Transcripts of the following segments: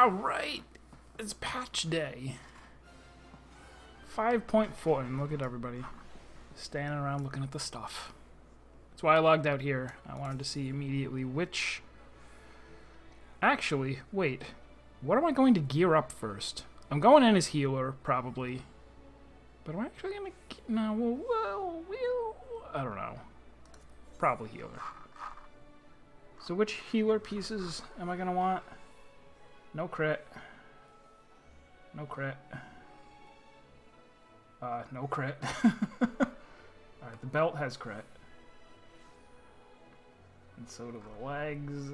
Alright, it's patch day. 5.4, and look at everybody standing around looking at the stuff. That's why I logged out here. I wanted to see immediately which... Actually, wait. What am I going to gear up first? I'm going in as healer, probably. But am I actually going to... No, well, I don't know. Probably healer. So which healer pieces am I going to want? No crit. No crit. No crit. Alright, the belt has crit. And so do the legs,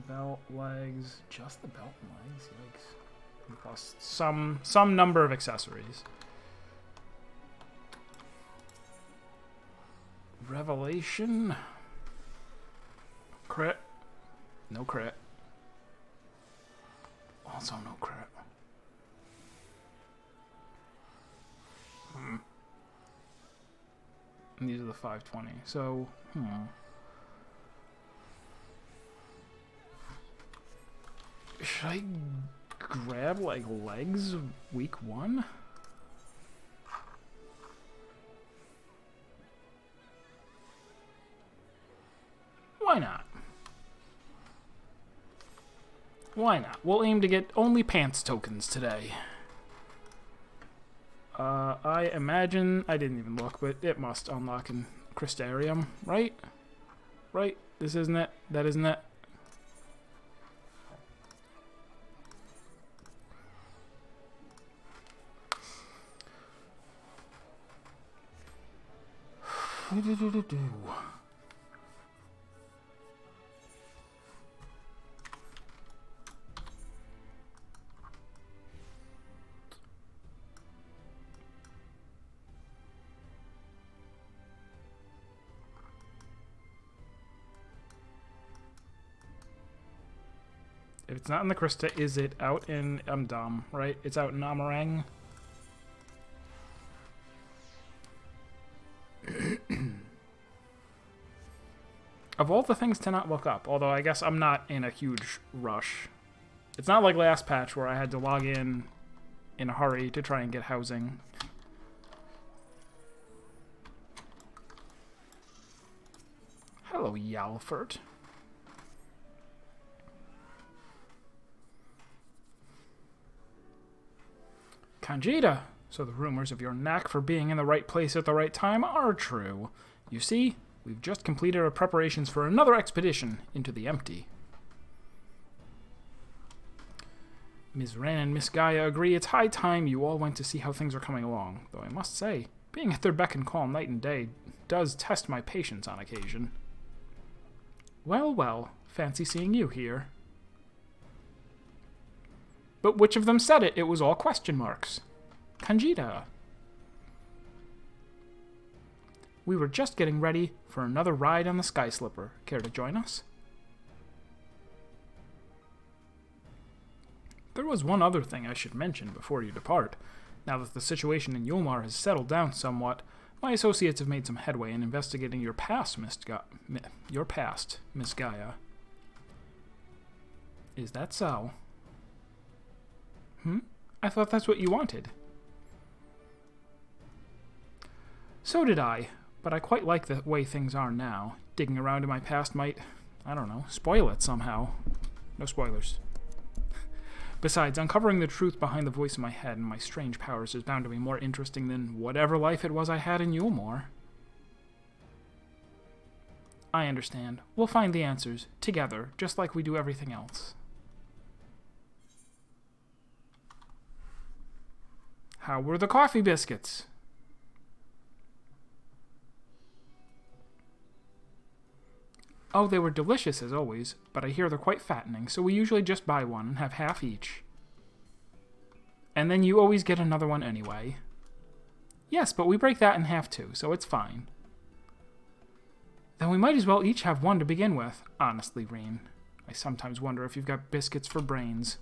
belt, legs. Just the belt and legs, yikes. And plus some number of accessories. Revelation. Crit. No crit. Also no crit. And these are the 520. So, should I grab, like, legs week 1? Why not? Why not? We'll aim to get only pants tokens today. I imagine... I didn't even look, but it must unlock in Crystarium, right? Right? This isn't it? That isn't it? If it's not in the Krista, is it out in Umdam, right? It's out in Amarang. Of all the things to not look up, although I guess I'm not in a huge rush. It's not like last patch where I had to log in a hurry to try and get housing. Hello, Yalfert. Kanjita, so the rumors of your knack for being in the right place at the right time are true. You see, we've just completed our preparations for another expedition into the empty. Ms. Wren and Miss Gaia agree it's high time you all went to see how things are coming along, though I must say, being at their beck and call night and day does test my patience on occasion. Well, well, fancy seeing you here. But which of them said it? It was all question marks. Kanjita. We were just getting ready for another ride on the Sky Slipper. Care to join us? There was one other thing I should mention before you depart. Now that the situation in Yulmar has settled down somewhat, my associates have made some headway in investigating your past, Miss Gaia. Is that so? I thought that's what you wanted. So did I, but I quite like the way things are now. Digging around in my past might, I don't know, spoil it somehow. No spoilers. Besides, uncovering the truth behind the voice in my head and my strange powers is bound to be more interesting than whatever life it was I had in Yulmore. I understand. We'll find the answers, together, just like we do everything else. How were the coffee biscuits? Oh, they were delicious as always, but I hear they're quite fattening, so we usually just buy one and have half each. And then you always get another one anyway. Yes, but we break that in half too, so it's fine. Then we might as well each have one to begin with. Honestly, Reen, I sometimes wonder if you've got biscuits for brains.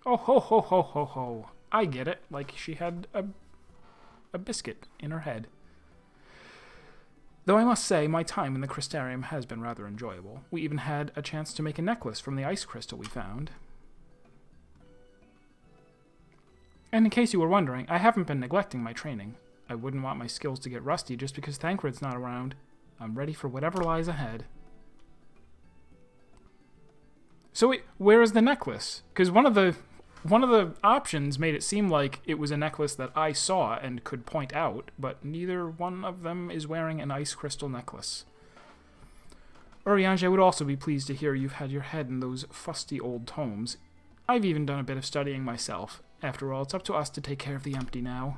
Oh, ho, ho, ho, ho, ho. I get it, like she had a biscuit in her head. Though I must say, my time in the crystarium has been rather enjoyable. We even had a chance to make a necklace from the ice crystal we found. And in case you were wondering, I haven't been neglecting my training. I wouldn't want my skills to get rusty just because Thancred's not around. I'm ready for whatever lies ahead. So wait, where is the necklace? Because one of the options made it seem like it was a necklace that I saw and could point out, but neither one of them is wearing an ice crystal necklace. Urianger would also be pleased to hear you've had your head in those fusty old tomes. I've even done a bit of studying myself. After all, it's up to us to take care of the empty now.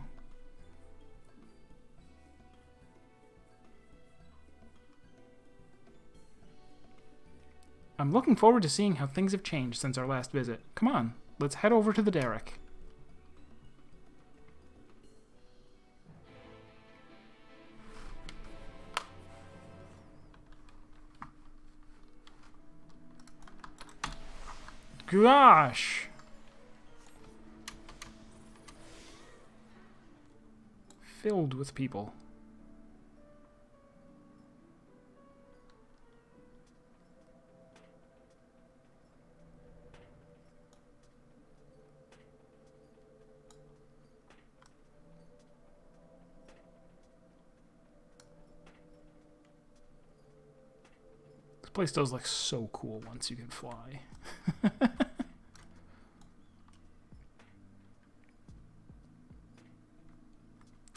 I'm looking forward to seeing how things have changed since our last visit. Come on, let's head over to the derrick. Gosh! Filled with people. This place does look so cool once you can fly.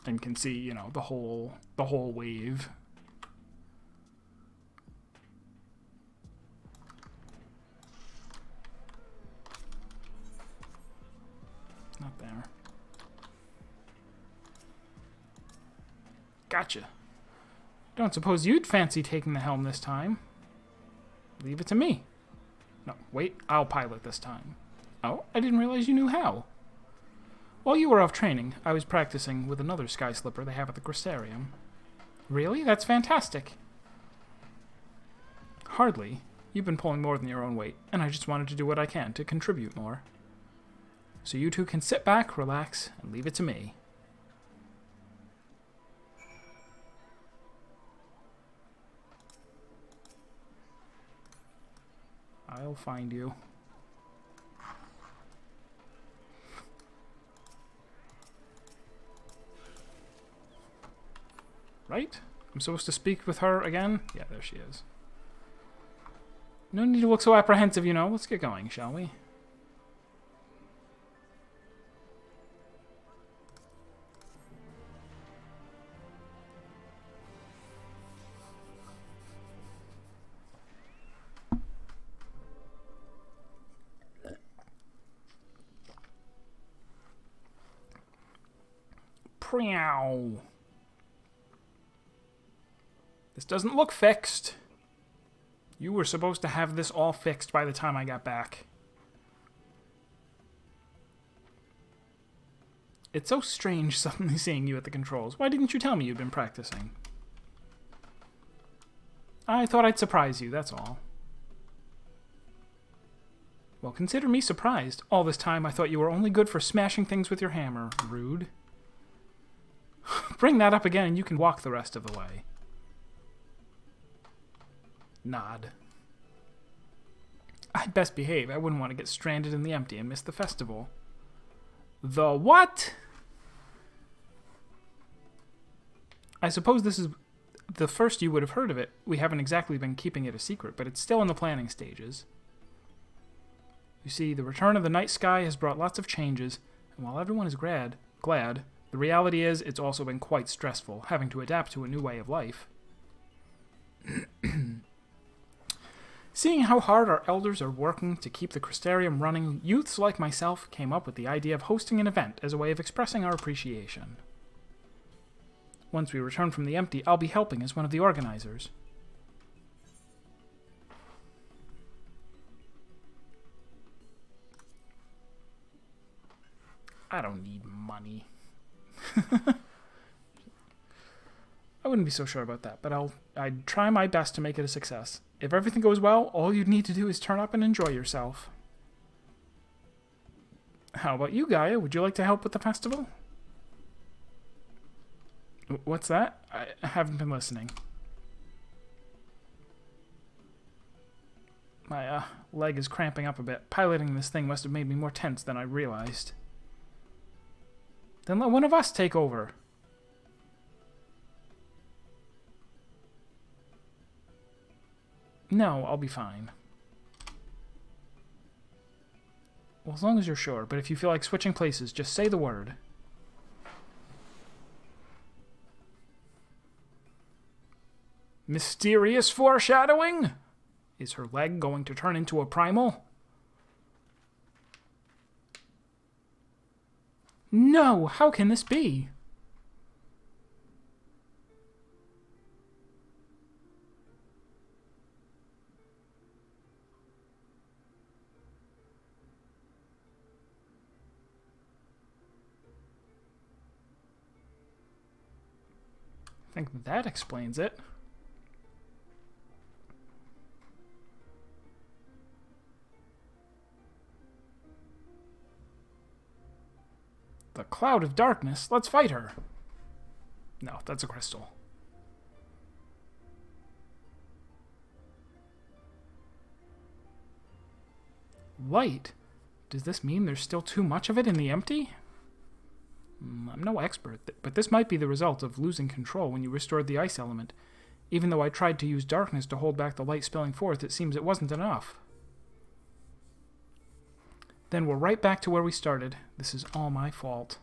And can see, you know, the whole wave. Not there. Gotcha. Don't suppose you'd fancy taking the helm this time? Leave it to me. No, wait, I'll pilot this time. Oh, I didn't realize you knew how. While you were off training, I was practicing with another sky slipper they have at the crystarium. Really? That's fantastic. Hardly. You've been pulling more than your own weight, and I just wanted to do what I can to contribute more. So you two can sit back, relax, and leave it to me. I'll find you. Right? I'm supposed to speak with her again? Yeah, there she is. No need to look so apprehensive, you know. Let's get going, shall we? Preow. This doesn't look fixed. You were supposed to have this all fixed by the time I got back. It's so strange suddenly seeing you at the controls. Why didn't you tell me you'd been practicing? I thought I'd surprise you, that's all. Well, consider me surprised. All this time I thought you were only good for smashing things with your hammer. Rude. Bring that up again and you can walk the rest of the way. Nod. I'd best behave. I wouldn't want to get stranded in the empty and miss the festival. The what? I suppose this is the first you would have heard of it. We haven't exactly been keeping it a secret, but it's still in the planning stages. You see, the return of the night sky has brought lots of changes, and while everyone is glad, the reality is it's also been quite stressful, having to adapt to a new way of life. Seeing how hard our elders are working to keep the crystarium running, youths like myself came up with the idea of hosting an event as a way of expressing our appreciation. Once we return from the empty, I'll be helping as one of the organizers. I don't need money. I wouldn't be so sure about that, but I'd try my best to make it a success. If everything goes well, all you'd need to do is turn up and enjoy yourself. How about you, Gaia? Would you like to help with the festival? What's that? I haven't been listening. My leg is cramping up a bit. Piloting this thing must have made me more tense than I realized. Then let one of us take over. No, I'll be fine. Well, as long as you're sure. But if you feel like switching places, just say the word. Mysterious foreshadowing? Is her leg going to turn into a primal? No, how can this be? I think that explains it. The cloud of darkness. Let's fight her. No, that's a crystal. Light? Does this mean there's still too much of it in the empty? I'm no expert, but this might be the result of losing control when you restored the ice element. Even though I tried to use darkness to hold back the light spilling forth, it seems it wasn't enough. Then we're right back to where we started. This is all my fault.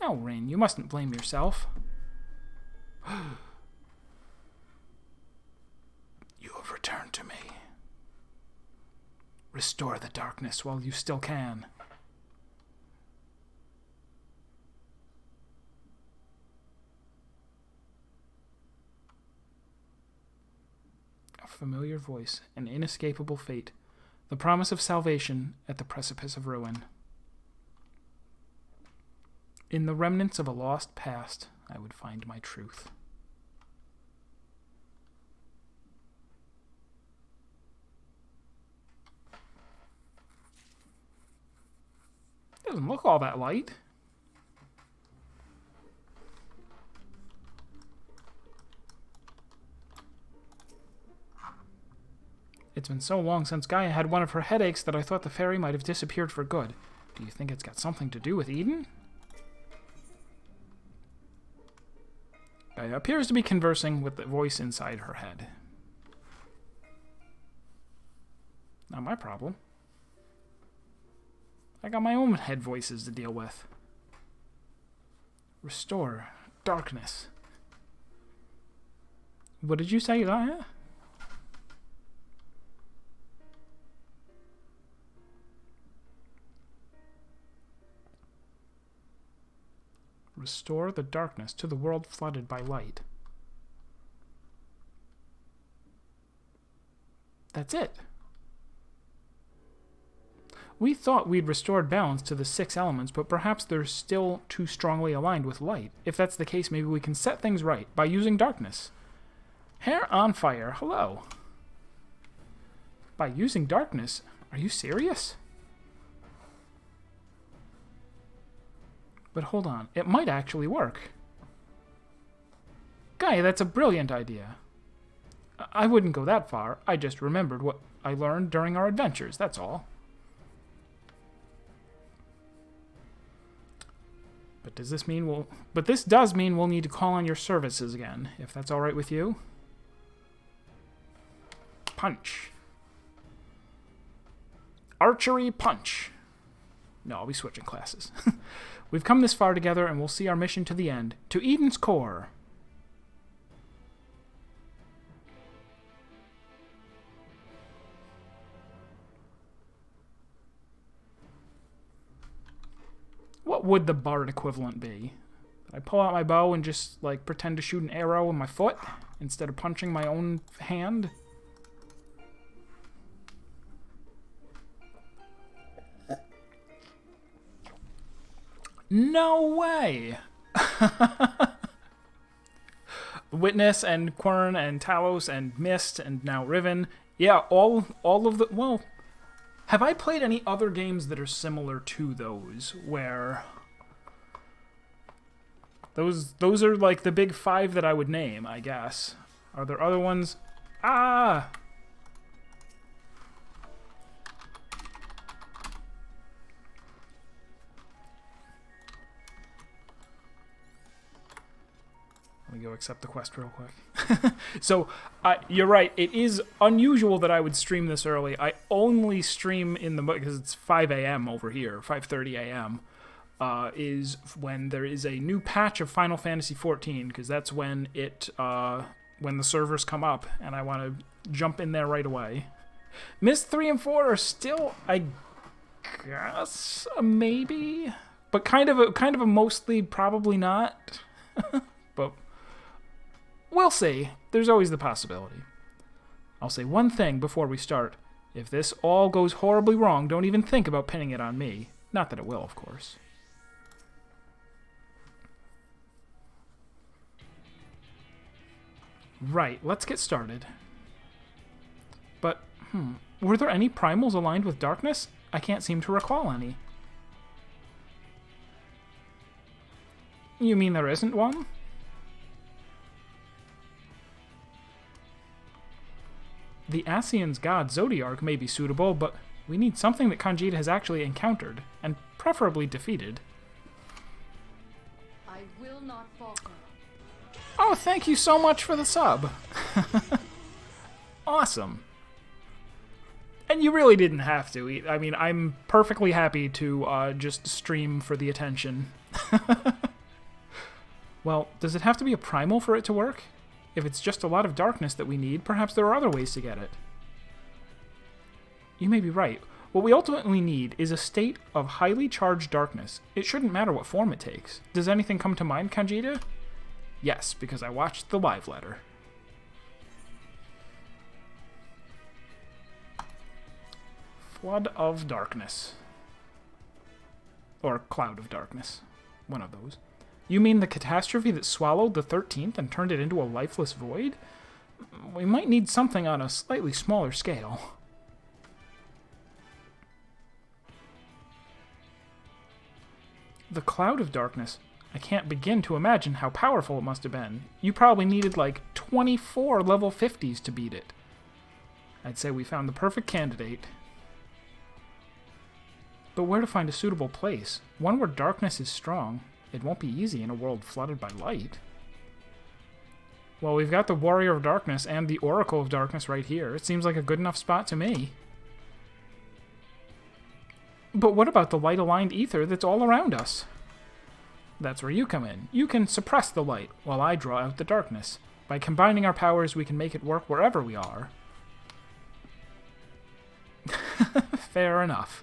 No, Rin, you mustn't blame yourself. You have returned to me. Restore the darkness while you still can. A familiar voice, an inescapable fate. The promise of salvation at the precipice of ruin. In the remnants of a lost past, I would find my truth. Doesn't look all that light. It's been so long since Gaia had one of her headaches that I thought the fairy might have disappeared for good. Do you think it's got something to do with Eden? Gaia appears to be conversing with the voice inside her head. Not my problem. I got my own head voices to deal with. Restore darkness. What did you say, Gaia? Restore the darkness to the world flooded by light. That's it. We thought we'd restored balance to the 6 elements, but perhaps they're still too strongly aligned with light. If that's the case, maybe we can set things right by using darkness. Hair on fire. Hello. By using darkness? Are you serious? But hold on, it might actually work. Gaia, that's a brilliant idea. I wouldn't go that far. I just remembered what I learned during our adventures, that's all. But does this mean this does mean we'll need to call on your services again, if that's all right with you. Punch. Archery punch. No, I'll be switching classes. We've come this far together, and we'll see our mission to the end. To Eden's core. What would the bard equivalent be? I pull out my bow and just, like, pretend to shoot an arrow with my foot instead of punching my own hand? No way! Witness and Quern and Talos and Mist and now Riven. Yeah, all of the... Well, have I played any other games that are similar to those, where... Those are like the big 5 that I would name, I guess. Are there other ones? Ah! me go accept the quest real quick. So, you're right. It is unusual that I would stream this early. I only stream in the... because it's 5 a.m. over here, 5:30 a.m. Is when there is a new patch of Final Fantasy XIV, because that's when it... when the servers come up, and I want to jump in there right away. Myst 3 and 4 are still, I guess, a maybe, but kind of a mostly probably not. But we'll see. There's always the possibility. I'll say one thing before we start. If this all goes horribly wrong, don't even think about pinning it on me. Not that it will, of course. Right, let's get started. But, were there any primals aligned with darkness? I can't seem to recall any. You mean there isn't one? The Asian's god Zodiark may be suitable, but we need something that Kanjita has actually encountered, and preferably defeated. I will not falter. Oh, thank you so much for the sub. Awesome. And you really didn't have to. I mean, I'm perfectly happy to just stream for the attention. Well, does it have to be a primal for it to work? If it's just a lot of darkness that we need, perhaps there are other ways to get it. You may be right. What we ultimately need is a state of highly charged darkness. It shouldn't matter what form it takes. Does anything come to mind, Kanjita? Yes, because I watched the live letter. Flood of Darkness. Or Cloud of Darkness. One of those. You mean the catastrophe that swallowed the 13th and turned it into a lifeless void? We might need something on a slightly smaller scale. The Cloud of Darkness. I can't begin to imagine how powerful it must have been. You probably needed like 24 level 50s to beat it. I'd say we found the perfect candidate. But where to find a suitable place? One where darkness is strong. It won't be easy in a world flooded by light. Well, we've got the Warrior of Darkness and the Oracle of Darkness right here. It seems like a good enough spot to me. But what about the light-aligned ether that's all around us? That's where you come in. You can suppress the light, while I draw out the darkness. By combining our powers, we can make it work wherever we are. Fair enough.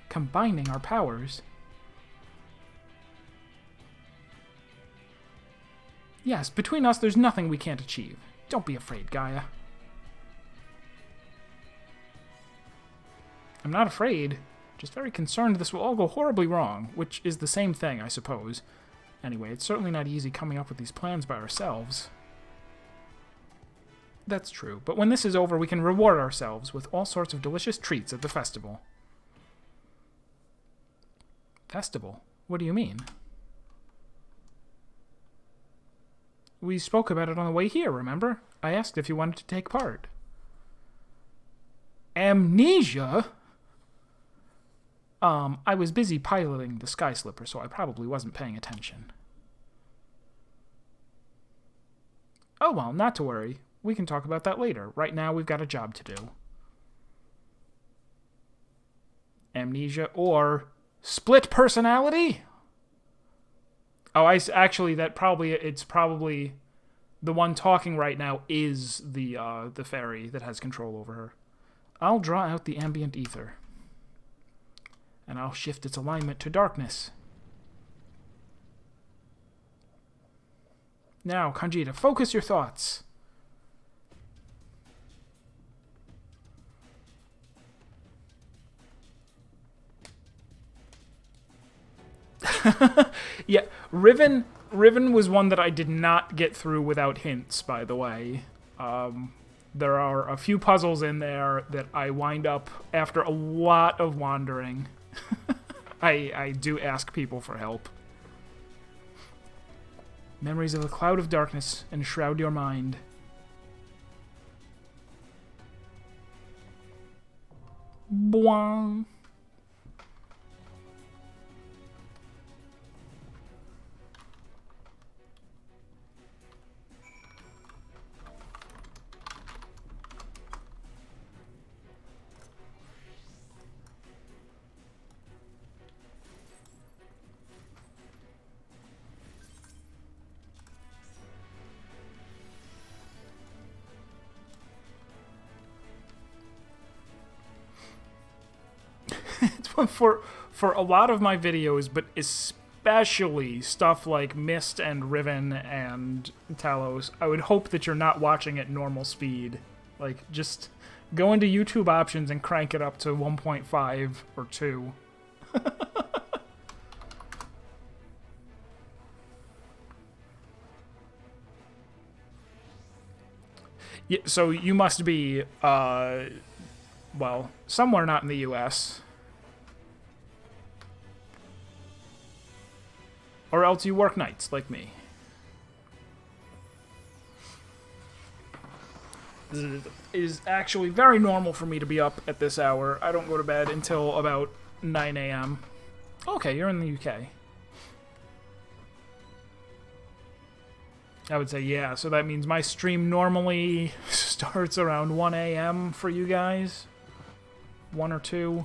Combining our powers. Yes, between us, there's nothing we can't achieve. Don't be afraid, Gaia. I'm not afraid. Just very concerned this will all go horribly wrong, which is the same thing, I suppose. Anyway, it's certainly not easy coming up with these plans by ourselves. That's true, but when this is over, we can reward ourselves with all sorts of delicious treats at the festival. Festival? What do you mean? We spoke about it on the way here, remember? I asked if you wanted to take part. Amnesia? I was busy piloting the Sky Slipper, so I probably wasn't paying attention. Oh well, not to worry. We can talk about that later. Right now, we've got a job to do. Amnesia or split personality? Oh, actually, it's probably the one talking right now is the fairy that has control over her. I'll draw out the ambient ether. And I'll shift its alignment to darkness. Now, Kanjita, focus your thoughts. Yeah, Riven was one that I did not get through without hints, by the way. There are a few puzzles in there that I wind up, after a lot of wandering, I do ask people for help. Memories of the cloud of darkness enshroud your mind. Boing. for a lot of my videos, but especially stuff like Mist and Riven and Talos, I would hope that you're not watching at normal speed. Like, just go into YouTube options and crank it up to 1.5 or 2. Yeah, so you must be, well, somewhere not in the US. Or else you work nights, like me. It is actually very normal for me to be up at this hour. I don't go to bed until about 9 a.m. Okay, you're in the UK. I would say, yeah, so that means my stream normally starts around 1 a.m. for you guys. 1 or 2.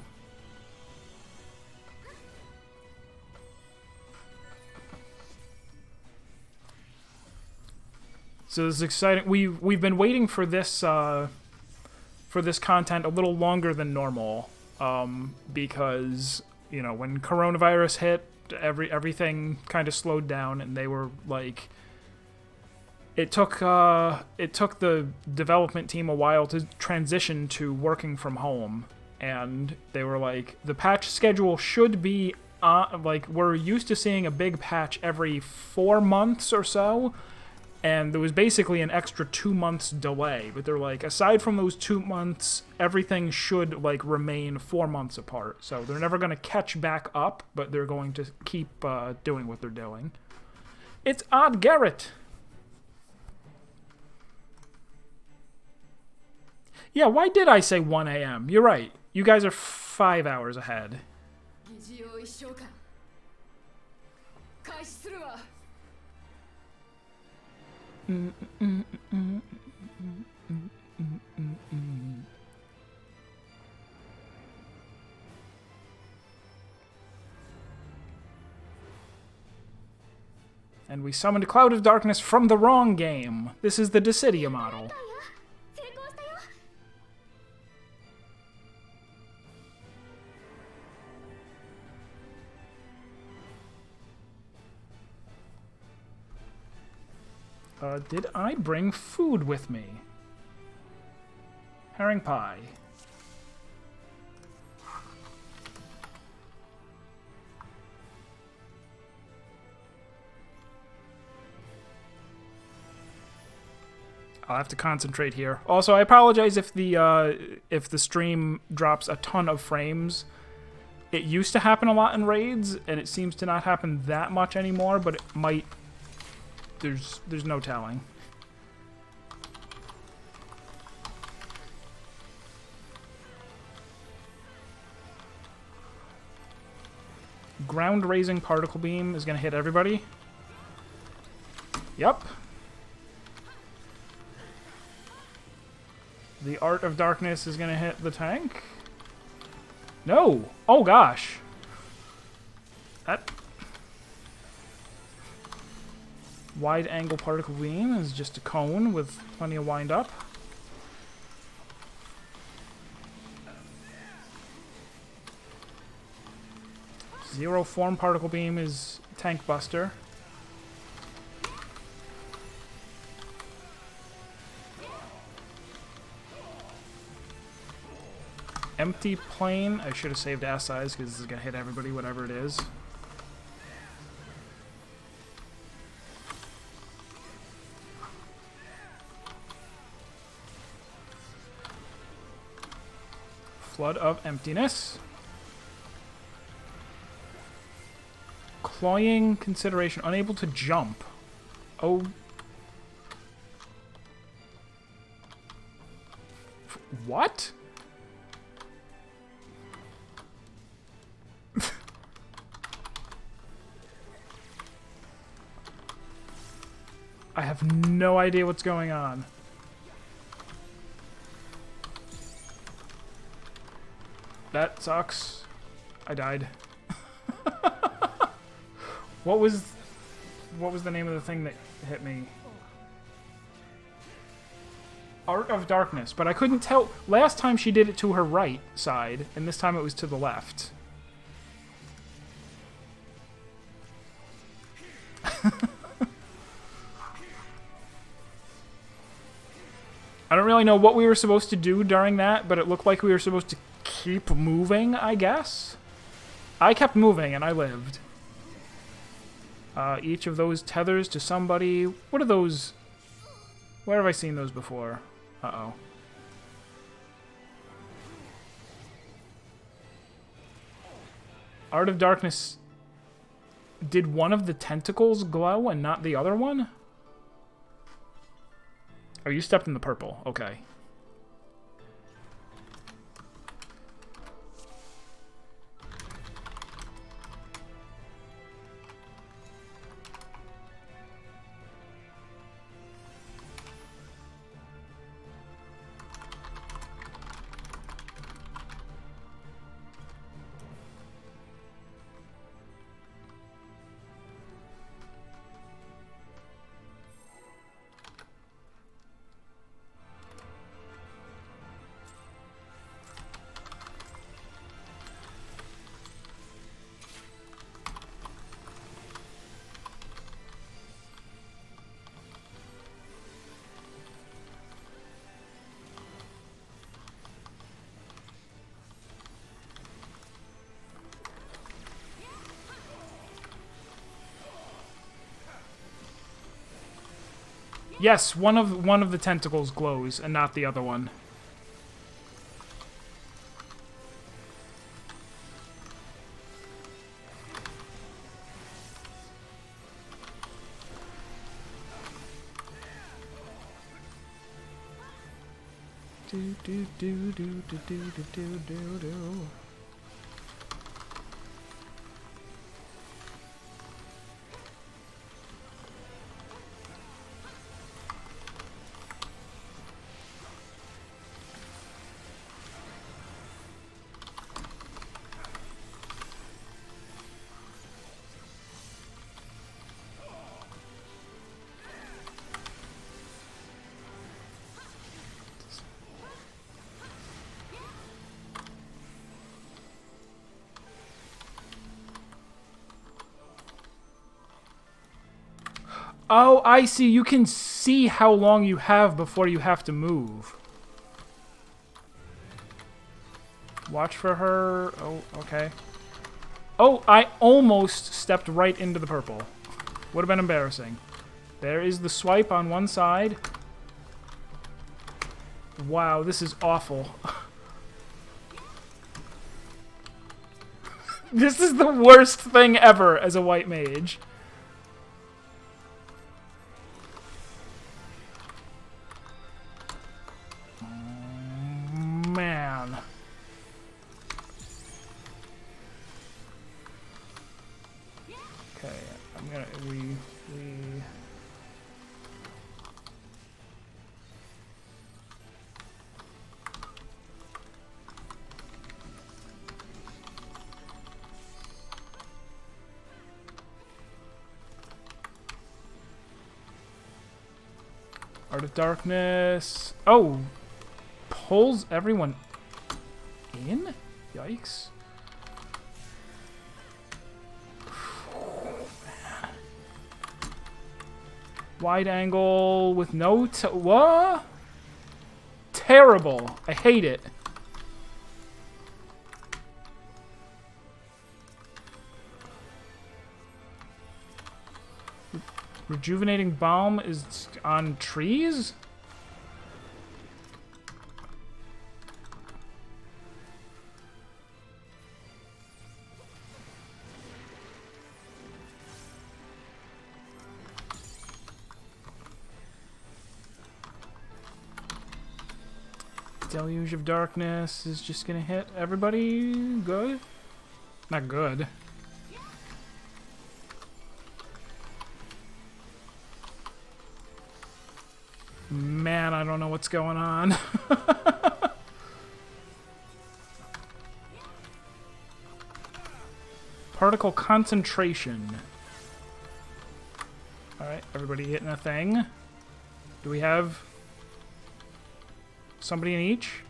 So this is exciting. We've been waiting for this content a little longer than normal, because, you know, when coronavirus hit, everything kind of slowed down, and they were like, it took the development team a while to transition to working from home, and they were like, the patch schedule should be like, we're used to seeing a big patch every 4 months or so. And there was basically an extra 2 months delay. But they're like, aside from those 2 months, everything should, like, remain 4 months apart. So they're never going to catch back up, but they're going to keep doing what they're doing. It's Odd Garrett! Yeah, why did I say 1 a.m.? You're right. You guys are 5 hours ahead. And we summoned a Cloud of Darkness from the wrong game. This is the Dissidia model. Did I bring food with me? Herring pie. I'll have to concentrate here. Also, I apologize if the stream drops a ton of frames. It used to happen a lot in raids, and it seems to not happen that much anymore, but it might. There's no telling. Ground-raising particle beam is going to hit everybody. Yep. The Art of Darkness is going to hit the tank. No! Oh gosh! That... Wide-angle particle beam is just a cone with plenty of wind-up. Zero form particle beam is tank buster. Empty plane. I should have saved ass size because this is going to hit everybody, whatever it is. Flood of Emptiness. Cloying Consideration. Unable to jump. Oh. What? I have no idea what's going on. That sucks. I died. What was the name of the thing that hit me? Art of Darkness, but I couldn't tell. Last time she did it to her right side, and this time it was to the left. I don't really know what we were supposed to do during that, but it looked like we were supposed to keep moving, I guess. I kept moving, and I lived. Each of those tethers to somebody. What are those? Where have I seen those before? Uh-oh. Art of Darkness. Did one of the tentacles glow and not the other one? Oh, you stepped in the purple. Okay. Yes, one of the tentacles glows and not the other one. Do do do do do do do do do. Oh, I see. You can see how long you have before you have to move. Watch for her. Oh, okay. Oh, I almost stepped right into the purple. Would have been embarrassing. There is the swipe on one side. Wow, this is awful. This is the worst thing ever as a white mage. Man. Okay, I'm gonna we Art of Darkness. Oh, pulls everyone in? Yikes. Wide angle with no what? Terrible. I hate it. Rejuvenating Balm is on trees? Deluge of Darkness is just gonna hit everybody good? Not good. Man, I don't know what's going on. Particle concentration. Alright, everybody hitting a thing. Do we have somebody in each?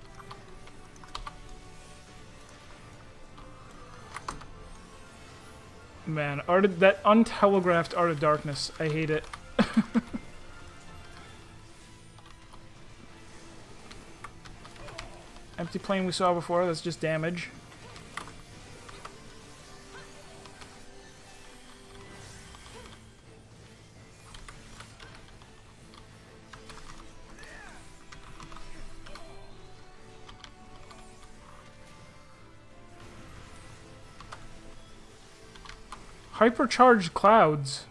Man, that untelegraphed Art of Darkness, I hate it. Empty plane we saw before, that's just damage. Hypercharged clouds.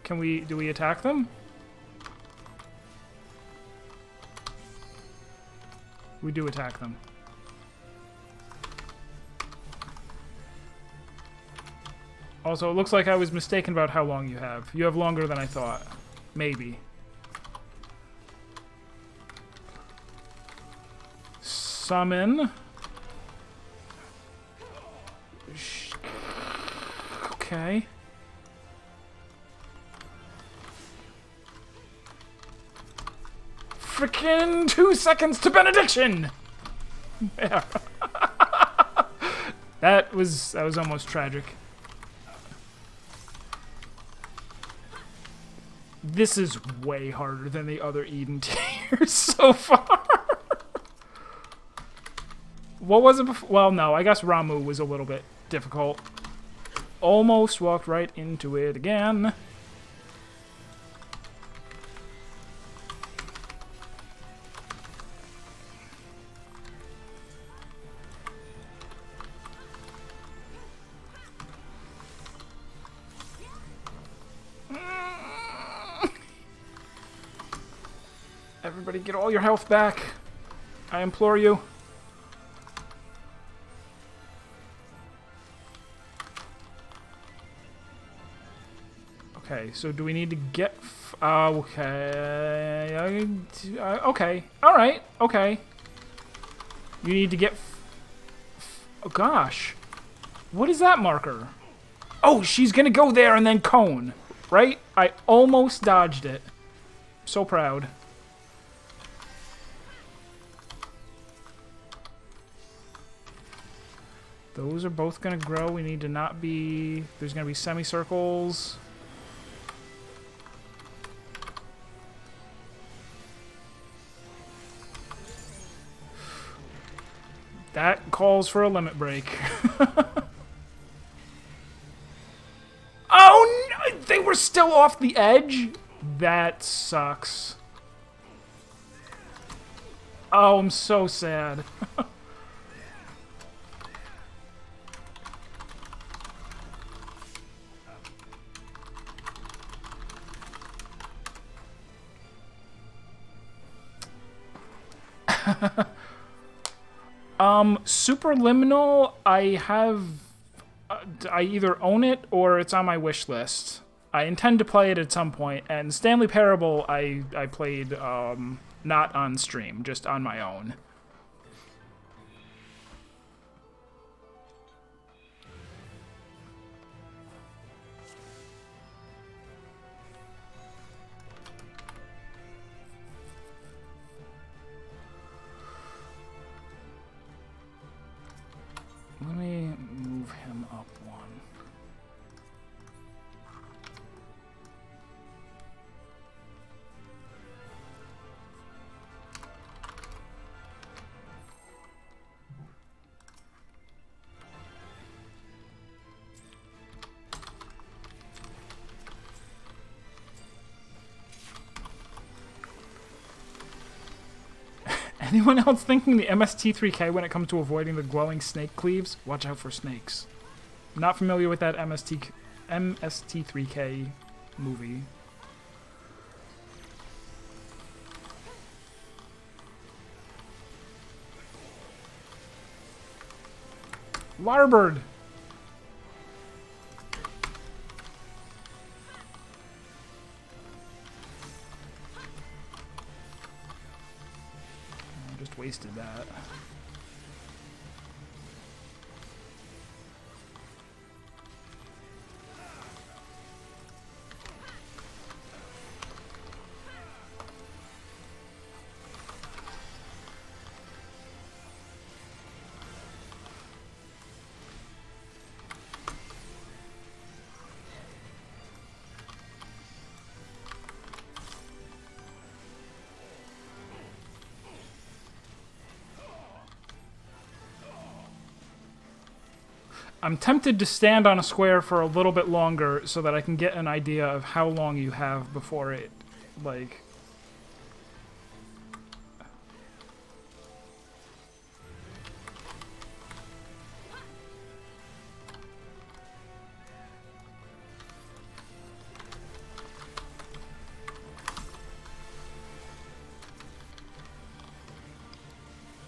Do we attack them? We do attack them. Also, it looks like I was mistaken about how long you have. You have longer than I thought. Maybe. Summon. Okay. Frickin' 2 seconds to benediction! Yeah. That was almost tragic. This is way harder than the other Eden tiers so far. What was it before? Well, no, I guess Ramu was a little bit difficult. Almost walked right into it again. Everybody get all your health back. I implore you. Okay, so do we need to get... okay. Okay. Alright. Okay. You need to get... oh, gosh. What is that marker? Oh, she's gonna go there and then cone. Right? I almost dodged it. So proud. Those are both gonna grow. We need to not be... there's gonna be semicircles. That calls for a limit break. Oh, no! They were still off the edge? That sucks. Oh, I'm so sad. Superliminal, I have... I either own it or it's on my wish list. I intend to play it at some point, and Stanley Parable I played not on stream, just on my own. Let me move him up one. Anyone else thinking the MST3K when it comes to avoiding the glowing snake cleaves? Watch out for snakes. Not familiar with that MST3K movie. Larbird! Just wasted that. I'm tempted to stand on a square for a little bit longer so that I can get an idea of how long you have before it, like...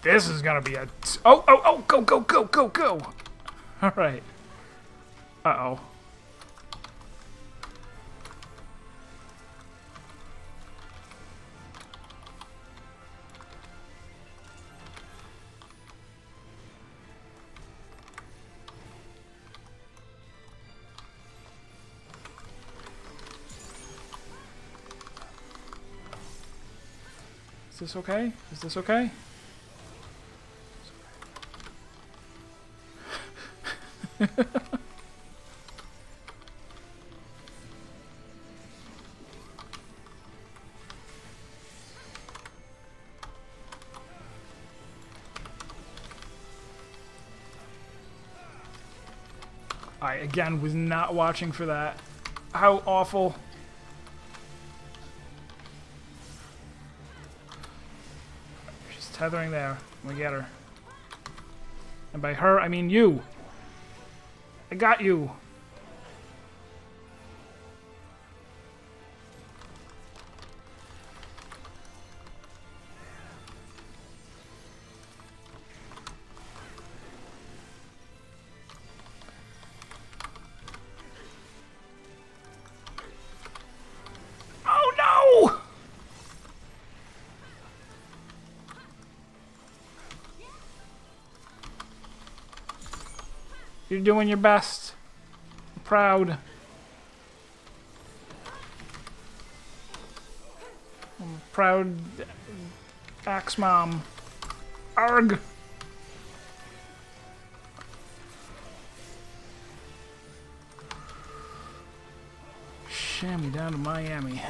This is gonna be a... Oh, go! Alright. Uh-oh. Is this okay? Is this okay? I, again, was not watching for that. How awful. She's tethering there. We get her. And by her, I mean you. I got you. Oh no! You're doing your best. I'm proud. I'm a proud axe mom. Arg! Shammy down to Miami.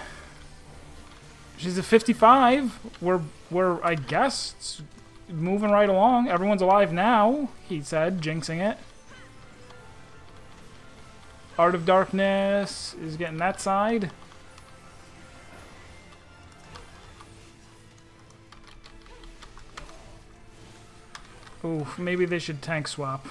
She's a 55. We're I guess moving right along. Everyone's alive now, he said, jinxing it. Art of Darkness is getting that side. Ooh, maybe they should tank swap.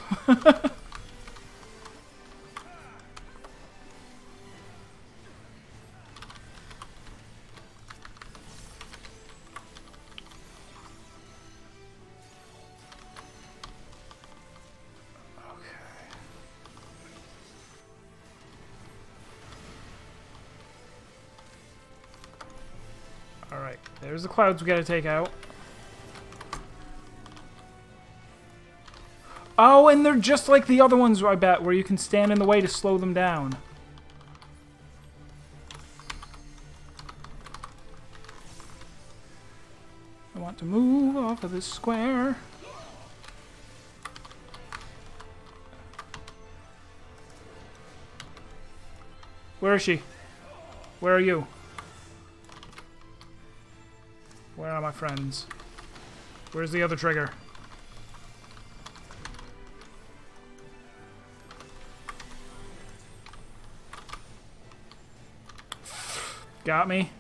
Alright, there's the clouds we gotta take out. Oh, and they're just like the other ones, I bet, where you can stand in the way to slow them down. I want to move off of this square. Where is she? Where are you? Where are my friends? Where's the other trigger? Got me.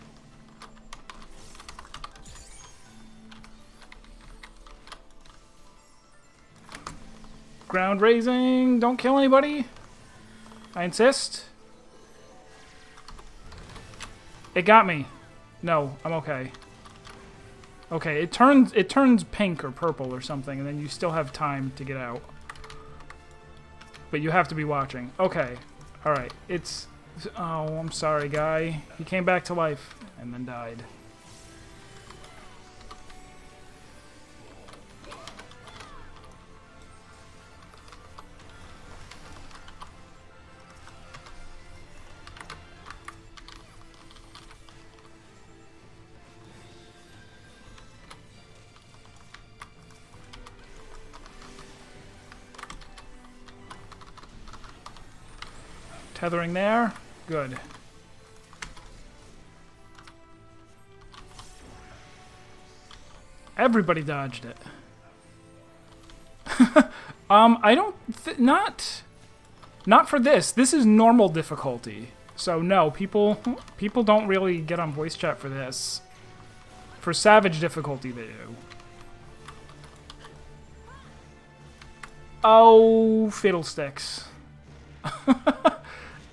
Ground raising. Don't kill anybody. I insist. It got me. No, I'm okay. Okay, it turns pink or purple or something, and then you still have time to get out. But you have to be watching. Okay. Alright. It's... Oh, I'm sorry, guy. He came back to life and then died. Tethering there. Good. Everybody dodged it. I don't... not... Not for this. This is normal difficulty. So no, people don't really get on voice chat for this. For Savage difficulty, they do. Oh, fiddlesticks.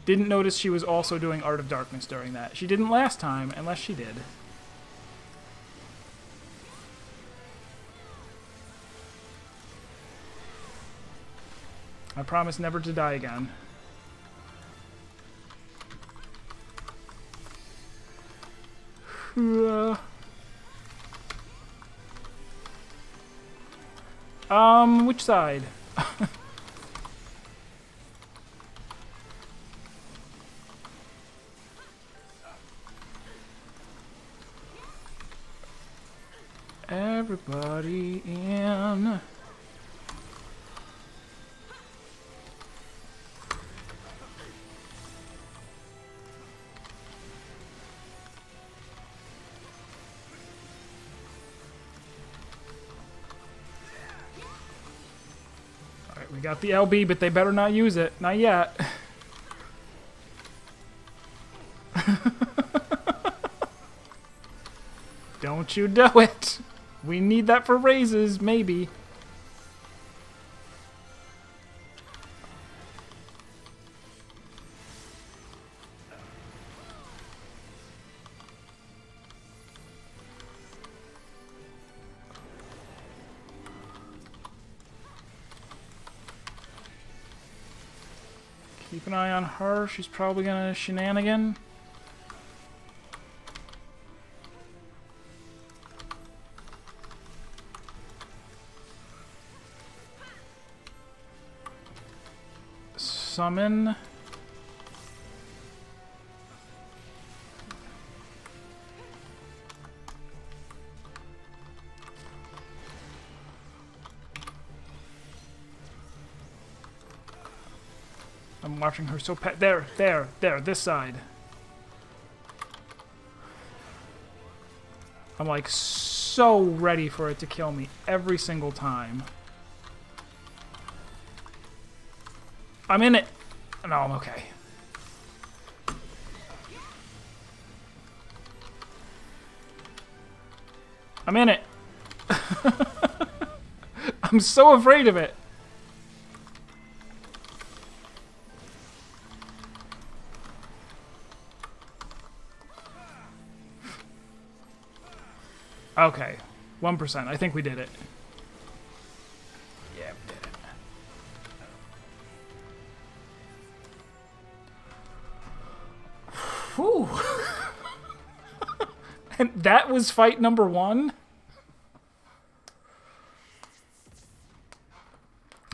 Didn't notice she was also doing Art of Darkness during that. She didn't last time, unless she did. I promise never to die again. Which side? Everybody in. Alright, we got the LB, but they better not use it. Not yet. Don't you do it. We need that for raises, maybe. Keep an eye on her. She's probably gonna shenanigan. Summon. I'm watching her so there, this side. I'm like so ready for it to kill me every single time. I'm in it. No, I'm okay. I'm in it. I'm so afraid of it. Okay. 1%. I think we did it. Yeah, we did it. Whew. And that was fight number 1?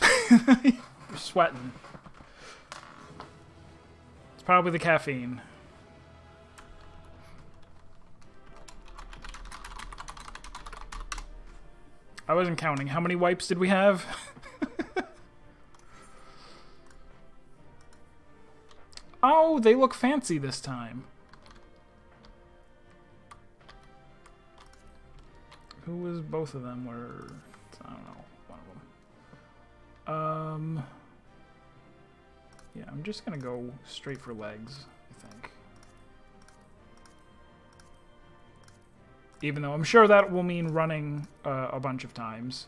You're sweating. It's probably the caffeine. I wasn't counting. How many wipes did we have? Oh, they look fancy this time. Who was both of them were... I don't know. One of them. Yeah, I'm just gonna go straight for legs, I think. Even though I'm sure that will mean running a bunch of times.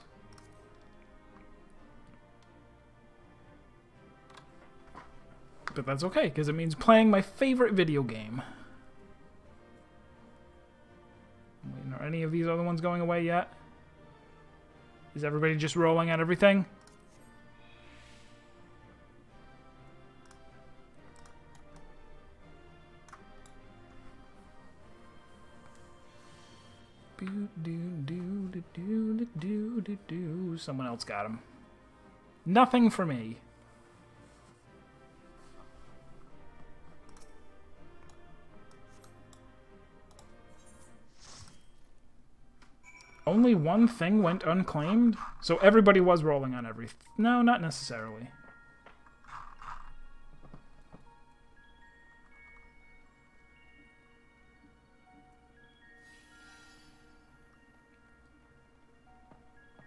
But that's okay, because it means playing my favorite video game. Wait, are any of these other ones going away yet? Is everybody just rolling at everything? Someone else got him. Nothing for me. Only one thing went unclaimed? So everybody was rolling on everything. No, not necessarily.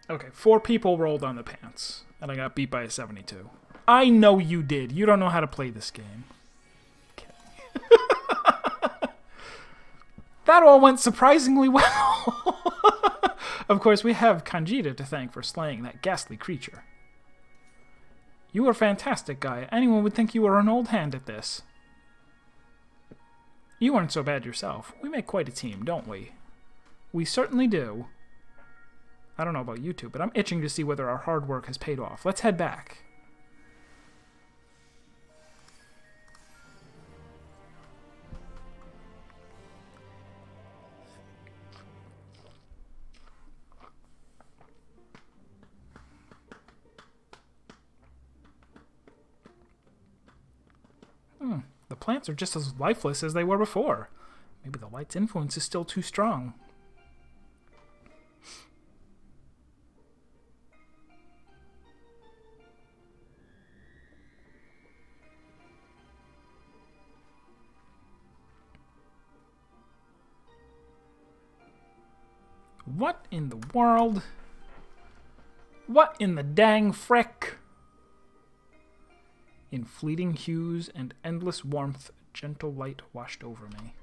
Okay, 4 people rolled on the pants, and I got beat by a 72. I know you did. You don't know how to play this game. Okay. That all went surprisingly well. Of course, we have Kanjita to thank for slaying that ghastly creature. You are fantastic, Gaia. Anyone would think you were an old hand at this. You aren't so bad yourself. We make quite a team, don't we? We certainly do. I don't know about you two, but I'm itching to see whether our hard work has paid off. Let's head back. The plants are just as lifeless as they were before. Maybe the light's influence is still too strong. What in the world? What in the dang frick? In fleeting hues and endless warmth, gentle light washed over me.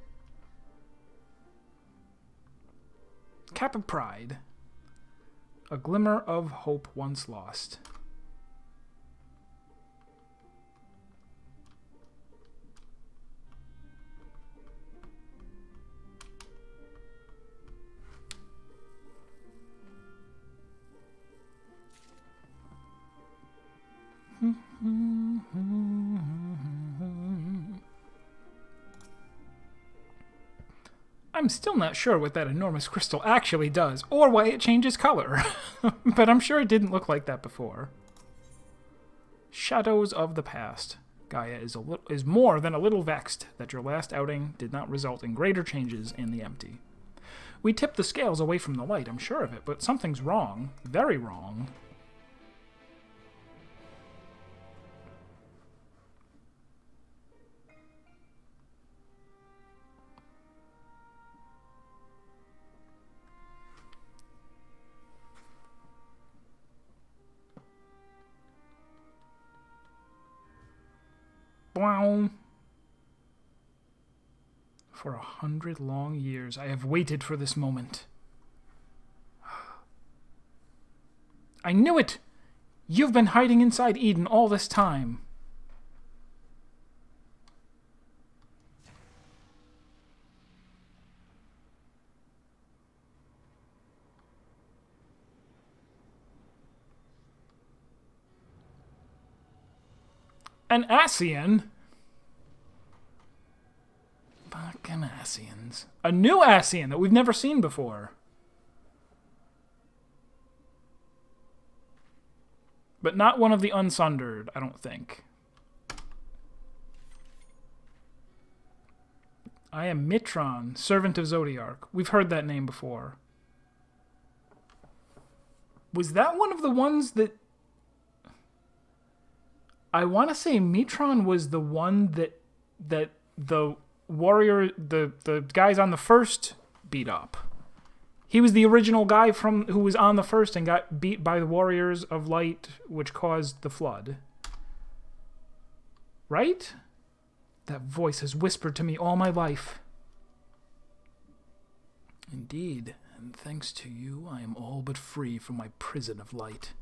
Cap of Pride. A glimmer of hope once lost. I'm still not sure what that enormous crystal actually does, or why it changes color. But I'm sure it didn't look like that before. Shadows of the past. Gaia is more than a little vexed that your last outing did not result in greater changes in the empty. We tipped the scales away from the light, I'm sure of it, but something's wrong. Very wrong. Wow. For 100 long years, I have waited for this moment. I knew it! You've been hiding inside Eden all this time. An Ascian? Fucking Ascians. A new Ascian that we've never seen before. But not one of the Unsundered, I don't think. I am Mitron, servant of Zodiark. We've heard that name before. Was that one of the ones that... I want to say Mitron was the one that the warrior, the guys on the first beat up. He was the original guy who was on the first and got beat by the Warriors of Light, which caused the flood. Right? That voice has whispered to me all my life. Indeed, and thanks to you, I am all but free from my prison of light.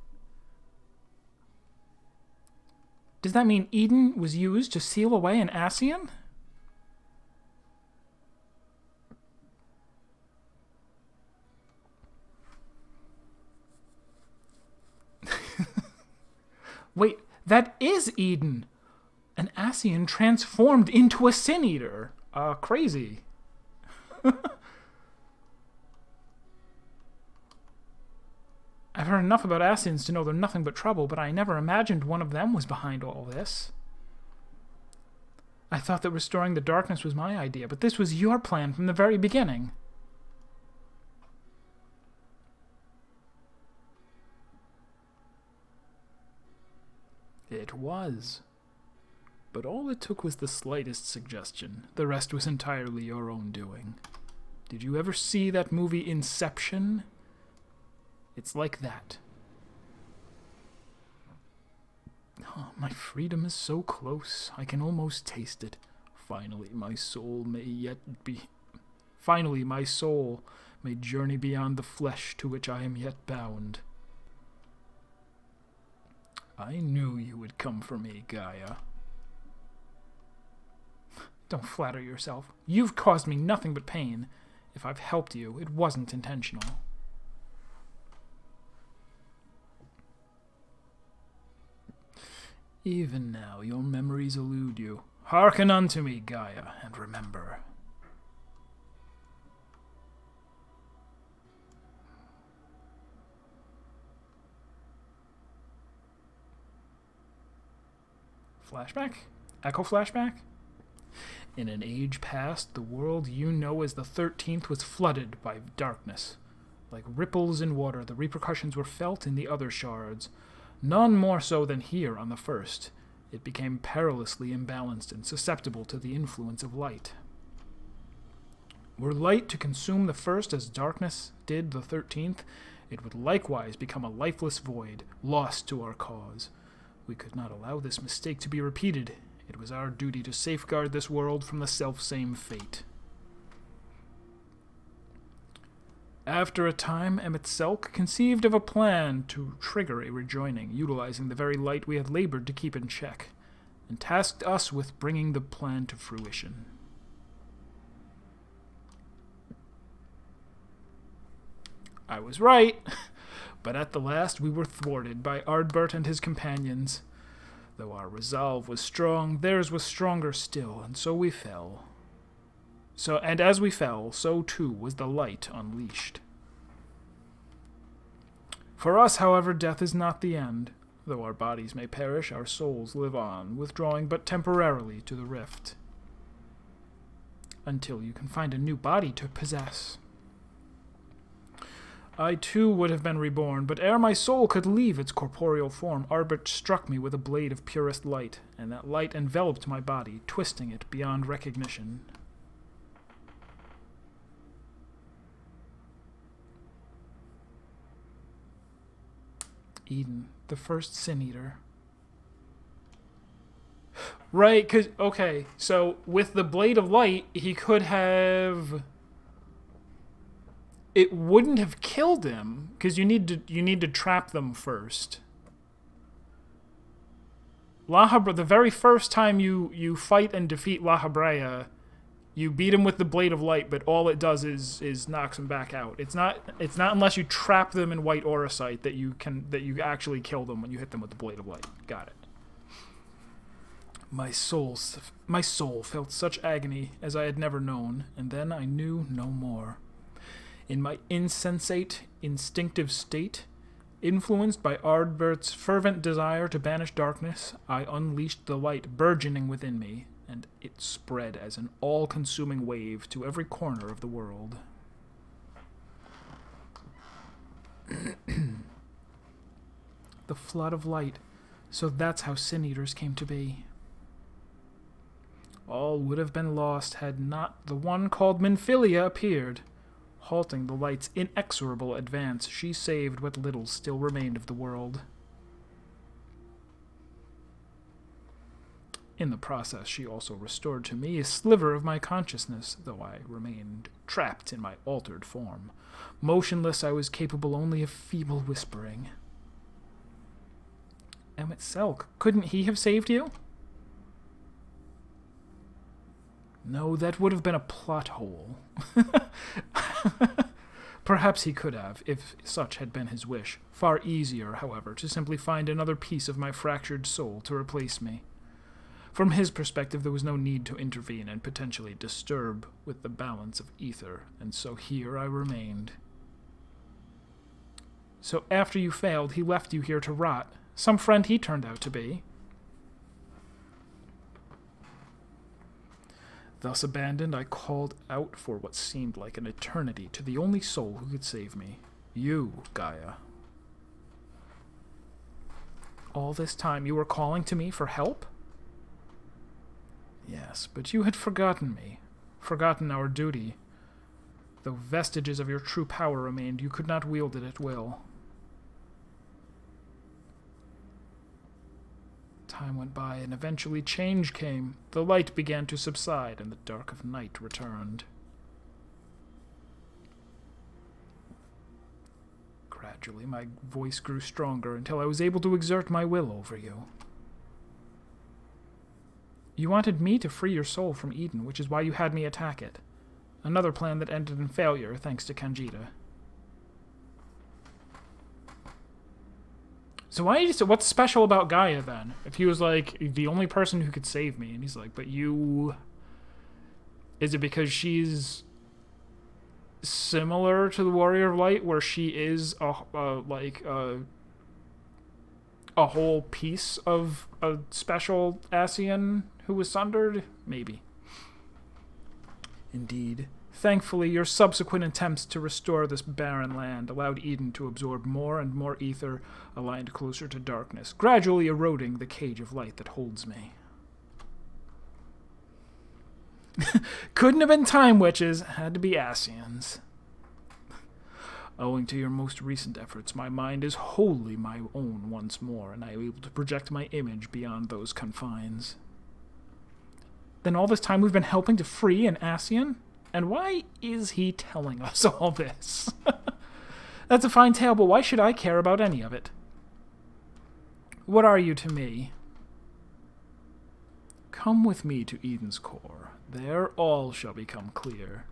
Does that mean Eden was used to seal away an Ascian? Wait, that is Eden! An Ascian transformed into a Sin Eater. Crazy. I've heard enough about Ascians to know they're nothing but trouble, but I never imagined one of them was behind all this. I thought that restoring the darkness was my idea, but this was your plan from the very beginning. It was. But all it took was the slightest suggestion. The rest was entirely your own doing. Did you ever see that movie Inception? It's like that. Oh, my freedom is so close, I can almost taste it. Finally, my soul may journey beyond the flesh to which I am yet bound. I knew you would come for me, Gaia. Don't flatter yourself. You've caused me nothing but pain. If I've helped you, it wasn't intentional. Even now, your memories elude you. Hearken unto me, Gaia, and remember. Flashback? Echo flashback? In an age past, the world you know as the 13th was flooded by darkness. Like ripples in water, the repercussions were felt in the other shards. None more so than here on the first. It became perilously imbalanced and susceptible to the influence of light. Were light to consume the first as darkness did the 13th, it would likewise become a lifeless void, lost to our cause. We could not allow this mistake to be repeated. It was our duty to safeguard this world from the selfsame fate. After a time, Emmett Selk conceived of a plan to trigger a rejoining, utilizing the very light we had labored to keep in check, and tasked us with bringing the plan to fruition. I was right, but at the last we were thwarted by Ardbert and his companions. Though our resolve was strong, theirs was stronger still, and so we fell. And as we fell, so too was the light unleashed. For us, however, death is not the end. Though our bodies may perish, our souls live on, withdrawing but temporarily to the rift. Until you can find a new body to possess. I too would have been reborn, but ere my soul could leave its corporeal form, Ardbert struck me with a blade of purest light, and that light enveloped my body, twisting it beyond recognition. Eden, the first Sin Eater. Right, okay, so with the blade of light, he could have... It wouldn't have killed him, because you need to trap them first. The very first time you fight and defeat La Habrea, you beat him with the blade of light, but all it does is knocks him back out. It's not unless you trap them in white auracite that you actually kill them when you hit them with the blade of light. Got it. My soul felt such agony as I had never known, and then I knew no more. In my insensate, instinctive state, influenced by Ardbert's fervent desire to banish darkness, I unleashed the light burgeoning within me, and it spread as an all-consuming wave to every corner of the world. The flood of light. So that's how Sin Eaters came to be. All would have been lost had not the one called Minfilia appeared. Halting the light's inexorable advance, she saved what little still remained of the world. In the process, she also restored to me a sliver of my consciousness, though I remained trapped in my altered form. Motionless, I was capable only of feeble whispering. Emmett Selk, couldn't he have saved you? No, that would have been a plot hole. Perhaps he could have, if such had been his wish. Far easier, however, to simply find another piece of my fractured soul to replace me. From his perspective, there was no need to intervene and potentially disturb with the balance of ether, and so here I remained. So after you failed, he left you here to rot. Some friend he turned out to be. Thus abandoned, I called out for what seemed like an eternity to the only soul who could save me. You, Gaia. All this time you were calling to me for help? Yes, but you had forgotten me. Forgotten our duty. Though vestiges of your true power remained, you could not wield it at will. Time went by, and eventually change came. The light began to subside, and the dark of night returned. Gradually, my voice grew stronger until I was able to exert my will over you. You wanted me to free your soul from Eden, which is why you had me attack it. Another plan that ended in failure, thanks to Kanjita. So what's special about Gaia, then? If he was, like, the only person who could save me, and he's like, but you... Is it because she's similar to the Warrior of Light, where she is, a whole piece of a special Ascian who was sundered? Maybe. Indeed. Thankfully, your subsequent attempts to restore this barren land allowed Eden to absorb more and more ether aligned closer to darkness, gradually eroding the cage of light that holds me. Couldn't have been time witches, had to be Ascians. Owing to your most recent efforts, my mind is wholly my own once more, and I am able to project my image beyond those confines. Then all this time we've been helping to free an Ascian? And why is he telling us all this? That's a fine tale, but why should I care about any of it? What are you to me? Come with me to Eden's core. There all shall become clear.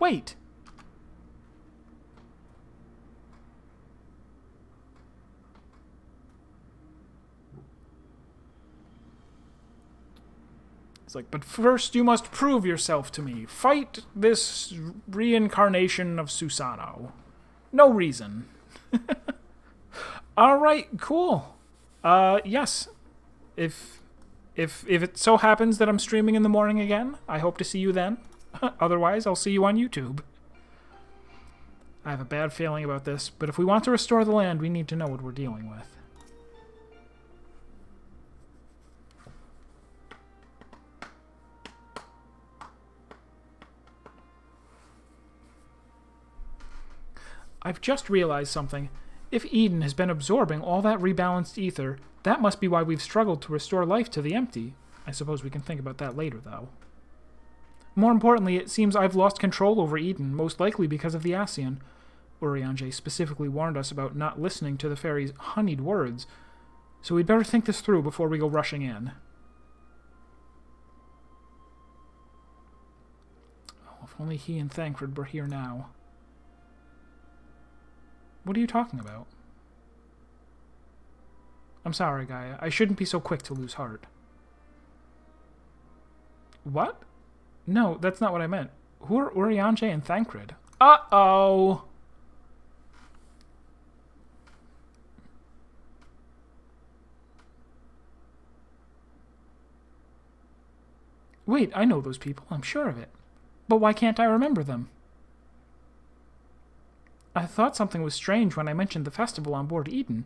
Wait! It's like, but first you must prove yourself to me. Fight this reincarnation of Susano. No reason. Alright, cool. Yes. If it so happens that I'm streaming in the morning again, I hope to see you then. Otherwise, I'll see you on YouTube. I have a bad feeling about this, but if we want to restore the land, we need to know what we're dealing with. I've just realized something. If Eden has been absorbing all that rebalanced ether, that must be why we've struggled to restore life to the empty. I suppose we can think about that later, though. More importantly, it seems I've lost control over Eden, most likely because of the Ascian. Urianger specifically warned us about not listening to the fairy's honeyed words, so we'd better think this through before we go rushing in. Oh, if only he and Thancred were here now. What are you talking about? I'm sorry, Gaia. I shouldn't be so quick to lose heart. What? No, that's not what I meant. Who are Urianger and Thancred? Uh-oh! Wait, I know those people. I'm sure of it. But why can't I remember them? I thought something was strange when I mentioned the festival on board Eden.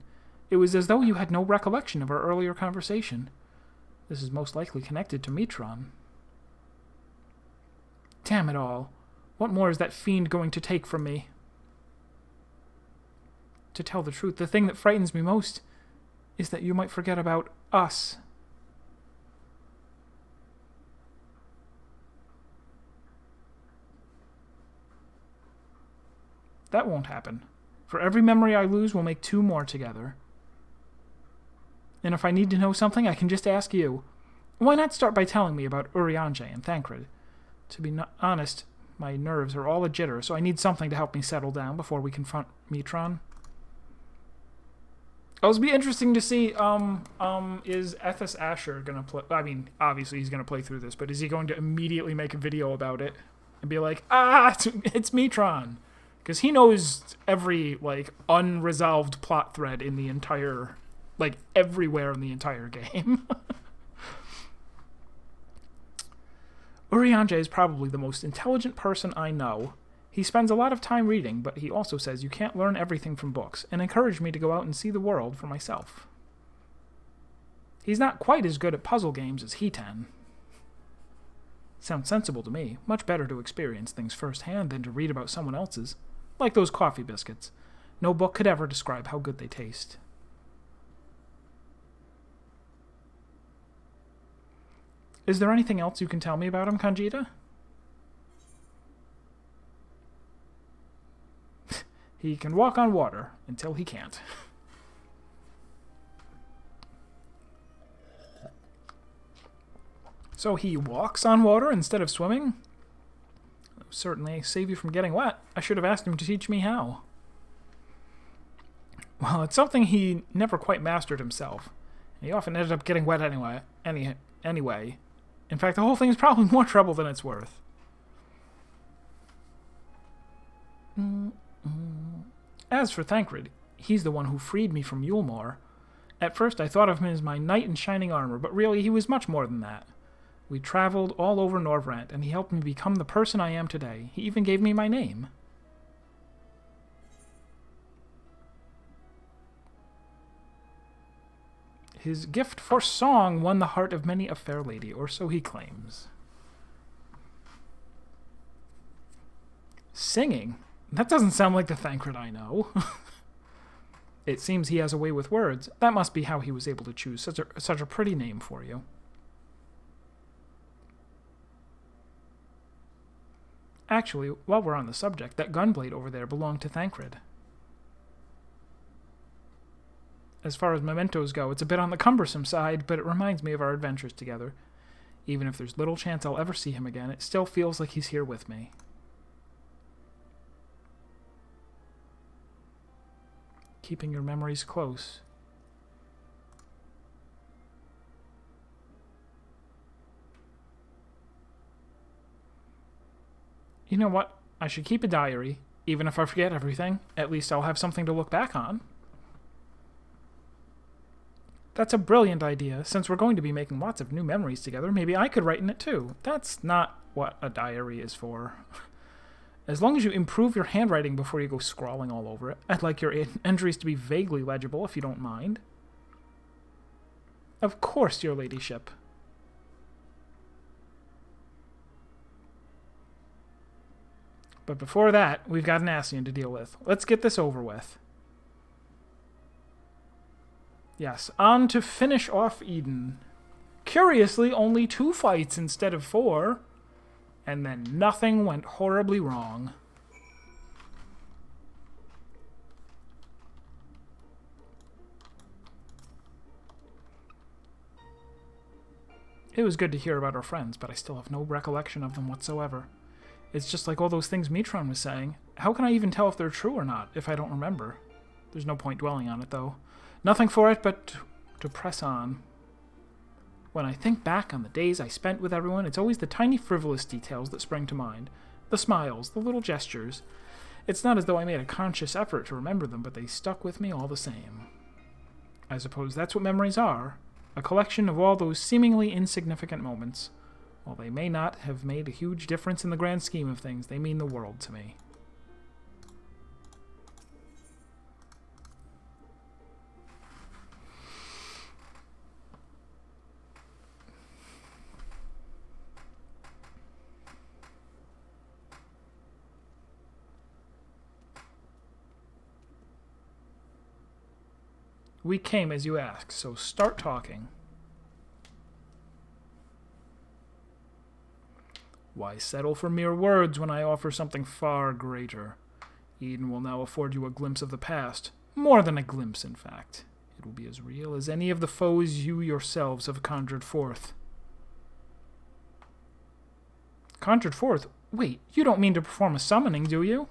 It was as though you had no recollection of our earlier conversation. This is most likely connected to Metron. Damn it all. What more is that fiend going to take from me? To tell the truth, the thing that frightens me most is that you might forget about us. That won't happen. For every memory I lose, we'll make 2 more together. And if I need to know something, I can just ask you. Why not start by telling me about Urianger and Thancred? To be honest, my nerves are all a jitter, so I need something to help me settle down before we confront Metron. It'll be interesting to see, is FS Asher gonna play... I mean, obviously he's gonna play through this, but is he going to immediately make a video about it? And be like, it's Metron! Because he knows every, like, unresolved plot thread in the entire, like, everywhere in the entire game. Urianger is probably the most intelligent person I know. He spends a lot of time reading, but he also says you can't learn everything from books, and encouraged me to go out and see the world for myself. He's not quite as good at puzzle games as Hitan. Sounds sensible to me. Much better to experience things firsthand than to read about someone else's. Like those coffee biscuits. No book could ever describe how good they taste. Is there anything else you can tell me about him, Conjita? He can walk on water until he can't. So he walks on water instead of swimming? Certainly save you from getting wet. I should have asked him to teach me how. Well, it's something he never quite mastered himself. He often ended up getting wet anyway. Anyway. In fact, the whole thing is probably more trouble than it's worth. As for Thancred, he's the one who freed me from Yulmore. At first I thought of him as my knight in shining armor, but really he was much more than that. We traveled all over Norvrant, and he helped me become the person I am today. He even gave me my name. His gift for song won the heart of many a fair lady, or so he claims. Singing? That doesn't sound like the Thancred I know. It seems he has a way with words. That must be how he was able to choose such a pretty name for you. Actually, while we're on the subject, that gunblade over there belonged to Thancred. As far as mementos go, it's a bit on the cumbersome side, but it reminds me of our adventures together. Even if there's little chance I'll ever see him again, it still feels like he's here with me. Keeping your memories close. You know what? I should keep a diary. Even if I forget everything, at least I'll have something to look back on. That's a brilliant idea. Since we're going to be making lots of new memories together, maybe I could write in it too. That's not what a diary is for. As long as you improve your handwriting before you go scrawling all over it. I'd like your entries to be vaguely legible, if you don't mind. Of course, your ladyship. But before that, we've got an Ascian to deal with. Let's get this over with. Yes, on to finish off Eden. Curiously, only 2 fights instead of 4. And then nothing went horribly wrong. It was good to hear about our friends, but I still have no recollection of them whatsoever. It's just like all those things Mitron was saying. How can I even tell if they're true or not, if I don't remember? There's no point dwelling on it, though. Nothing for it but to press on. When I think back on the days I spent with everyone, it's always the tiny frivolous details that spring to mind. The smiles, the little gestures. It's not as though I made a conscious effort to remember them, but they stuck with me all the same. I suppose that's what memories are. A collection of all those seemingly insignificant moments. While they may not have made a huge difference in the grand scheme of things, they mean the world to me. We came as you asked, so start talking. Why settle for mere words when I offer something far greater? Eden will now afford you a glimpse of the past. More than a glimpse, in fact. It will be as real as any of the foes you yourselves have conjured forth. Conjured forth? Wait, you don't mean to perform a summoning, do you?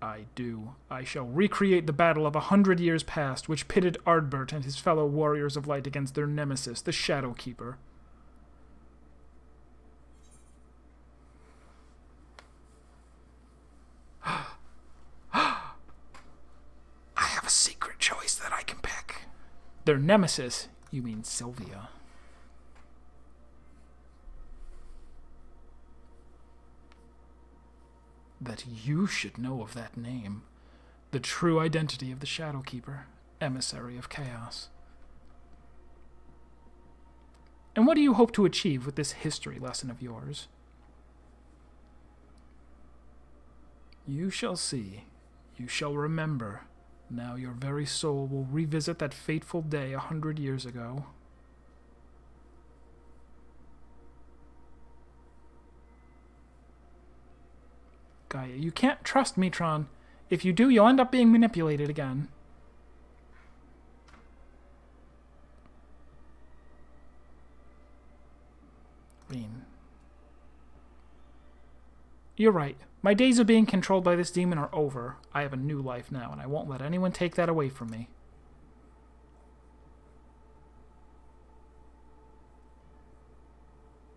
I do. I shall recreate the battle of 100 years past, which pitted Ardbert and his fellow warriors of light against their nemesis, the Shadowkeeper. I have a secret choice that I can pick. Their nemesis? You mean Sylvia. That you should know of that name. The true identity of the Shadowkeeper, emissary of chaos. And what do you hope to achieve with this history lesson of yours? You shall see. You shall remember. Now your very soul will revisit that fateful day 100 years ago. Gaia, you can't trust Metron. If you do, you'll end up being manipulated again. Reen. You're right. My days of being controlled by this demon are over. I have a new life now, and I won't let anyone take that away from me.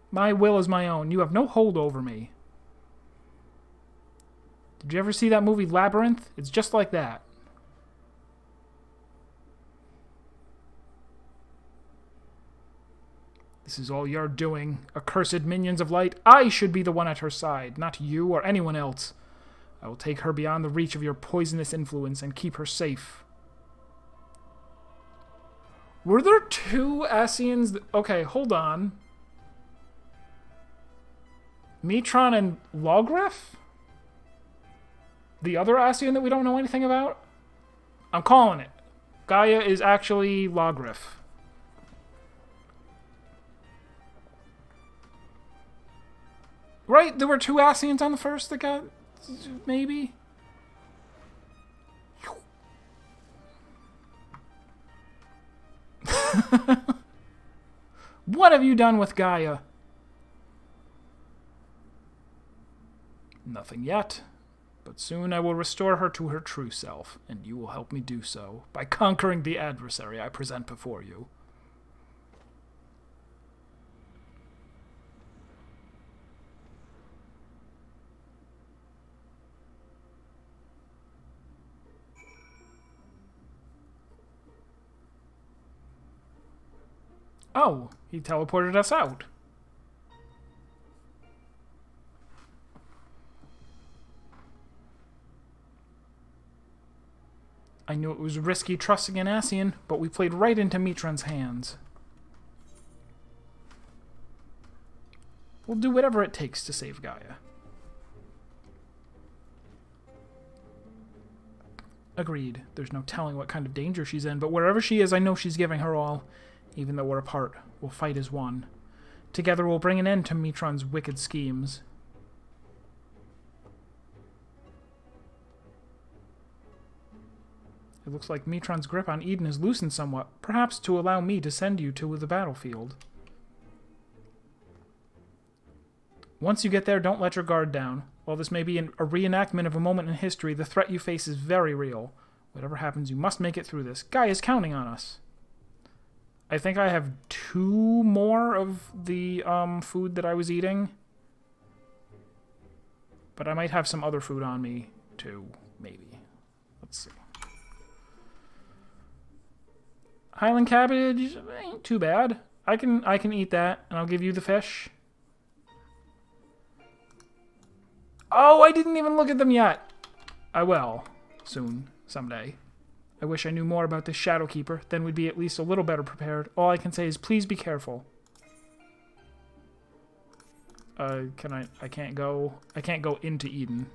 My will is my own. You have no hold over me. Did you ever see that movie Labyrinth? It's just like that. This is all you're doing, accursed minions of light. I should be the one at her side, not you or anyone else. I will take her beyond the reach of your poisonous influence and keep her safe. Were there two Ascians? Okay, hold on. Metron and Logrif? The other Ascian that we don't know anything about? I'm calling it. Gaia is actually Logrif. Right? There were two Ascians on the first that got... maybe? What have you done with Gaia? Nothing yet. But soon I will restore her to her true self, and you will help me do so by conquering the adversary I present before you. Oh, he teleported us out. I knew it was risky trusting an Ascian, but we played right into Metron's hands. We'll do whatever it takes to save Gaia. Agreed. There's no telling what kind of danger she's in, but wherever she is, I know she's giving her all. Even though we're apart, we'll fight as one. Together we'll bring an end to Metron's wicked schemes. It looks like Metron's grip on Eden is loosened somewhat, perhaps to allow me to send you to the battlefield. Once you get there, don't let your guard down. While this may be a reenactment of a moment in history, the threat you face is very real. Whatever happens, you must make it through this. Guy is counting on us. I think I have 2 more of the food that I was eating. But I might have some other food on me, too, maybe. Let's see. Highland cabbage ain't too bad. I can eat that, and I'll give you the fish. Oh, I didn't even look at them yet. I will. Soon. Someday. I wish I knew more about this Shadowkeeper. Then we'd be at least a little better prepared. All I can say is please be careful. I can't go into Eden.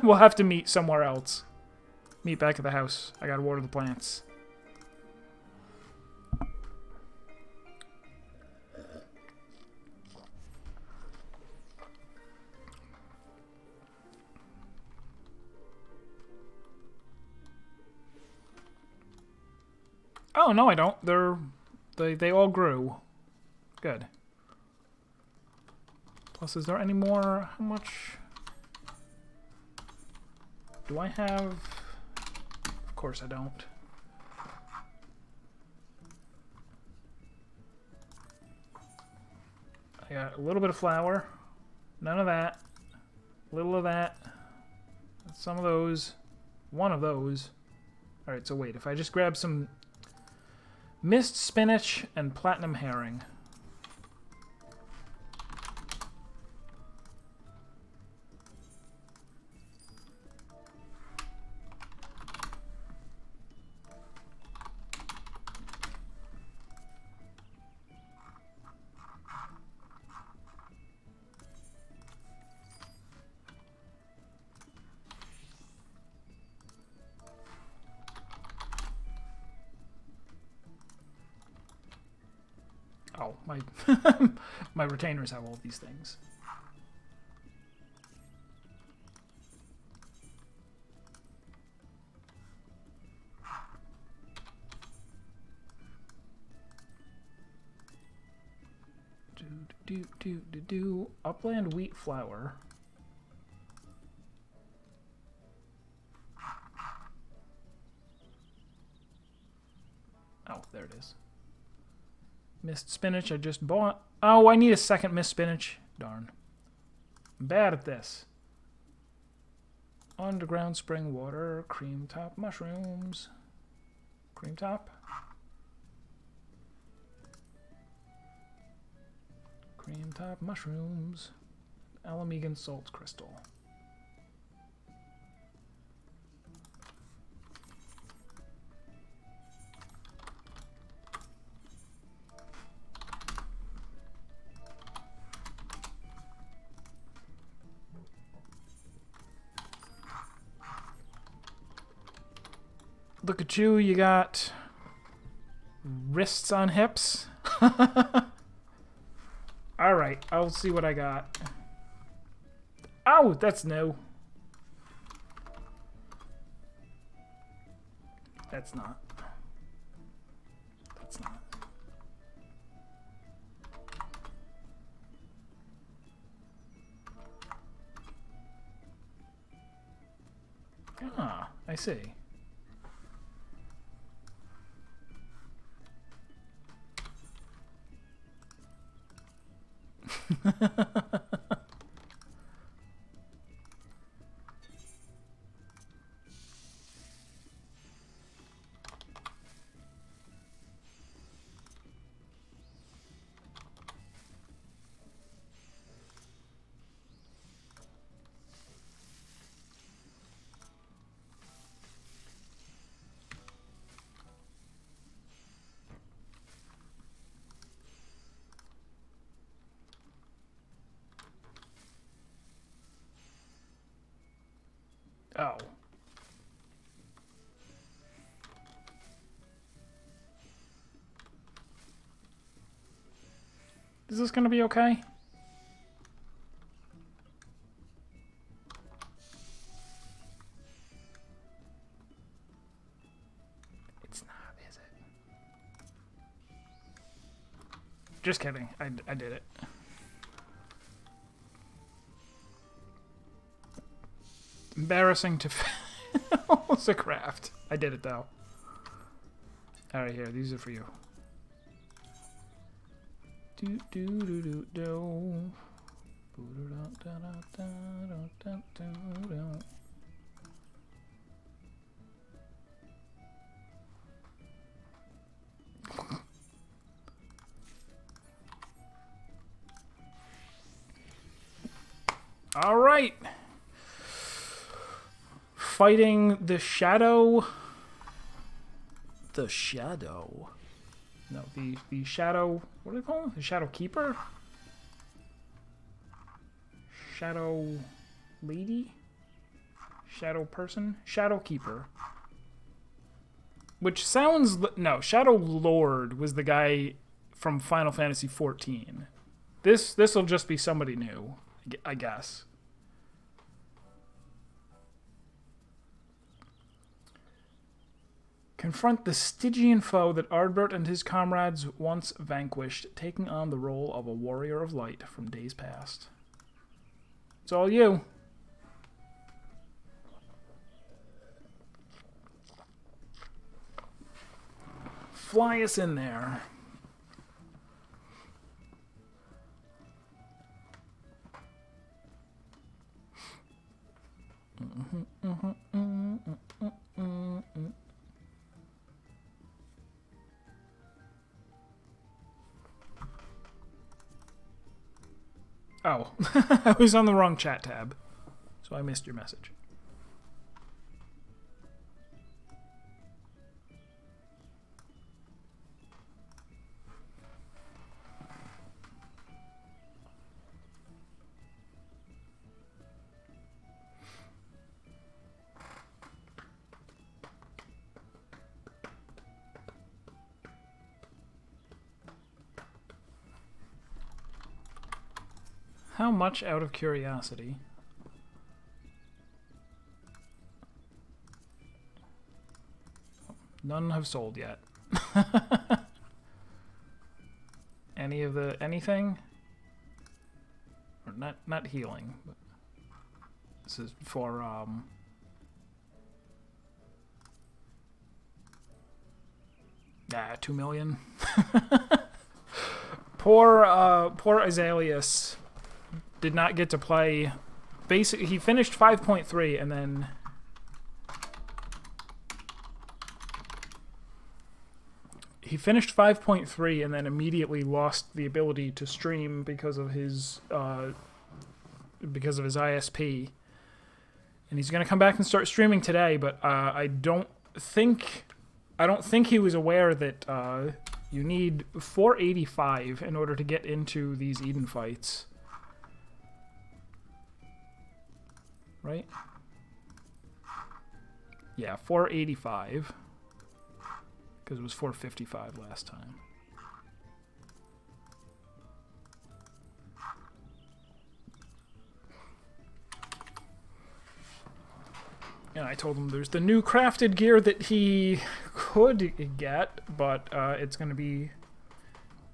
We'll have to meet somewhere else. Meet back at the house. I gotta water the plants. Oh, no, I don't. They all grew. Good. Plus, is there any more? How much do I have? Of course I don't. I got a little bit of flour. None of that. A little of that. Some of those. One of those. Alright, so wait. If I just grab some mist spinach and platinum herring. well, my my retainers have all these things. Do upland wheat flour. Oh, there it is. Missed spinach I just bought. Oh, I need a second missed spinach. Darn. I'm bad at this. Underground spring water, cream top mushrooms. Cream top. Cream top mushrooms. Alamegan salt crystal. Look at you, you got wrists on hips. Alright, I'll see what I got. Oh, that's new. That's not. That's not. Ah, I see. Oh. Is this gonna be okay? It's not, is it? Just kidding. I did it. Embarrassing to fail as a craft. I did it though. Alright, here, these are for you. Do do do do do. All right. Fighting the shadow. The shadow. No, the shadow. What do they call it? The shadow keeper. Shadow lady. Shadow person. Shadow keeper. Which sounds no. Shadow Lord was the guy from Final Fantasy XIV. This'll just be somebody new, I guess. Confront the Stygian foe that Ardbert and his comrades once vanquished, taking on the role of a warrior of light from days past. It's all you. Fly us in there. Oh, I was on the wrong chat tab, so I missed your message. How much out of curiosity? None have sold yet. Anything? Or not healing, but this is for 2 million. Poor Azaleus did not get to play. Basically, he finished 5.3 and then immediately lost the ability to stream because of his ISP. And he's going to come back and start streaming today, but I don't think he was aware that you need 485 in order to get into these Eden fights. Right? Yeah, 485. Because it was 455 last time. And I told him there's the new crafted gear that he could get, but it's going to be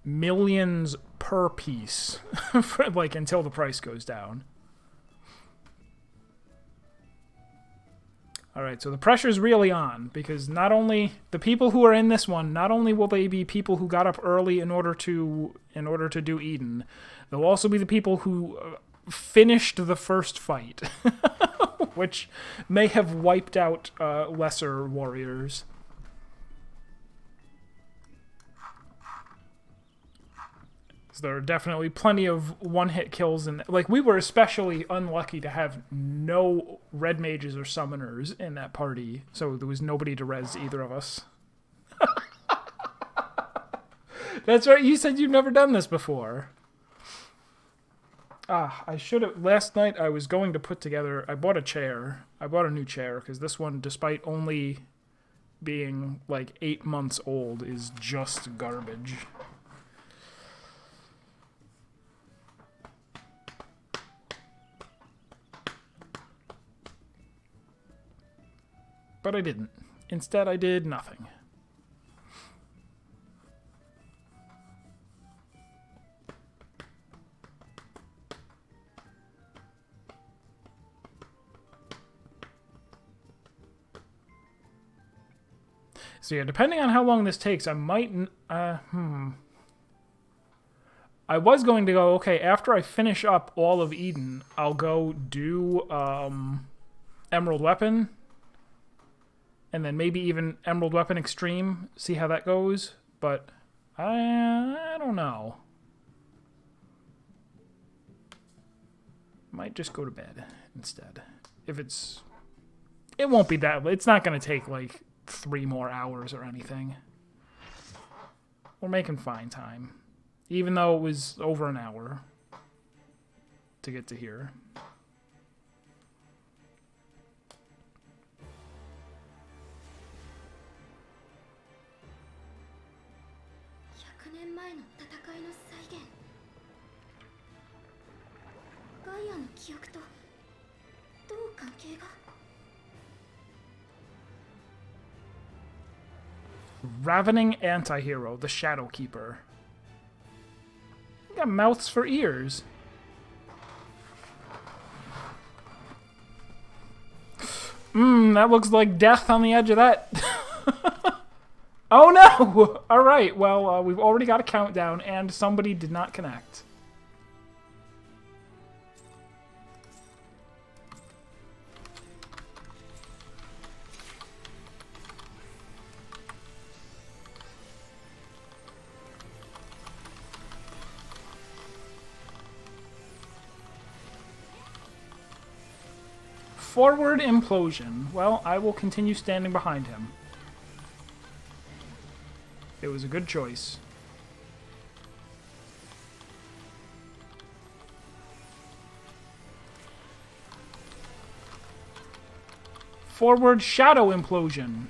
millions per piece, for, like, until the price goes down. Alright, so the pressure's really on, because not only the people who are in this one, not only will they be people who got up early in order to do Eden, they'll also be the people who finished the first fight, which may have wiped out lesser warriors. So there are definitely plenty of one-hit kills, and like we were especially unlucky to have no red mages or summoners in that party, so there was nobody to res either of us. That's right, you said you've never done this before. I should have. Last night I was going to put together. I bought a chair. I bought a new chair because this one, despite only being like 8 months old, is just garbage. But I didn't. Instead, I did nothing. So yeah, depending on how long this takes, I might... I was going to go, okay, after I finish up all of Eden, I'll go do Emerald Weapon. And then maybe even Emerald Weapon Extreme, see how that goes. But I don't know. Might just go to bed instead. If it's... It won't be that... It's not going to take, like, 3 more hours or anything. We're making fine time. Even though it was over an hour to get to here. Ravening Antihero, the Shadow Keeper. Got mouths for ears. That looks like death on the edge of that. Oh no! Alright, well, we've already got a countdown, and somebody did not connect. Forward Implosion. Well, I will continue standing behind him. It was a good choice. Forward Shadow Implosion.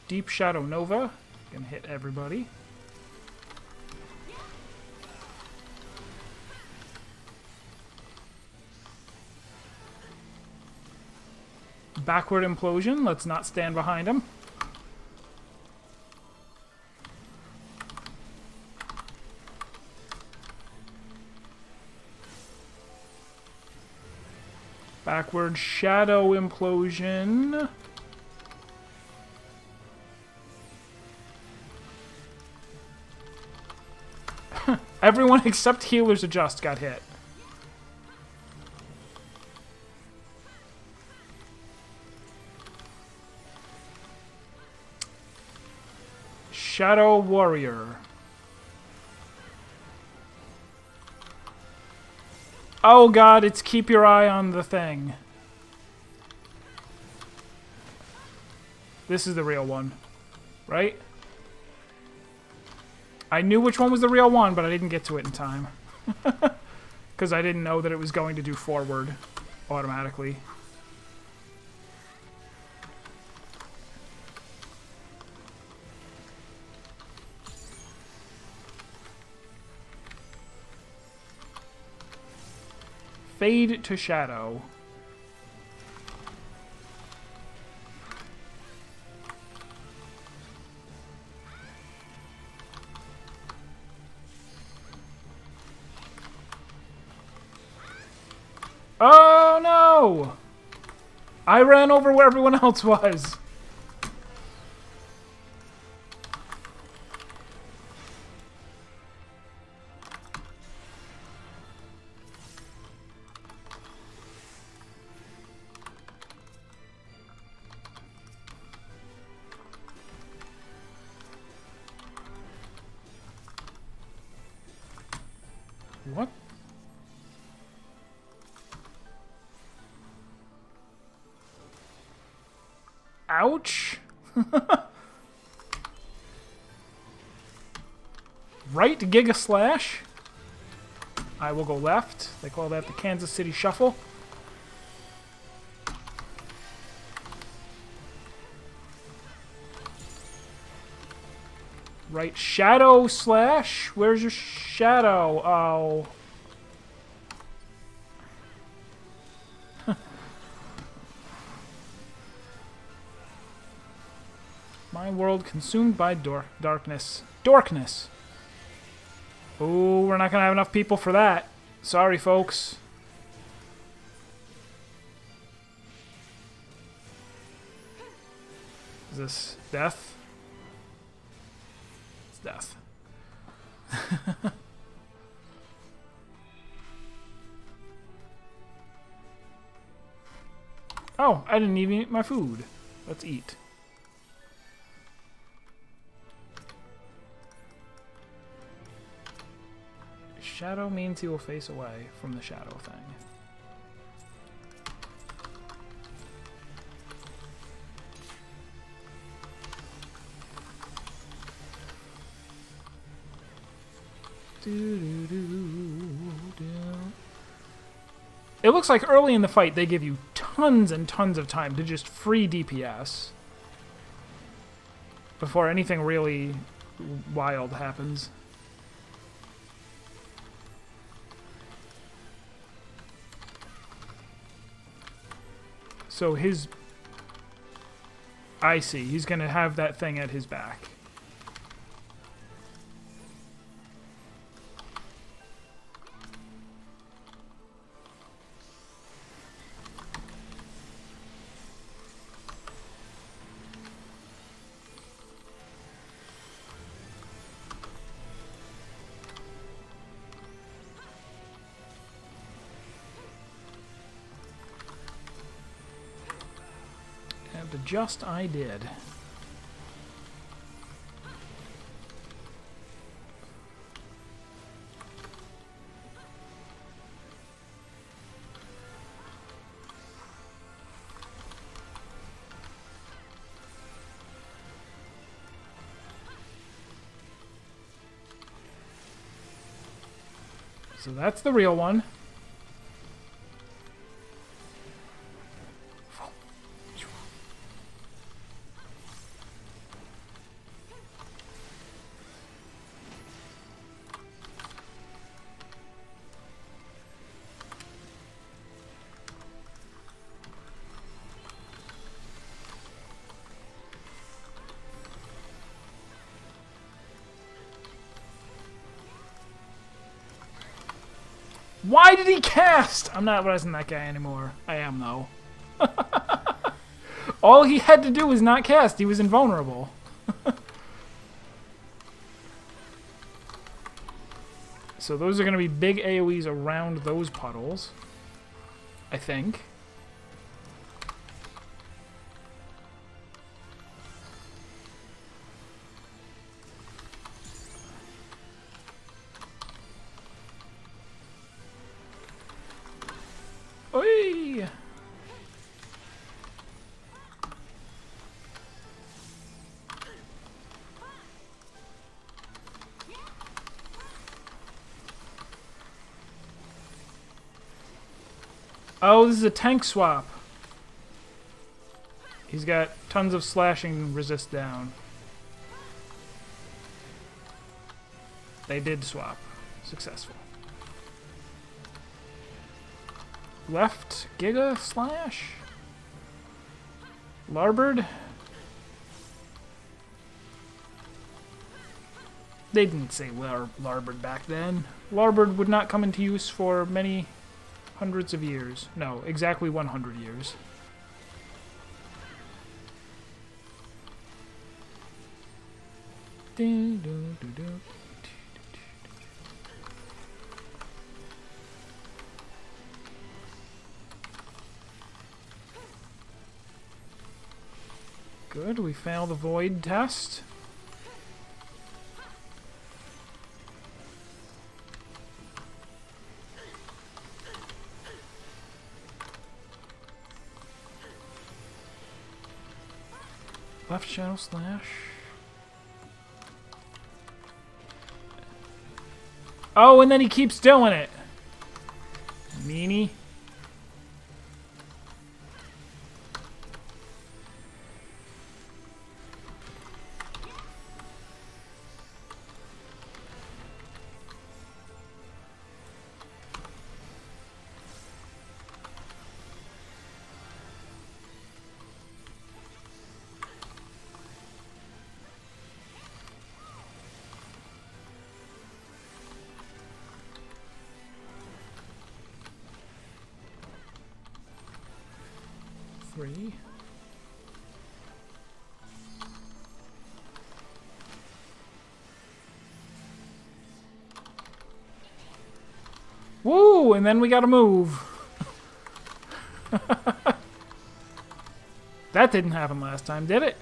Deep Shadow Nova. Gonna hit everybody. Backward Implosion. Let's not stand behind him. Backward Shadow Implosion. Everyone except Healers Adjust got hit. Shadow Warrior. Oh god, it's keep your eye on the thing. This is the real one, right? I knew which one was the real one, but I didn't get to it in time. Because I didn't know that it was going to do forward automatically. Fade to Shadow. Oh no! I ran over where everyone else was. What? Ouch. Right Giga Slash. I will go left. They call that the Kansas City Shuffle. Right Shadow Slash. Where's your shadow? Oh. My world consumed by darkness. Dorkness. Oh, we're not going to have enough people for that. Sorry, folks. Is this death? It's death. Oh, I didn't even eat my food. Let's eat. Shadow means he will face away from the shadow thing. It looks like early in the fight they give you tons and tons of time to just free DPS before anything really wild happens. So his... I see. He's going to have that thing at his back. Just I did. So that's the real one. Why did he cast? I'm not resing that guy anymore. I am, though. All he had to do was not cast. He was invulnerable. So those are going to be big AoEs around those puddles, I think. Oi! Oh, this is a tank swap. He's got tons of slashing resist down. They did swap. Successful. Left Giga Slash. Larboard. They didn't say Larboard back then. Larboard would not come into use for many hundreds of years. No, exactly 100 years. Good, we failed the void test. Left Shadow Slash. Oh, and then he keeps doing it. Meanie. Three. Woo! And then we gotta move. That didn't happen last time, did it?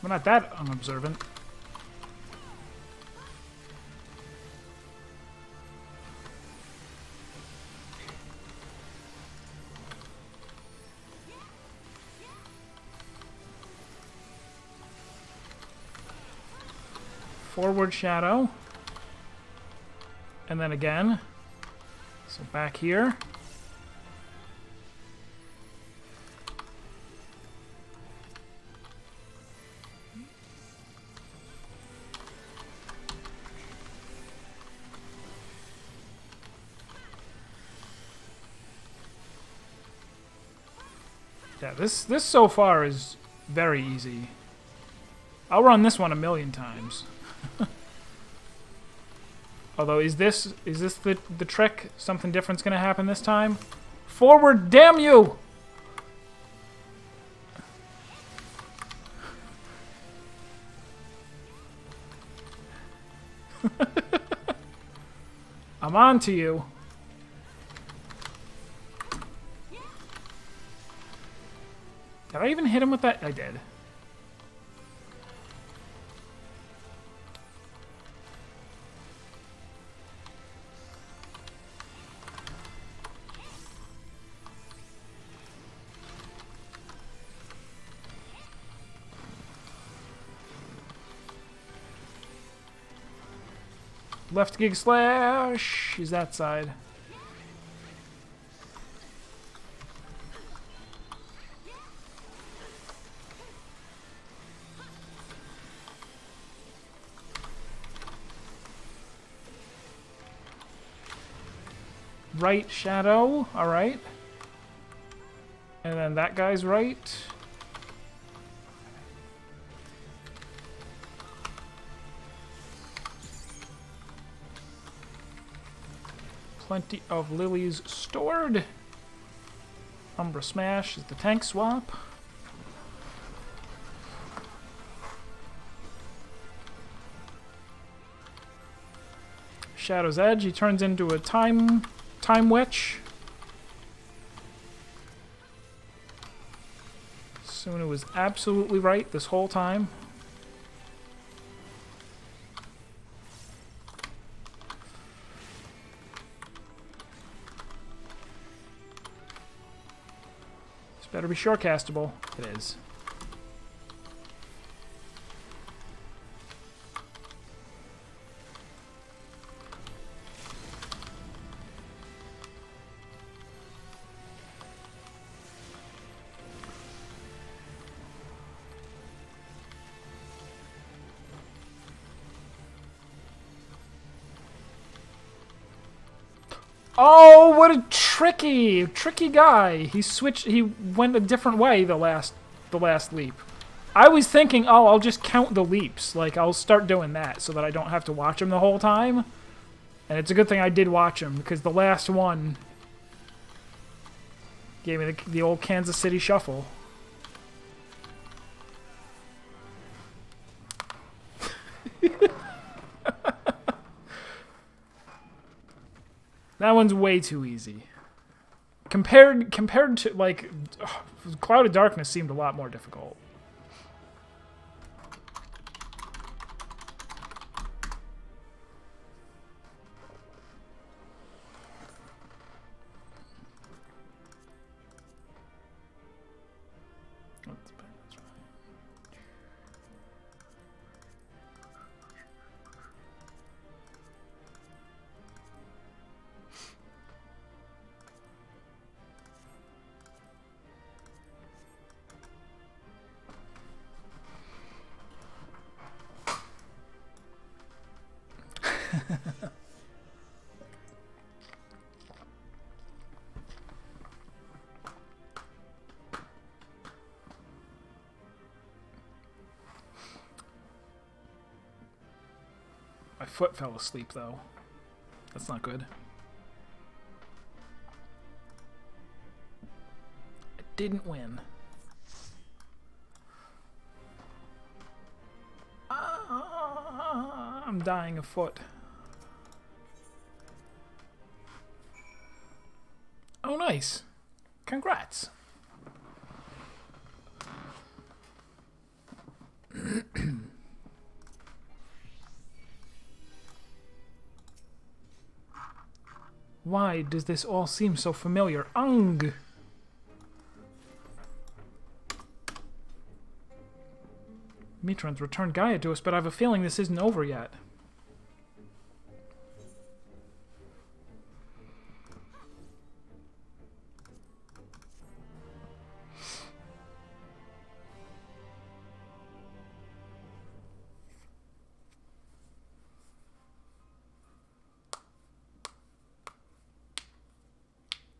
We're not that unobservant. Forward shadow. And then again. So back here. Yeah, this so far is very easy. I'll run this one 1,000,000 times. Although, is this the trick? Something different's gonna happen this time? Forward, damn you! I'm on to you. Did I even hit him with that? I did. Left Gig Slash is that side. Right shadow, alright. And then that guy's right. Plenty of lilies stored. Umbra Smash is the tank swap. Shadow's Edge, he turns into a time witch. Suna was absolutely right this whole time. This better be shortcastable. It is. Oh, what a tricky guy. He went a different way the last leap. I was thinking, oh, I'll just count the leaps. Like, I'll start doing that so that I don't have to watch him the whole time. And it's a good thing I did watch him, because the last one gave me the old Kansas City shuffle. That one's way too easy. Compared to, like, Cloud of Darkness seemed a lot more difficult. My foot fell asleep, though. That's not good. I didn't win. I'm dying of foot. Oh, nice. Congrats. Why does this all seem so familiar? Ung! Mitron's returned Gaia to us, but I have a feeling this isn't over yet.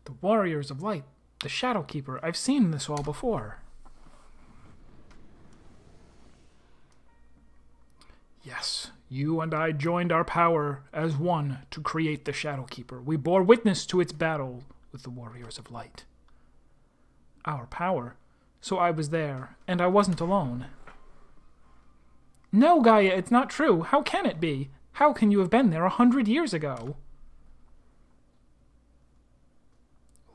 The Warriors of Light, the Shadow Keeper. I've seen this all before. Yes, you and I joined our power as one to create the Shadow Keeper. We bore witness to its battle with the Warriors of Light. Our power. So I was there, and I wasn't alone. No, Gaia, it's not true. How can it be? How can you have been there 100 years ago?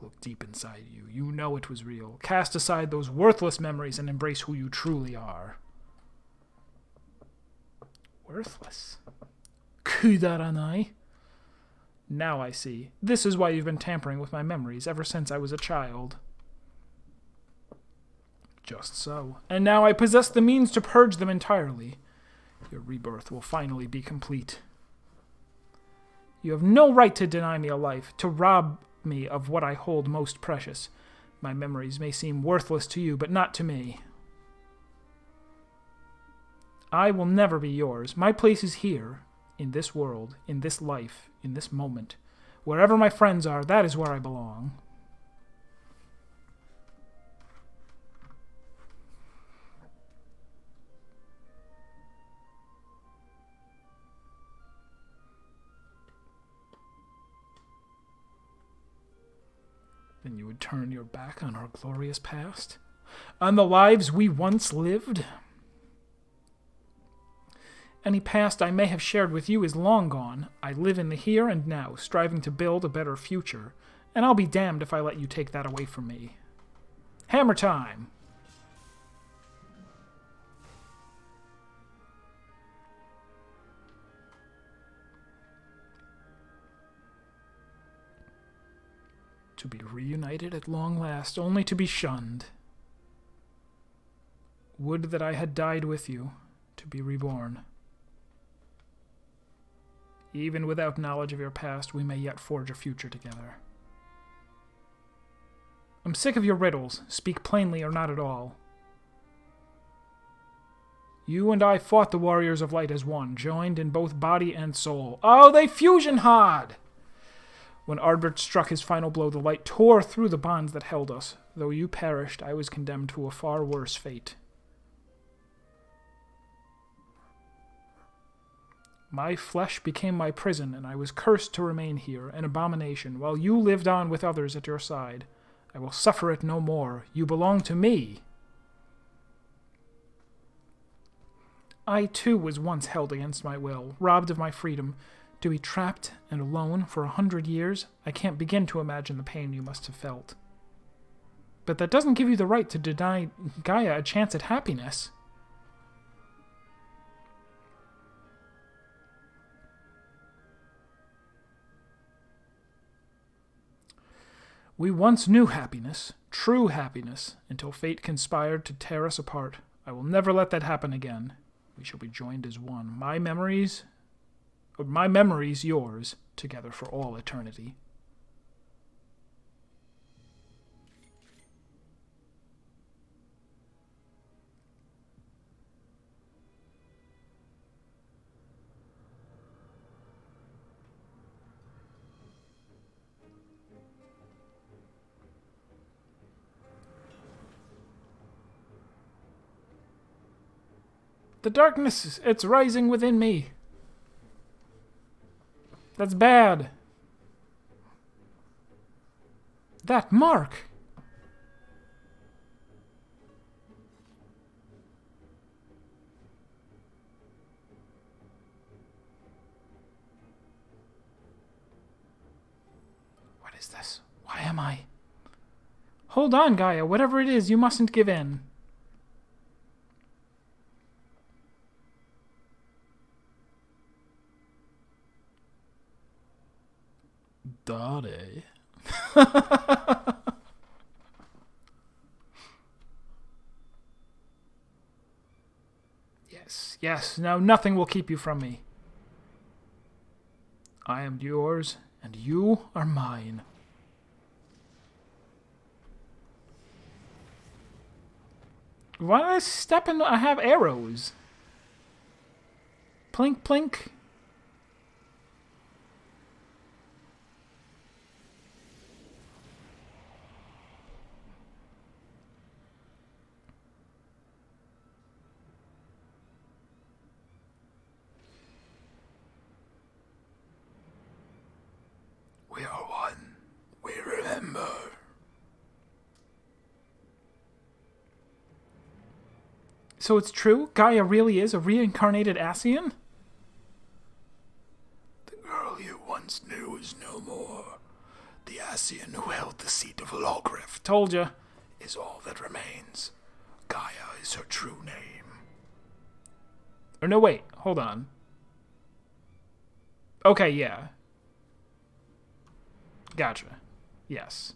Look deep inside you. You know it was real. Cast aside those worthless memories and embrace who you truly are. Worthless? Kudaranai? Now I see. This is why you've been tampering with my memories ever since I was a child. Just so. And now I possess the means to purge them entirely. Your rebirth will finally be complete. You have no right to deny me a life, to rob me of what I hold most precious. My memories may seem worthless to you, but not to me. I will never be yours. My place is here, in this world, in this life, in this moment. Wherever my friends are, that is where I belong. Then you would turn your back on our glorious past? On the lives we once lived? Any past I may have shared with you is long gone. I live in the here and now, striving to build a better future, and I'll be damned if I let you take that away from me. Hammer time! To be reunited at long last, only to be shunned. Would that I had died with you, to be reborn. Even without knowledge of your past, we may yet forge a future together. I'm sick of your riddles. Speak plainly or not at all. You and I fought the warriors of light as one, joined in both body and soul. Oh, they fusion hard! When Ardbert struck his final blow, the light tore through the bonds that held us. Though you perished, I was condemned to a far worse fate. My flesh became my prison, and I was cursed to remain here, an abomination, while you lived on with others at your side. I will suffer it no more. You belong to me. I, too, was once held against my will, robbed of my freedom. To be trapped and alone for 100 years, I can't begin to imagine the pain you must have felt. But that doesn't give you the right to deny Gaia a chance at happiness. We once knew happiness, true happiness, until fate conspired to tear us apart. I will never let that happen again. We shall be joined as one. My memories, yours, together for all eternity. The darkness, it's rising within me. That's bad. That mark. What is this? Why am I? Hold on, Gaia. Whatever it is, you mustn't give in. Daddy. Yes, yes. Now nothing will keep you from me. I am yours, and you are mine. Why did I step in? I have arrows. Plink, plink. We are one. We remember. So it's true? Gaia really is a reincarnated Ascian? The girl you once knew is no more. The Ascian who held the seat of Logrif, told ya, is all that remains. Gaia is her true name. Or no, wait. Hold on. Okay, yeah. Gotcha. Yes.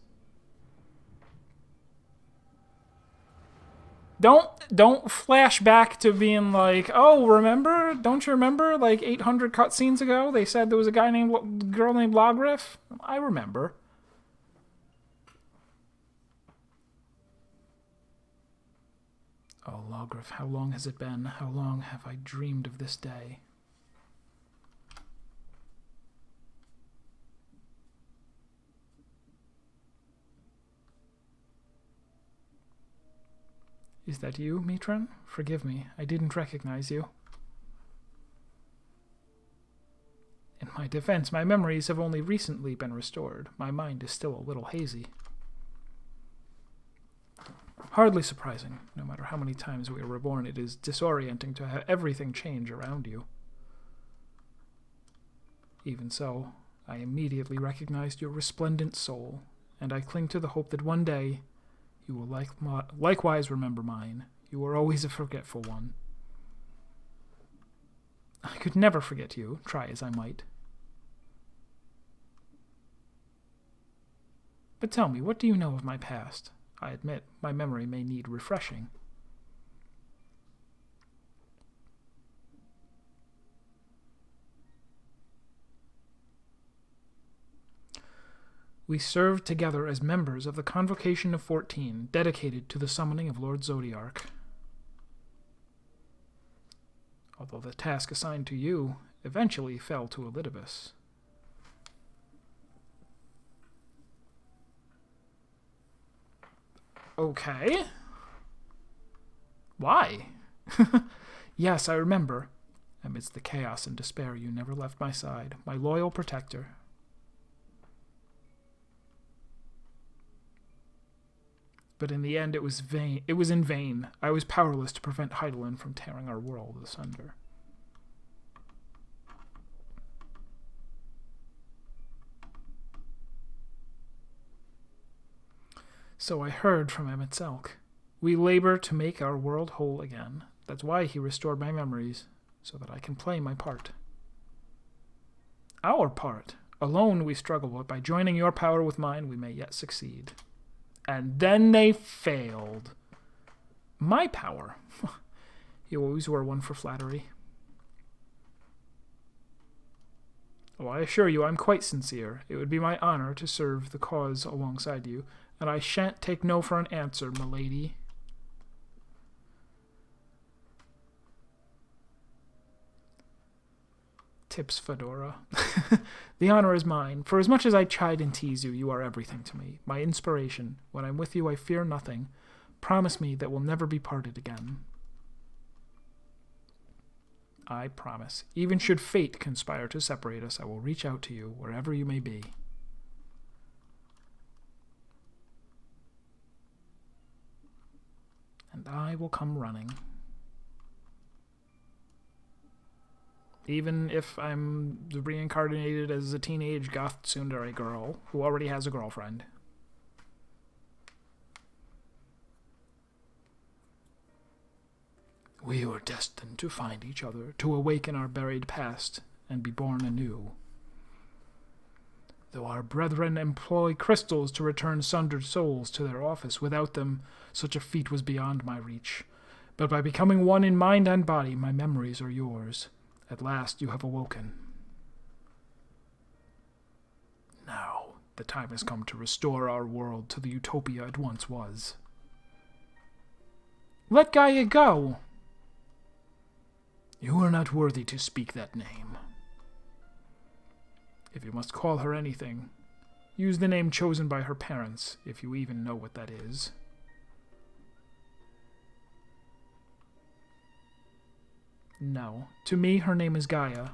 Don't flash back to being like, oh, remember? Don't you remember? Like 800 cutscenes ago, they said there was a girl named Logrif. I remember. Oh, Logrif, how long has it been? How long have I dreamed of this day? Is that you, Mitran? Forgive me, I didn't recognize you. In my defense, my memories have only recently been restored. My mind is still a little hazy. Hardly surprising. No matter how many times we are reborn, it is disorienting to have everything change around you. Even so, I immediately recognized your resplendent soul, and I cling to the hope that one day you will likewise remember mine. You were always a forgetful one. I could never forget you, try as I might. But tell me, what do you know of my past? I admit, my memory may need refreshing. We served together as members of the Convocation of 14, dedicated to the summoning of Lord Zodiark. Although the task assigned to you eventually fell to Elidibus. Okay. Why? Yes, I remember. Amidst the chaos and despair, you never left my side, my loyal protector. But in the end, it was vain. It was in vain. I was powerless to prevent Hydaelyn from tearing our world asunder. So I heard from Emetzelk. We labor to make our world whole again. That's why he restored my memories, so that I can play my part. Our part. Alone we struggle, but by joining your power with mine, we may yet succeed. And then they failed. My power. You always were one for flattery. Oh, I assure you I'm quite sincere. It would be my honor to serve the cause alongside you, and I shan't take no for an answer, milady. Tips Fedora. The honor is mine. For as much as I chide and tease you, you are everything to me. My inspiration. When I'm with you, I fear nothing. Promise me that we'll never be parted again. I promise. Even should fate conspire to separate us, I will reach out to you, wherever you may be. And I will come running. Even if I'm reincarnated as a teenage goth tsundere girl who already has a girlfriend. We were destined to find each other, to awaken our buried past, and be born anew. Though our brethren employ crystals to return sundered souls to their office, without them, such a feat was beyond my reach. But by becoming one in mind and body, my memories are yours. At last you have awoken. Now, the time has come to restore our world to the utopia it once was. Let Gaia go! You are not worthy to speak that name. If you must call her anything, use the name chosen by her parents, if you even know what that is. No. To me, her name is Gaia.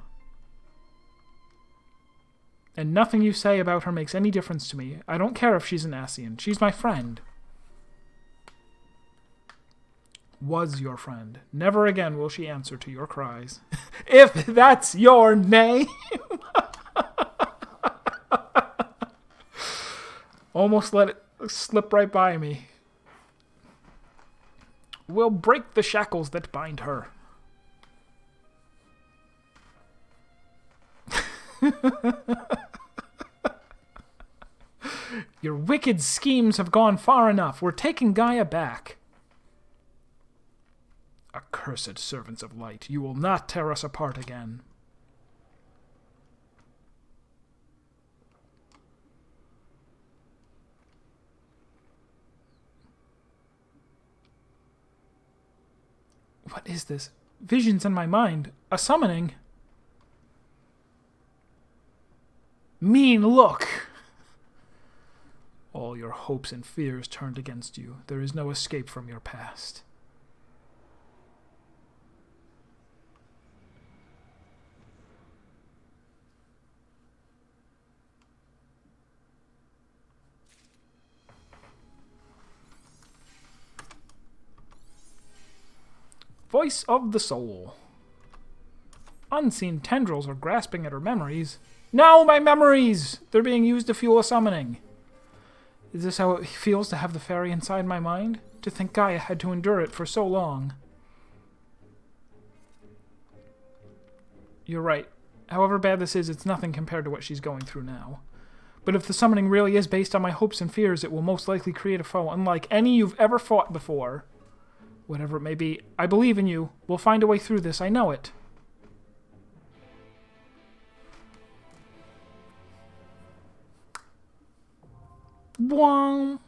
And nothing you say about her makes any difference to me. I don't care if she's an Ascian. She's my friend. Was your friend. Never again will she answer to your cries. If that's your name! Almost let it slip right by me. We'll break the shackles that bind her. Your wicked schemes have gone far enough. We're taking Gaia back. Accursed servants of light, you will not tear us apart again. What is this? Visions in my mind. A summoning. Mean look! All your hopes and fears turned against you. There is no escape from your past. Voice of the soul. Unseen tendrils are grasping at her memories. No, my memories! They're being used to fuel a summoning. Is this how it feels to have the fairy inside my mind? To think Gaia had to endure it for so long. You're right. However bad this is, it's nothing compared to what she's going through now. But if the summoning really is based on my hopes and fears, it will most likely create a foe unlike any you've ever fought before. Whatever it may be, I believe in you. We'll find a way through this, I know it. Wow.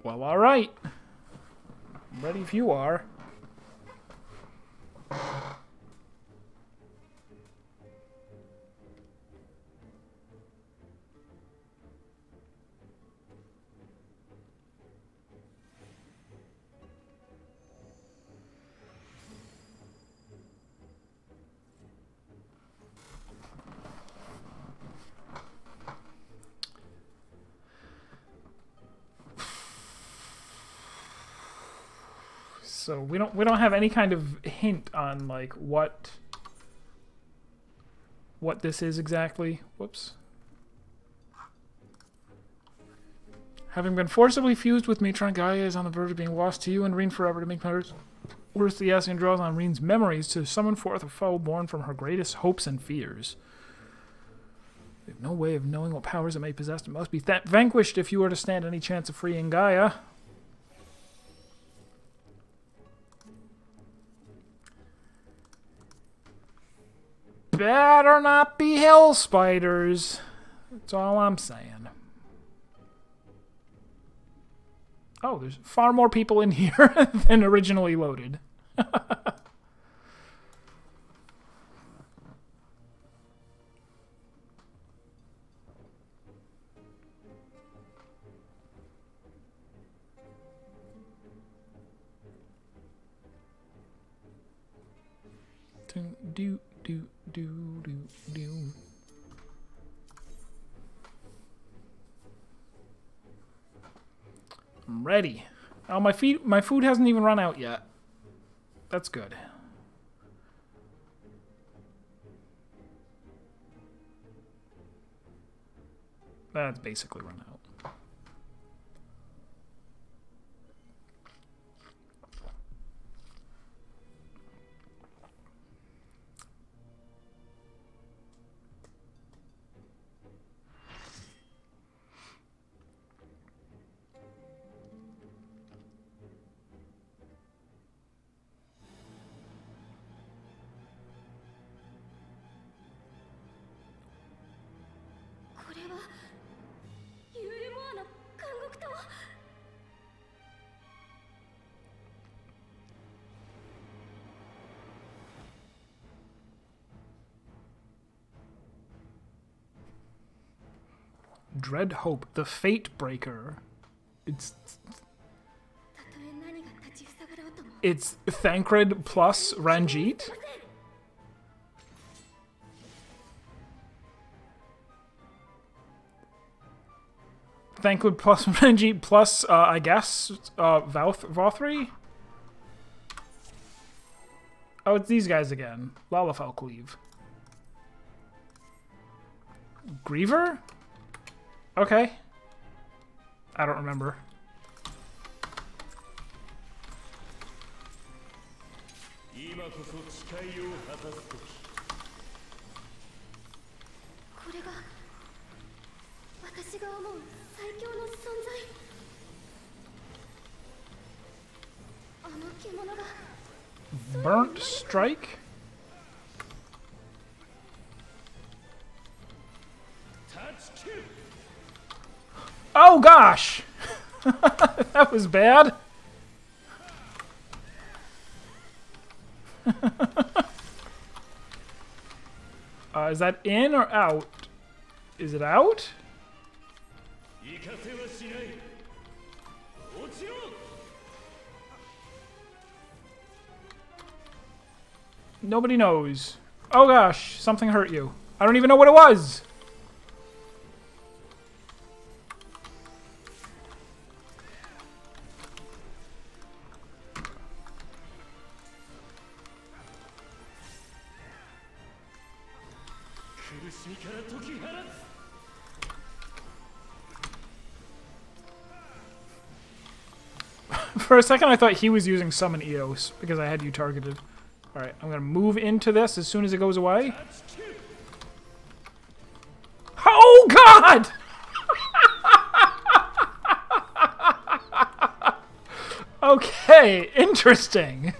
Well, all right. I'm ready if you are. So we don't have any kind of hint on like what this is exactly. Whoops. Having been forcibly fused with Matron, Gaia is on the verge of being lost to you and Reen forever. To make matters worse, the Yassian draws on Reen's memories to summon forth a foe born from her greatest hopes and fears. We have no way of knowing what powers it may possess. It must be vanquished if you are to stand any chance of freeing Gaia. Better not be hell spiders. That's all I'm saying. Oh, there's far more people in here than originally loaded. Do. I'm ready. Oh, my food hasn't even run out yet. That's good. That's basically run out. Dread Hope, the Fate Breaker. It's Thancred plus Ranjit. Thancred plus Ranjit plus, I guess, Vothri? Oh, it's these guys again. Lalafell Cleave. Griever? Okay. I don't remember. Burnt Strike? Oh gosh! That was bad. Is that in or out? Is it out? Nobody knows. Oh gosh, something hurt you. I don't even know what it was. For a second, I thought he was using Summon Eos because I had you targeted. Alright, I'm going to move into this as soon as it goes away. Oh, God! Okay, interesting.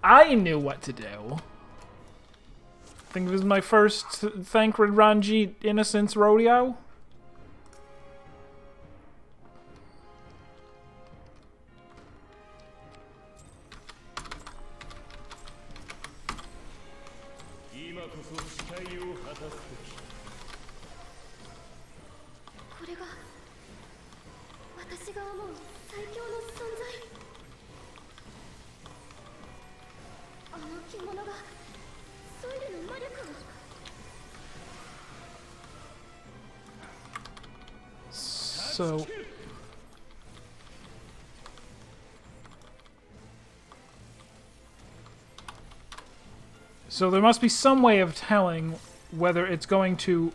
I knew what to do. I think it was my first Thank Ranjit Innocence rodeo. So there must be some way of telling whether it's going to...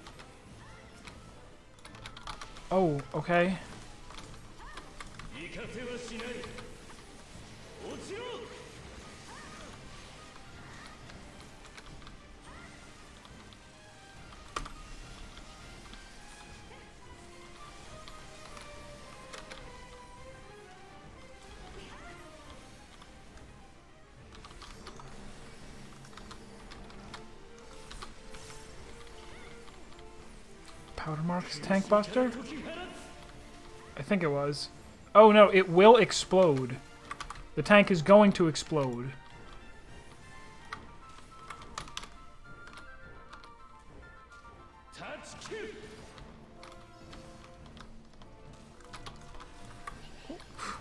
Oh, okay. Powder Mark's Tank Buster? I think it was. Oh no, it will explode. The tank is going to explode.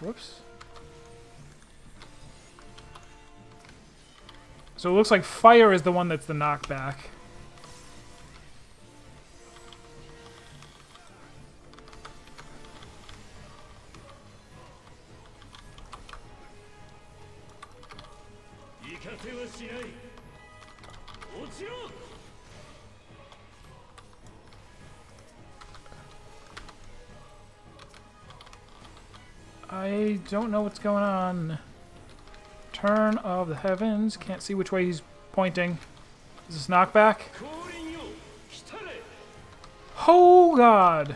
Whoops. So it looks like fire is the one that's the knockback. I don't know what's going on. Turn of the heavens. Can't see which way he's pointing. Is this knockback? Oh God.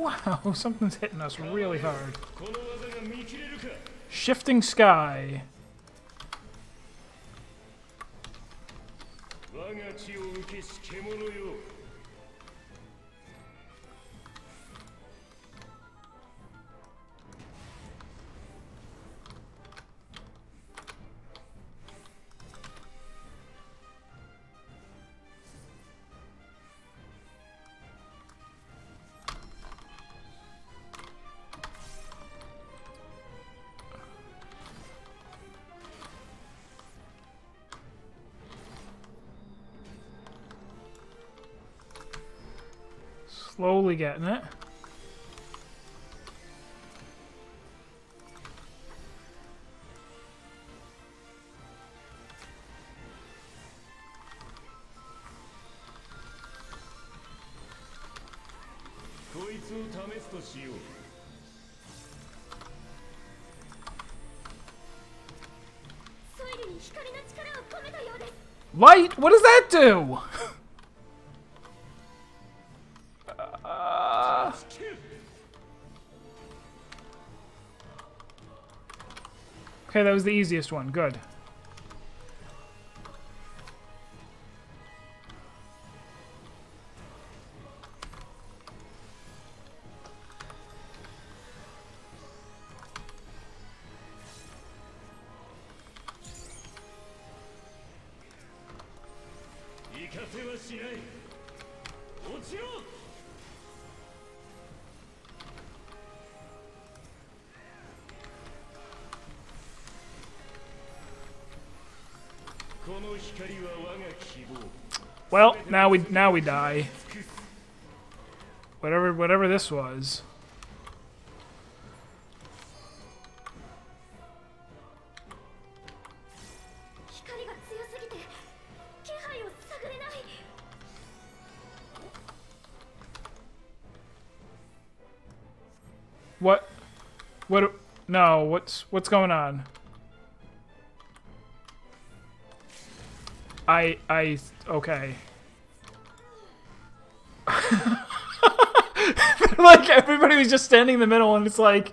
Wow, something's hitting us really hard. Shifting Sky. Slowly getting it. Light? What does that do? Okay, that was the easiest one. Good. Well, now we die. Whatever this was. What? What? No, what's going on? Okay. Like, everybody was just standing in the middle, and it's like...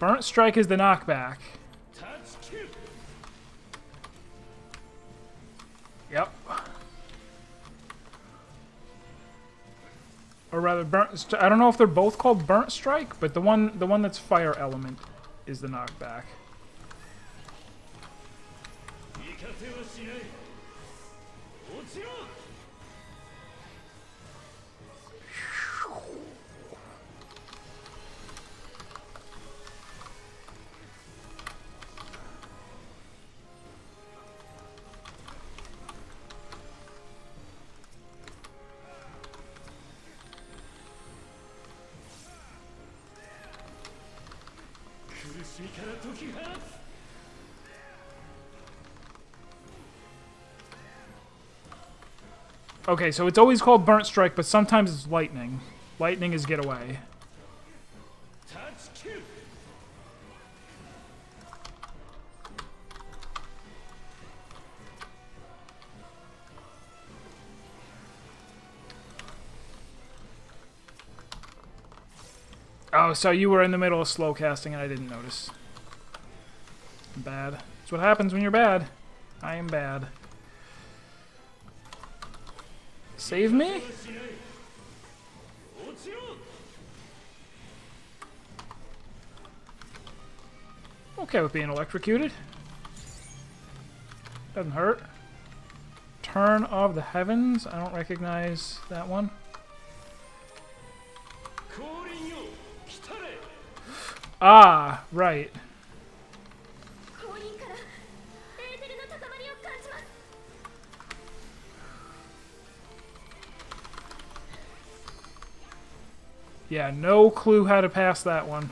Burnt Strike is the knockback. Yep. Or rather, I don't know if they're both called Burnt Strike, but the one that's Fire Element is the knockback. Okay, so it's always called Burnt Strike, but sometimes it's Lightning. Lightning is Get Away. Oh, so you were in the middle of slow casting and I didn't notice. Bad. That's what happens when you're bad. I am bad. Save me? Okay with being electrocuted. Doesn't hurt. Turn of the Heavens. I don't recognize that one. Ah, right. Yeah, no clue how to pass that one.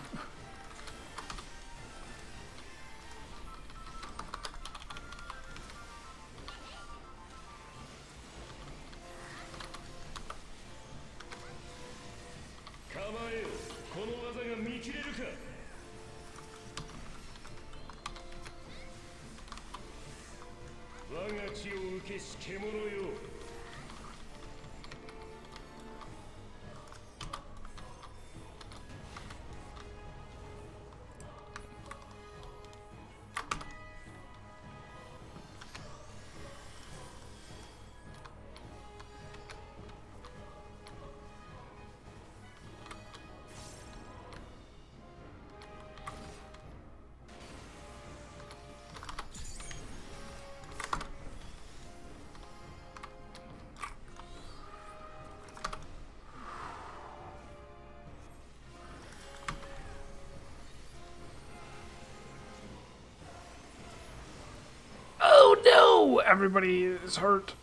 Oh no! Everybody is hurt.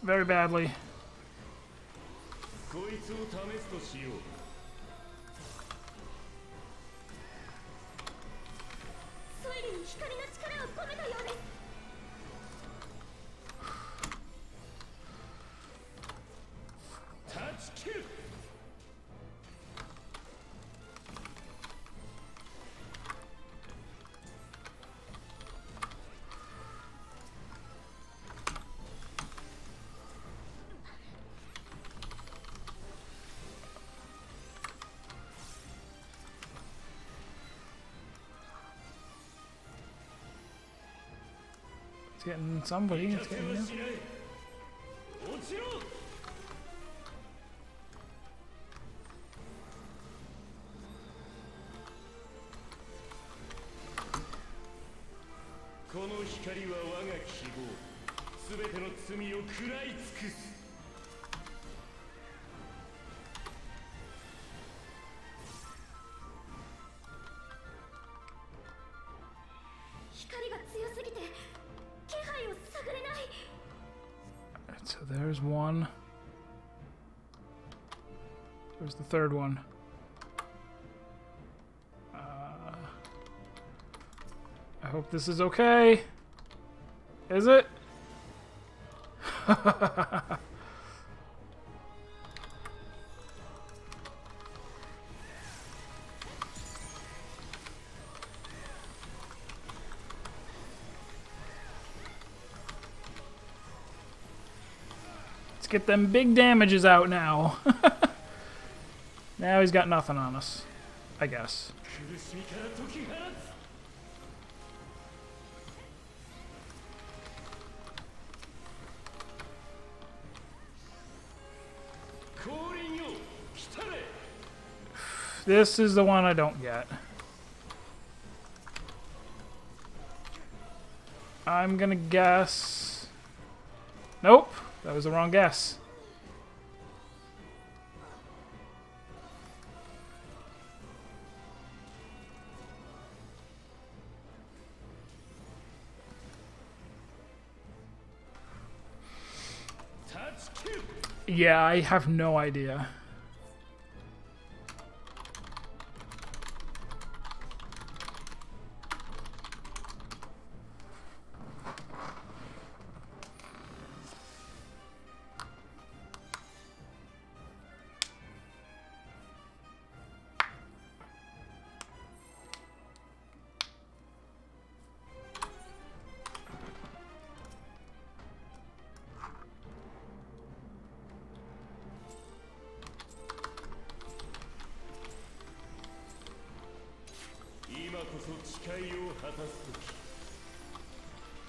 very badly. こいつを試すとしよう。ソイルに光の力を込めたようです。タッチキル。It's getting somebody. It's getting you. 落ちろ。この光は我が希望。すべての罪を食らい尽くす。光が強すぎて気配を探れない。 Alright, so there's one. There's the third one. I hope this is okay. Is it? Let's get them big damages out now. Now he's got nothing on us, I guess. 苦しみから解き放つ。降臨よ、来たれ。 This is the one I don't get. I'm gonna guess... Nope, that was the wrong guess. Yeah, I have no idea.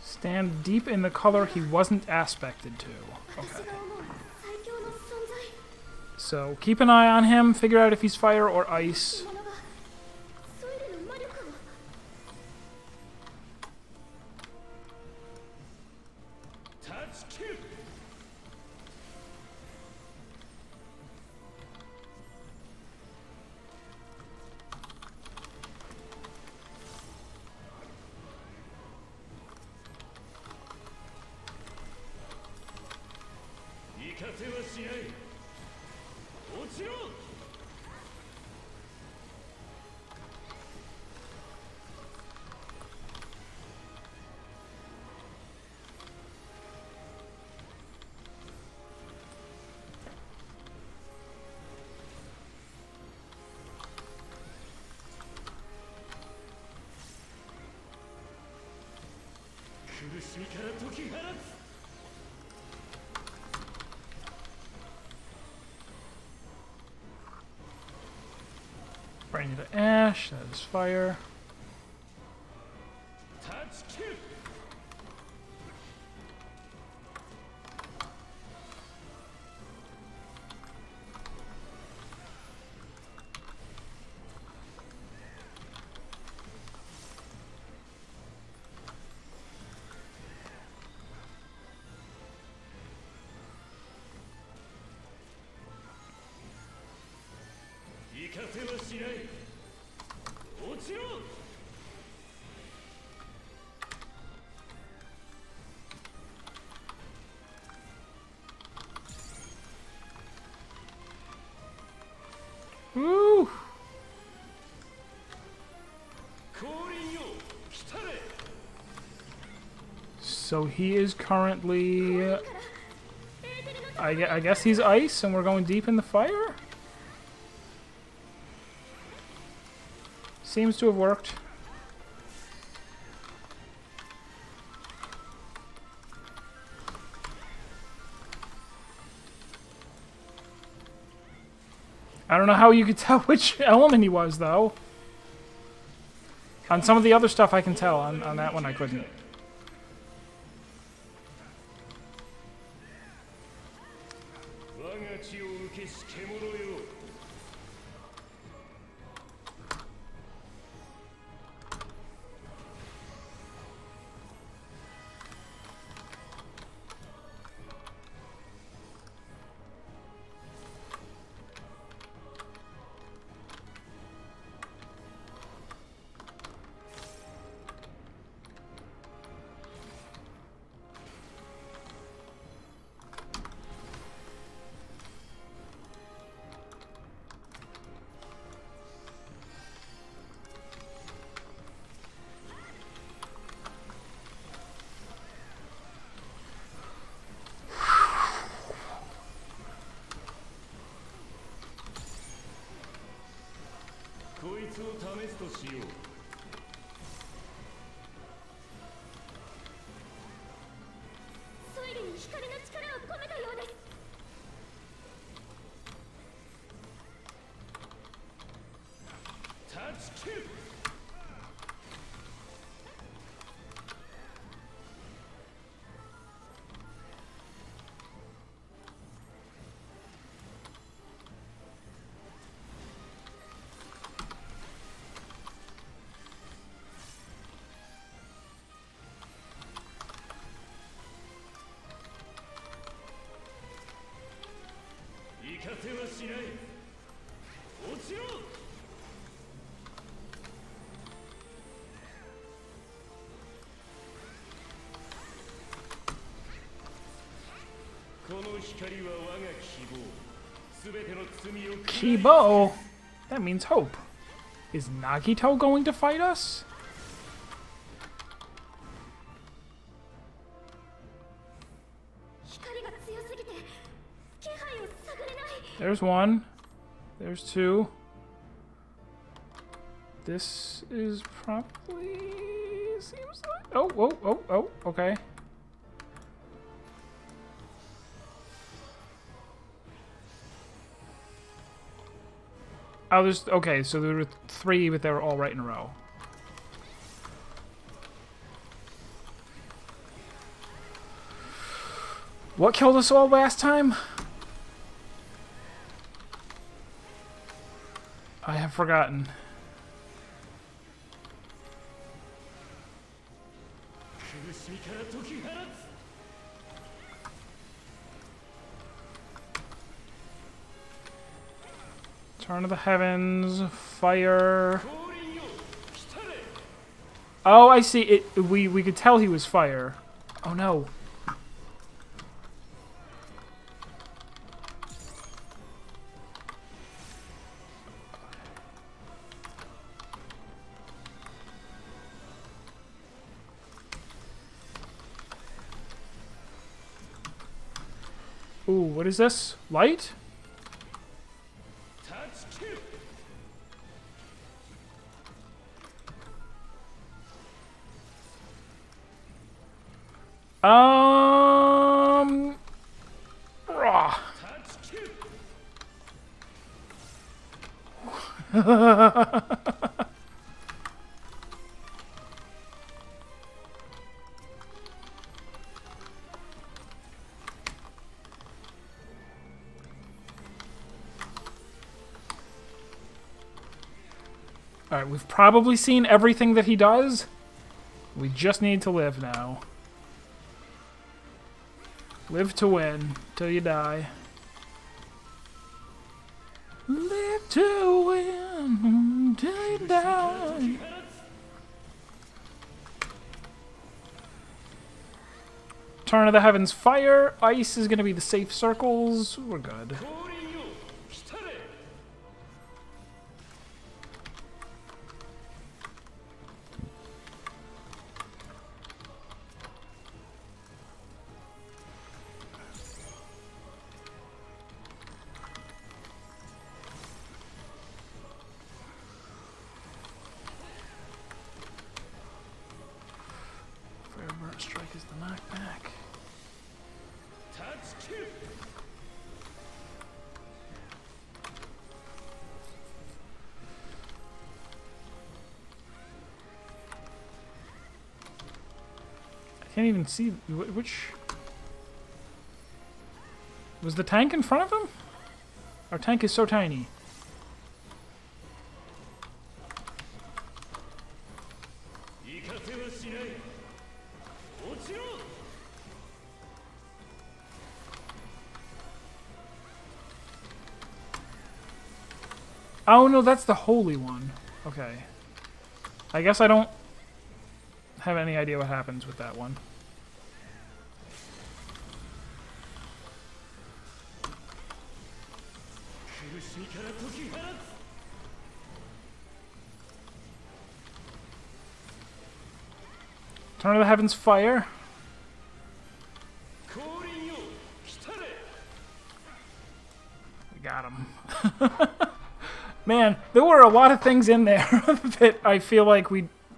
Stand deep in the color he wasn't aspected to. Okay. So keep an eye on him, figure out if he's fire or ice. Bring you to ash, that is fire. Woo! 降臨よ来たれ So he is currently... I guess he's ice, and we're going deep in the fire? Seems to have worked. I don't know how you could tell which element he was, though. On some of the other stuff I can tell, on that one I couldn't. 我が血を受けし獣よ こいつを試すとしようソイルに光の力を込めたようです タッチキル 行かせはしない落ちろ この光は我が希望すべての罪を Kibo? That means hope. Is Nagito going to fight us? 光が強すぎて気配を探れない There's one. There's two. This is probably... seems like... Oh, okay. Oh, there's... Okay, so there were three, but they were all right in a row. What killed us all last time? I have forgotten. Turn of the heavens, fire. Oh, I see. It. We could tell he was fire. Oh no. Ooh, what is this? Light? Rah. Alright, we've probably seen everything that he does. We just need to live now. Live to win, till you die. Live to win, till you die. Turn of the heavens, fire. Ice is gonna be the safe circles. We're good. knock back. Touch kill. I can't even see which. Was the tank in front of him? Our tank is so tiny. Oh no, that's the holy one. Okay. I guess I don't have any idea what happens with that one. Turn of the Heavens fire. We got him. Man, there were a lot of things in there that I feel like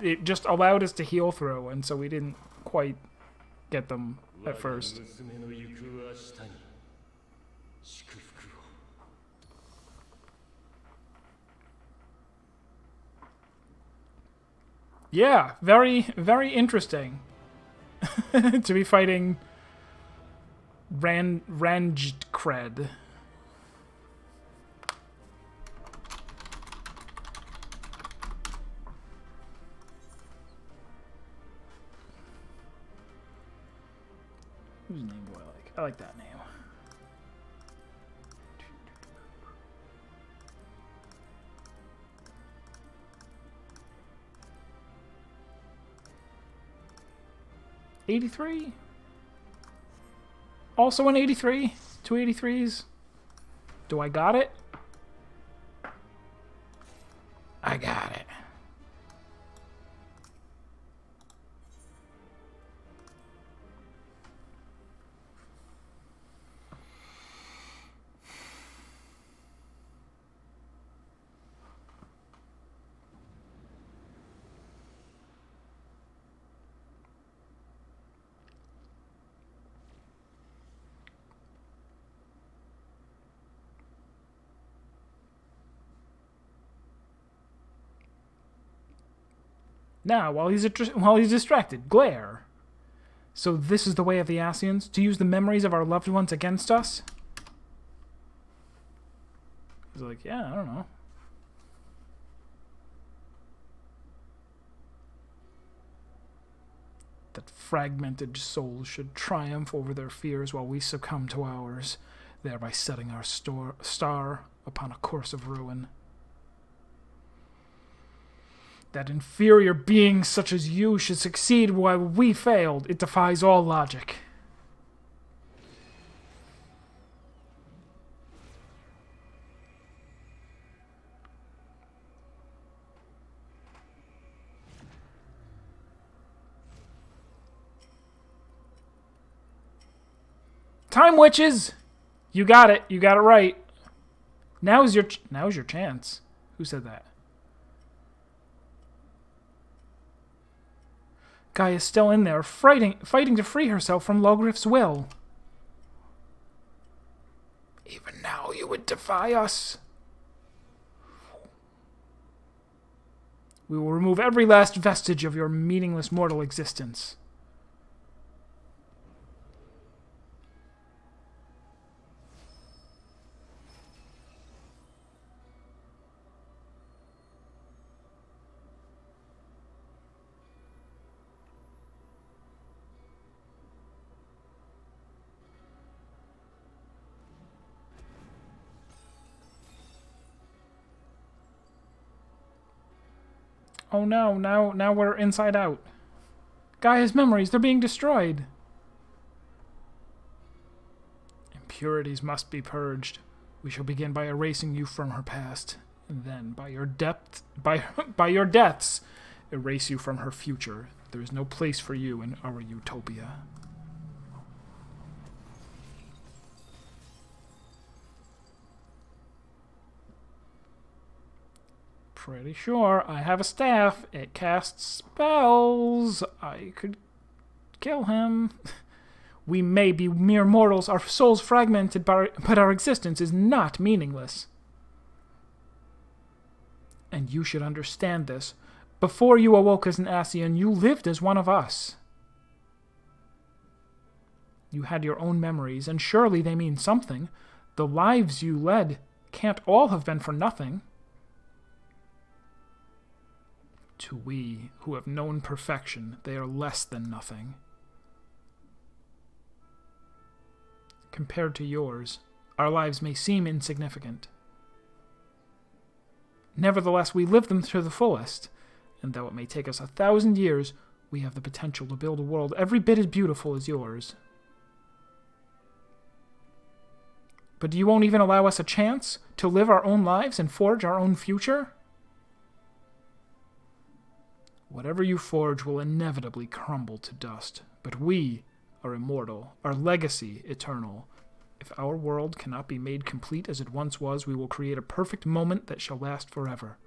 it just allowed us to heal through, and so we didn't quite get them at first. Yeah, very, very interesting to be fighting Ranged Cred. Whose name do I like? I like that name. '83. Also an 83. 283s. Do I got it? I got it. Now, while he's distracted, glare. So this is the way of the Asians? To use the memories of our loved ones against us? He's like, yeah, I don't know. That fragmented souls should triumph over their fears while we succumb to ours, thereby setting our star upon a course of ruin. That inferior beings such as you should succeed while we failed. It defies all logic. Time witches! You got it. You got it right. Now's your chance. Who said that? Guy is still in there, fighting to free herself from Logriff's will. Even now you would defy us. We will remove every last vestige of your meaningless mortal existence. Oh no, now we're inside out. Gaia's memories, they're being destroyed. Impurities must be purged. We shall begin by erasing you from her past, and then by your deaths, erase you from her future. There is no place for you in our utopia. Pretty sure I have a staff. It casts spells. I could kill him. We may be mere mortals, our souls fragmented, but our existence is not meaningless. And you should understand this. Before you awoke as an Ascian, you lived as one of us. You had your own memories, and surely they mean something. The lives you led can't all have been for nothing. To we who have known perfection, they are less than nothing. Compared to yours, our lives may seem insignificant. Nevertheless, we live them to the fullest, and though it may take us 1,000 years, we have the potential to build a world every bit as beautiful as yours. But you won't even allow us a chance to live our own lives and forge our own future? Whatever you forge will inevitably crumble to dust, but we are immortal, our legacy eternal. If our world cannot be made complete as it once was, we will create a perfect moment that shall last forever.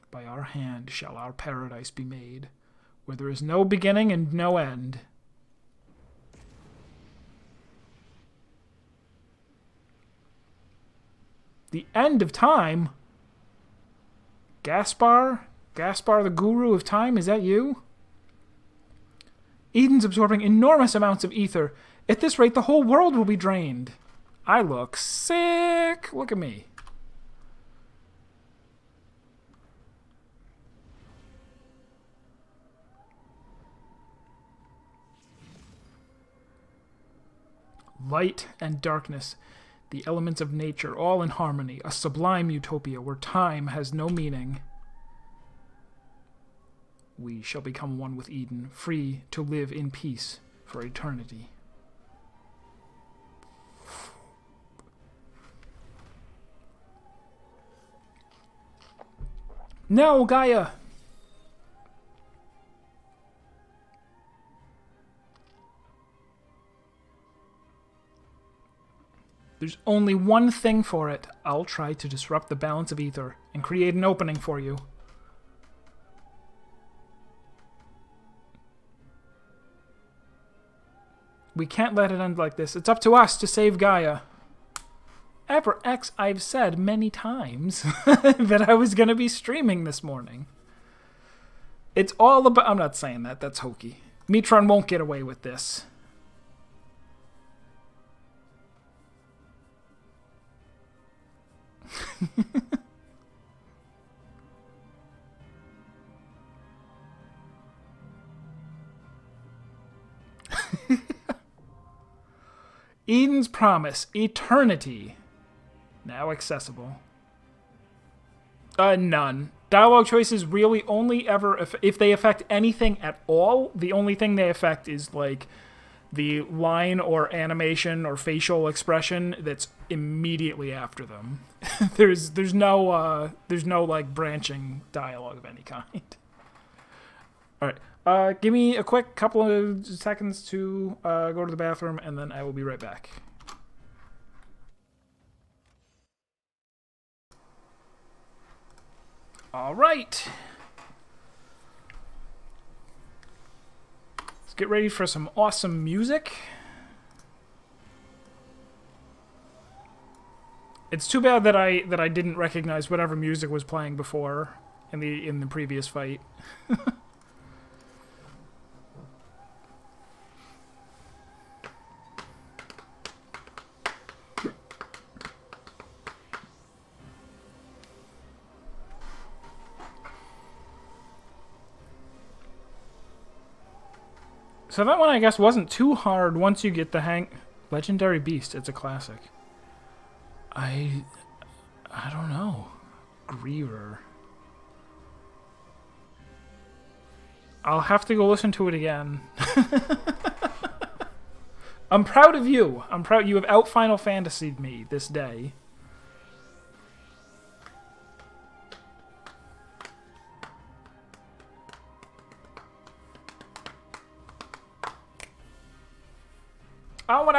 By our hand shall our paradise be made, where there is no beginning and no end. The end of time? Gaspar? Gaspar, the guru of time, is that you? Eden's absorbing enormous amounts of ether. At this rate, the whole world will be drained. I look sick. Look at me. Light and darkness, the elements of nature, all in harmony, a sublime utopia where time has no meaning. We shall become one with Eden, free to live in peace for eternity. No, Gaia! There's only one thing for it. I'll try to disrupt the balance of ether and create an opening for you. We can't let it end like this. It's up to us to save Gaia. FFX, I've said many times that I was going to be streaming this morning. It's all about... I'm not saying that. That's hokey. Mitron won't get away with this. Eden's Promise, Eternity. Now accessible. None. Dialogue choices really only ever, if they affect anything at all, the only thing they affect is, like, the line or animation or facial expression that's immediately after them. there's no like branching dialogue of any kind. All right. Give me a quick couple of seconds to go to the bathroom, and then I will be right back. All right. Let's get ready for some awesome music. It's too bad that I didn't recognize whatever music was playing before in the previous fight. So that one, I guess, wasn't too hard once you get the hang... Legendary Beast, it's a classic. I don't know. Griever. I'll have to go listen to it again. I'm proud of you. I'm proud. You have out Final Fantasied me this day. Oh, and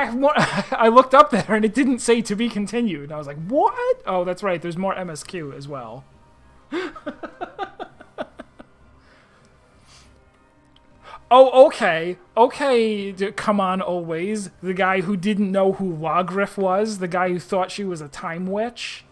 I looked up there and it didn't say to be continued. I was like, what? Oh, that's right. There's more MSQ as well. Oh, okay. Okay, come on, always. The guy who didn't know who Logriff was. The guy who thought she was a time witch.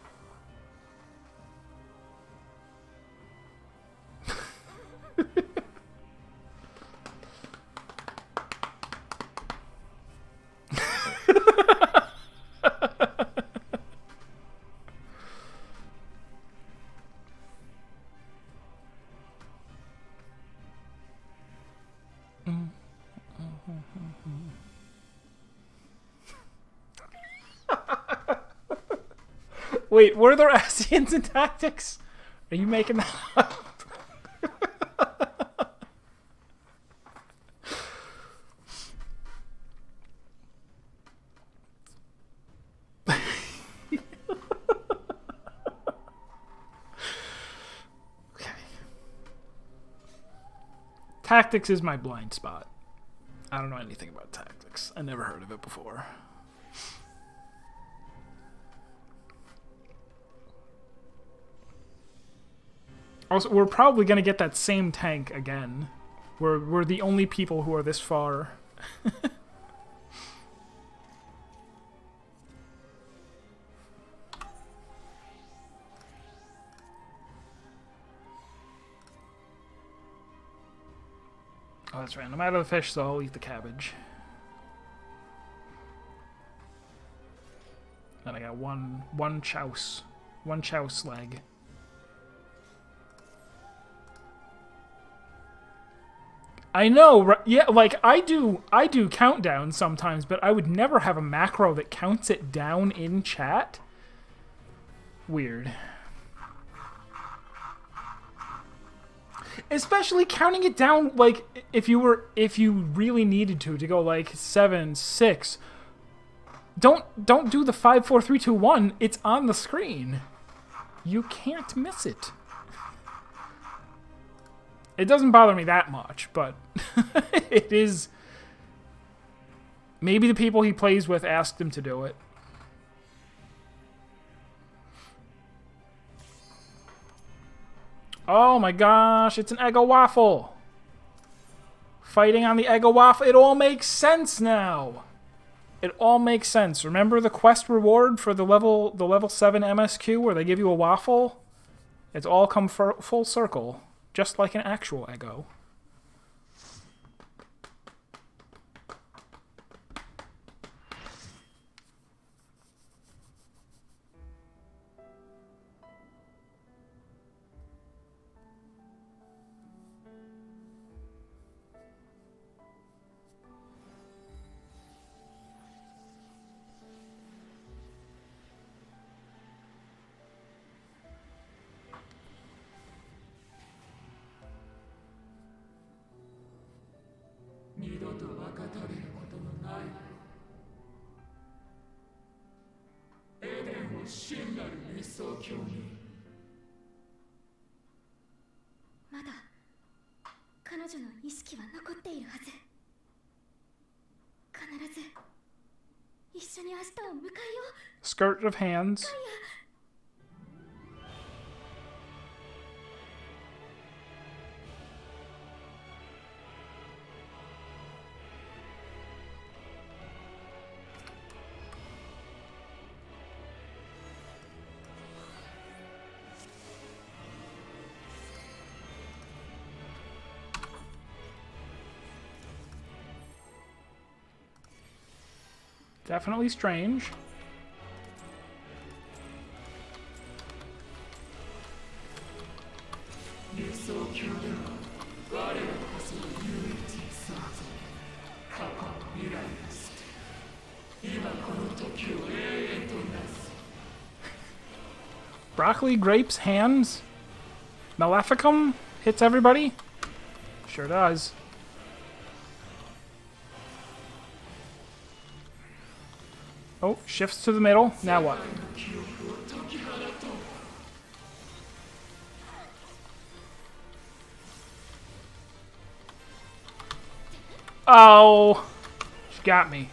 Wait, were there Asians in Tactics? Are you making that up? Okay. Tactics is my blind spot. I don't know anything about Tactics. I never heard of it before. Also, we're probably going to get that same tank again. We're the only people who are this far. Oh, that's right. I'm out of the fish, so I'll eat the cabbage. And I got one chouse. One chouse leg. I know, yeah, like I do countdowns sometimes, but I would never have a macro that counts it down in chat. Weird. Especially counting it down, like if you really needed to go like 7, 6. Don't do the 5, 4, 3, 2, 1. It's on the screen. You can't miss it. It doesn't bother me that much, but it is... Maybe the people he plays with asked him to do it. Oh my gosh, it's an Eggo waffle! Fighting on the Eggo waffle, it all makes sense now! It all makes sense. Remember the quest reward for the level 7 MSQ where they give you a waffle? It's all come full circle. Just like an actual Eggo. Skirt of hands. Definitely strange. Broccoli, grapes, hands. Maleficum hits everybody? Sure does. Oh, shifts to the middle. Now what? Oh! She got me.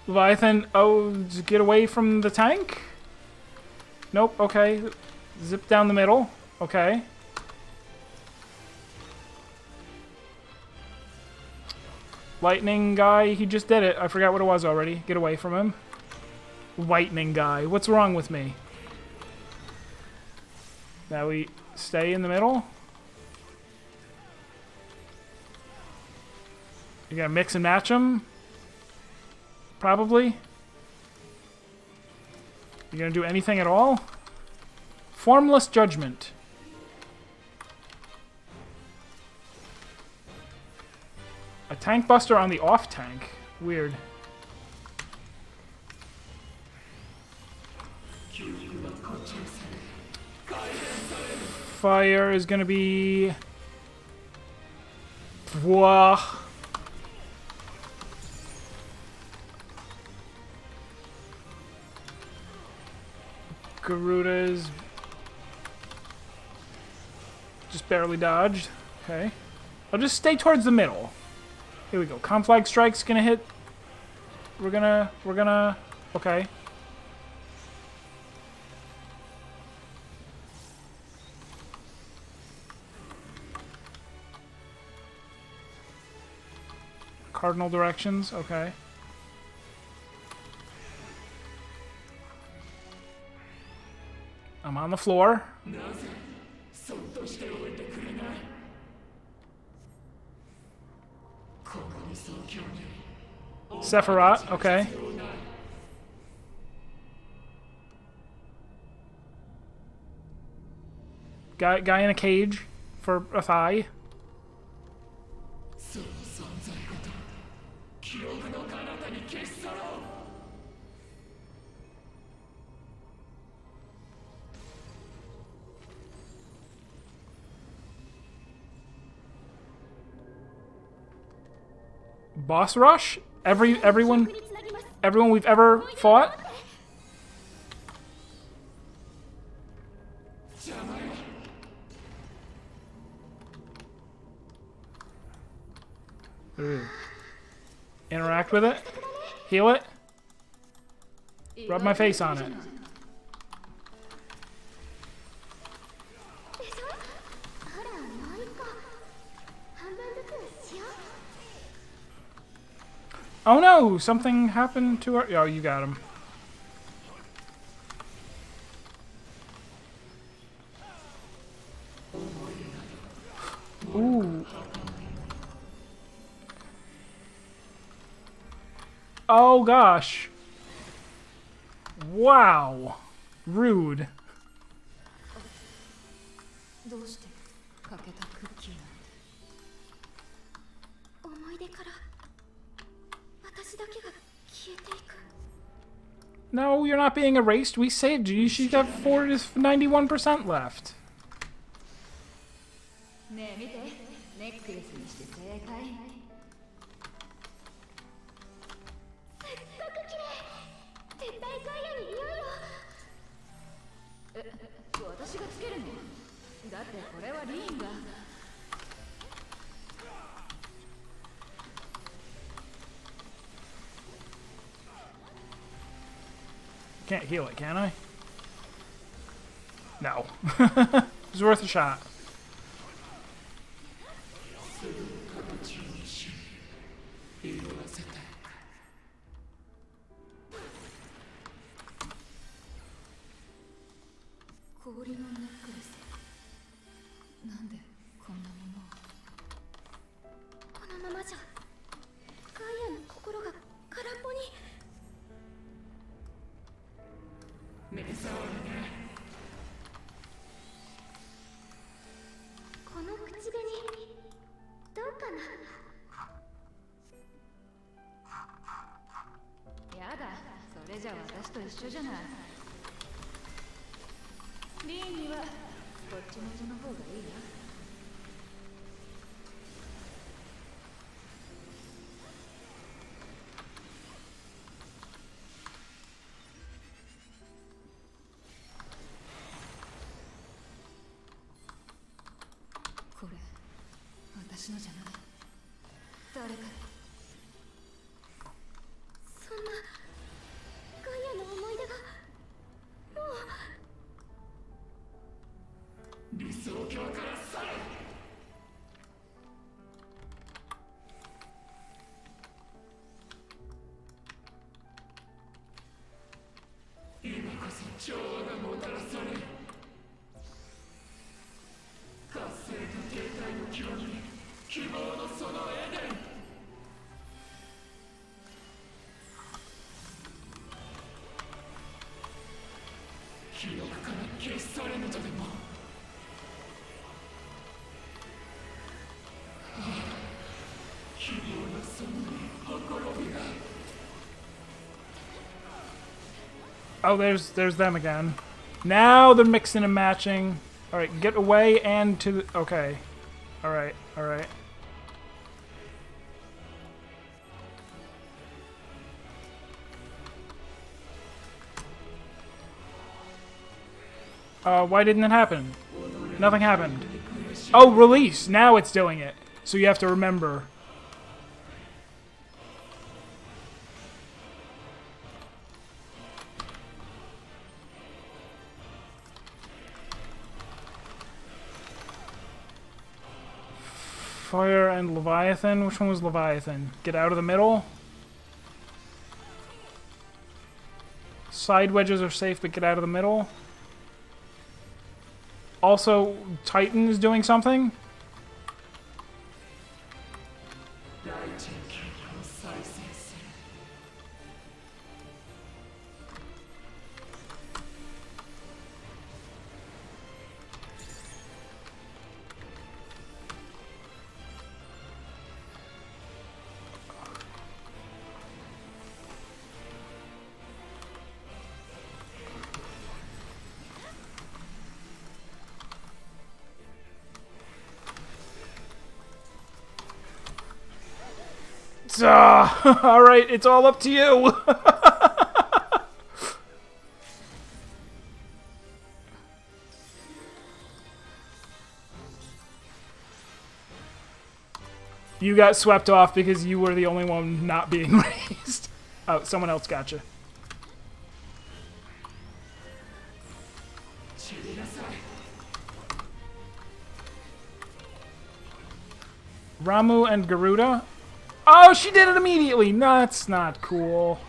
Leviathan, oh, get away from the tank? Nope, okay. Zip down the middle. Okay. Lightning guy, he just did it. I forgot what it was already. Get away from him. Lightning guy. What's wrong with me? Now we stay in the middle. You gotta mix and match them? Probably. You gonna do anything at all? Formless judgment. A tank buster on the off tank. Weird. Fire is gonna be... Whoa. Garuda's just barely dodged. Okay. I'll just stay towards the middle. Here we go. Conflag Strike's gonna hit. We're gonna... Okay. Cardinal directions, okay. I'm on the floor. Sephiroth, okay. Guy in a cage for a thigh. Boss rush? Everyone we've ever fought? Ooh. Interact with it? Heal it? Rub my face on it. Oh no! Something happened to her. Oh, you got him. Ooh. Oh gosh. Wow. Rude. No, you're not being erased. We saved you. She's got 91% left. Can't heal it, can I? No. It's worth a shot. Oh, there's them again. Now they're mixing and matching. All right, get away and to the... Okay. All right, all right. Why didn't it happen? Nothing happened. Oh, release! Now it's doing it. So you have to remember. Fire and Leviathan? Which one was Leviathan? Get out of the middle? Side wedges are safe, but get out of the middle. Also, Titan is doing something? Alright, it's all up to you. You got swept off because you were the only one not being raised. Oh, someone else got you. Ramu and Garuda? Oh, she did it immediately! No, that's not cool.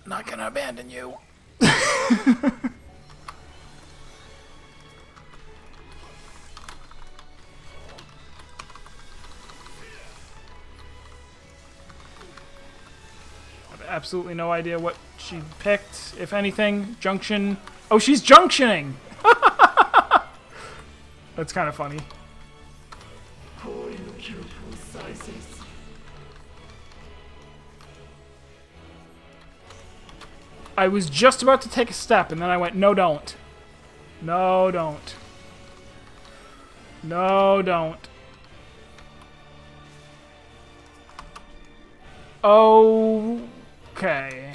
Not gonna abandon you. Absolutely no idea what she picked, if anything. Junction. Oh, she's junctioning! That's kind of funny. I was just about to take a step, and then I went, no, don't. No, don't. No, don't. Okay.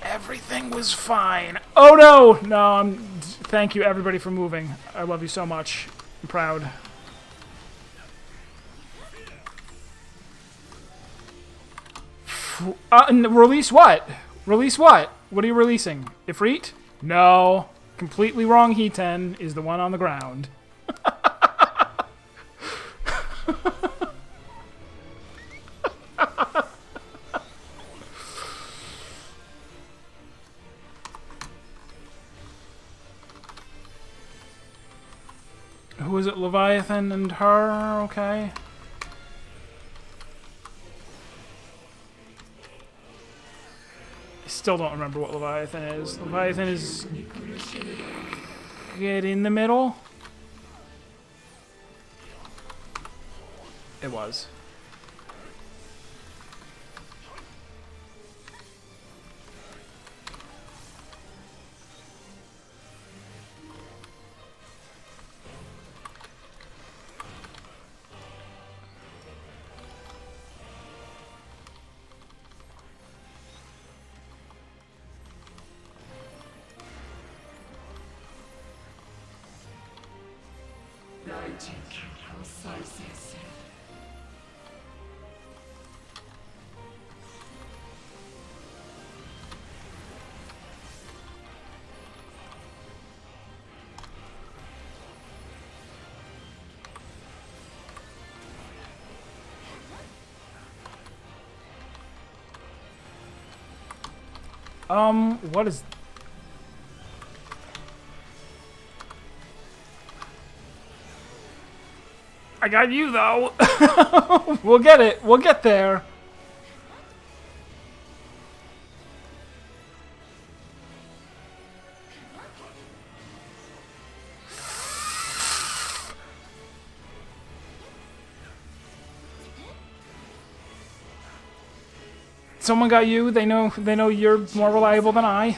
Everything was fine. Oh no! No, thank you everybody for moving. I love you so much. I'm proud. Release what? Release what? What are you releasing? Ifrit? No. Completely wrong. He-10 is the one on the ground. Who is it? Leviathan and her? Okay. I still don't remember what Leviathan is. Leviathan is... Get in the middle? It was. What is... I got you, though. We'll get it. We'll get there. Someone got you. They know you're more reliable than I.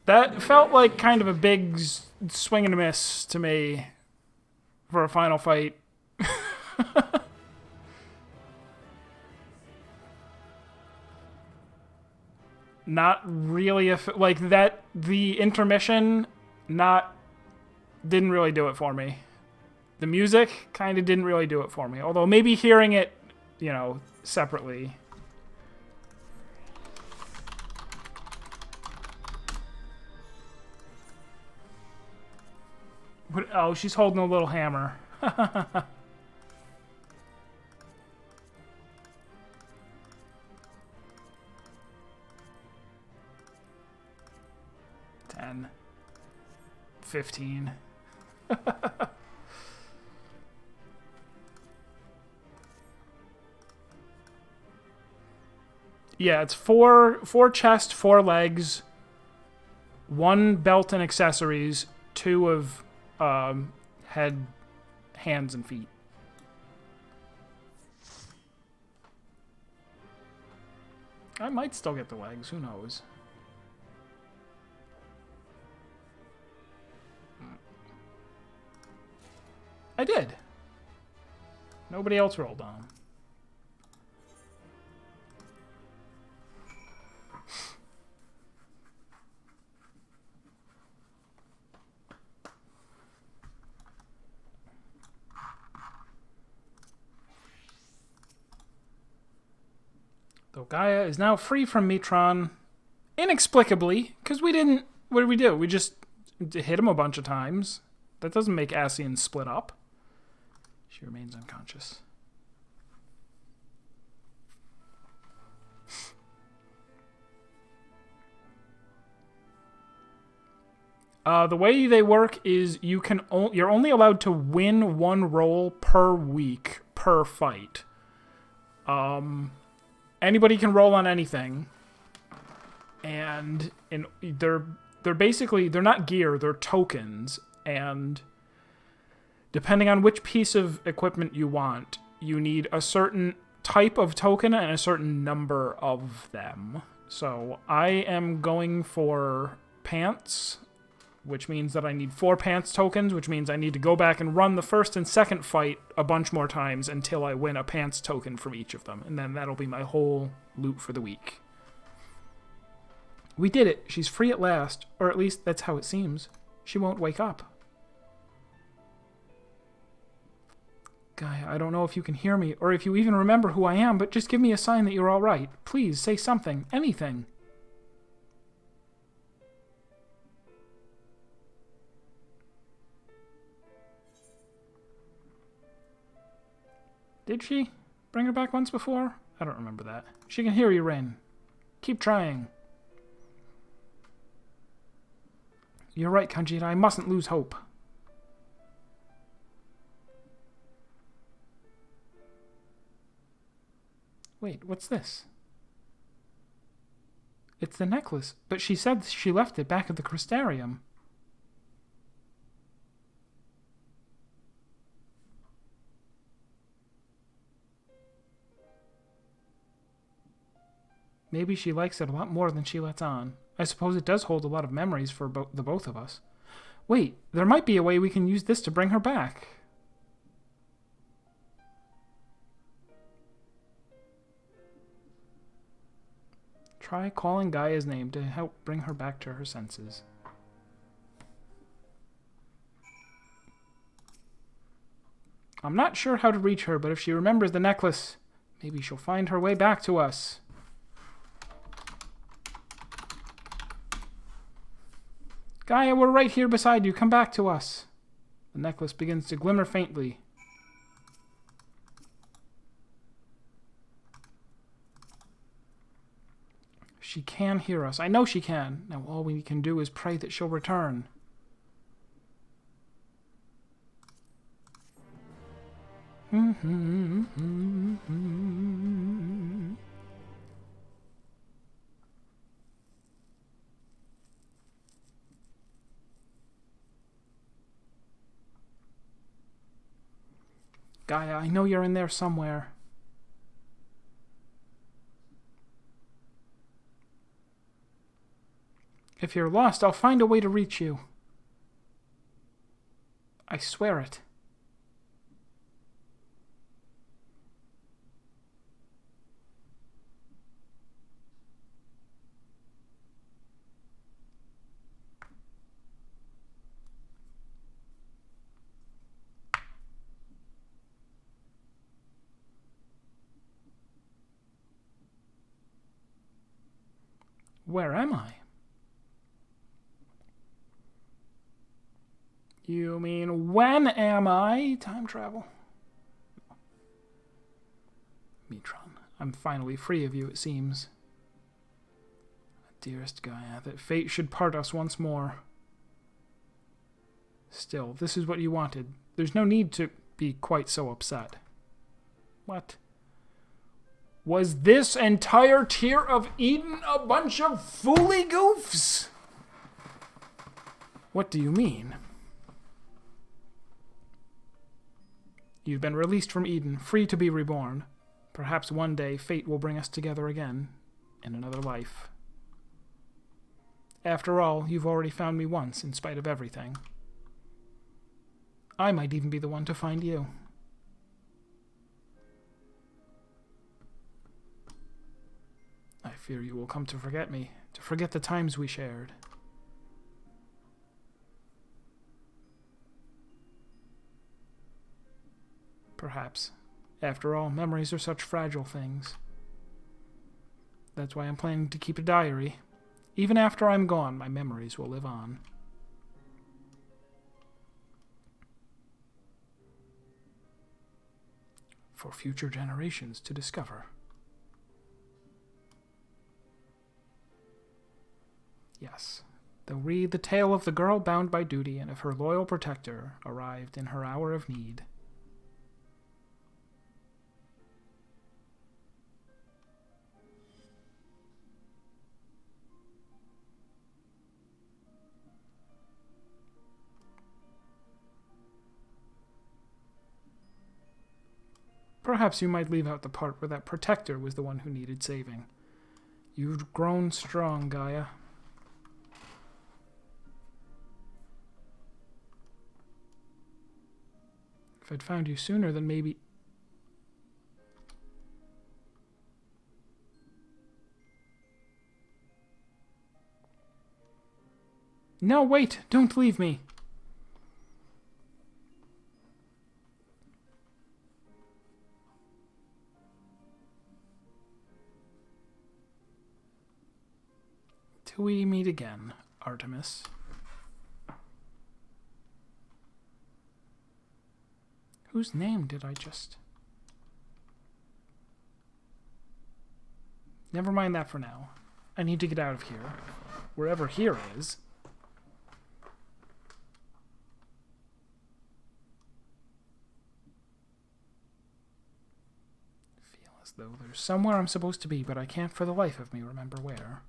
That felt like kind of a big swing and a miss to me for a final fight. Not really like that. The intermission didn't really do it for me. The music kind of didn't really do it for me. Although maybe hearing it, you know, separately. Oh, she's holding a little hammer. 10. 15. Yeah, it's four chest, 4 legs, 1 belt and accessories, 2 of head, hands, and feet. I might still get the legs, who knows? I did. Nobody else rolled on. Though Gaia is now free from Metron, inexplicably, because we didn't... What did we do? We just hit him a bunch of times. That doesn't make Ascian split up. She remains unconscious. The way they work is you're only allowed to win 1 roll per week per fight. Anybody can roll on anything, and they're basically, they're not gear, they're tokens, and depending on which piece of equipment you want, you need a certain type of token and a certain number of them. So I am going for pants, which means that I need 4 pants tokens, which means I need to go back and run the first and second fight a bunch more times until I win a pants token from each of them. And then that'll be my whole loot for the week. We did it. She's free at last. Or at least that's how it seems. She won't wake up. Gaia, I don't know if you can hear me or if you even remember who I am, but just give me a sign that you're all right. Please, say something. Anything. Did she bring her back once before? I don't remember that. She can hear you, Rin. Keep trying. You're right, Kanjira. I mustn't lose hope. Wait, what's this? It's the necklace, but she said she left it back at the Crystarium. Maybe she likes it a lot more than she lets on. I suppose it does hold a lot of memories for the both of us. Wait, there might be a way we can use this to bring her back. Try calling Gaia's name to help bring her back to her senses. I'm not sure how to reach her, but if she remembers the necklace, maybe she'll find her way back to us. Gaia, we're right here beside you. Come back to us. The necklace begins to glimmer faintly. She can hear us. I know she can. Now all we can do is pray that she'll return. Gaia, I know you're in there somewhere. If you're lost, I'll find a way to reach you. I swear it. Where am I? You mean, when am I? Time travel. Metron, I'm finally free of you, it seems. Dearest Gaia, that fate should part us once more. Still, this is what you wanted. There's no need to be quite so upset. What? Was this entire tier of Eden a bunch of fooly goofs? What do you mean? You've been released from Eden, free to be reborn. Perhaps one day fate will bring us together again, in another life. After all, you've already found me once, in spite of everything. I might even be the one to find you. I fear you will come to forget me, to forget the times we shared. Perhaps. After all, memories are such fragile things. That's why I'm planning to keep a diary. Even after I'm gone, my memories will live on. For future generations to discover. Yes, they'll read the tale of the girl bound by duty and of her loyal protector arrived in her hour of need. Perhaps you might leave out the part where that protector was the one who needed saving. You've grown strong, Gaia. If I'd found you sooner, then maybe... No, wait! Don't leave me! Till we meet again, Artemis. Whose name did I just... Never mind that for now. I need to get out of here. Wherever here is. Feel as though there's somewhere I'm supposed to be, but I can't for the life of me remember where.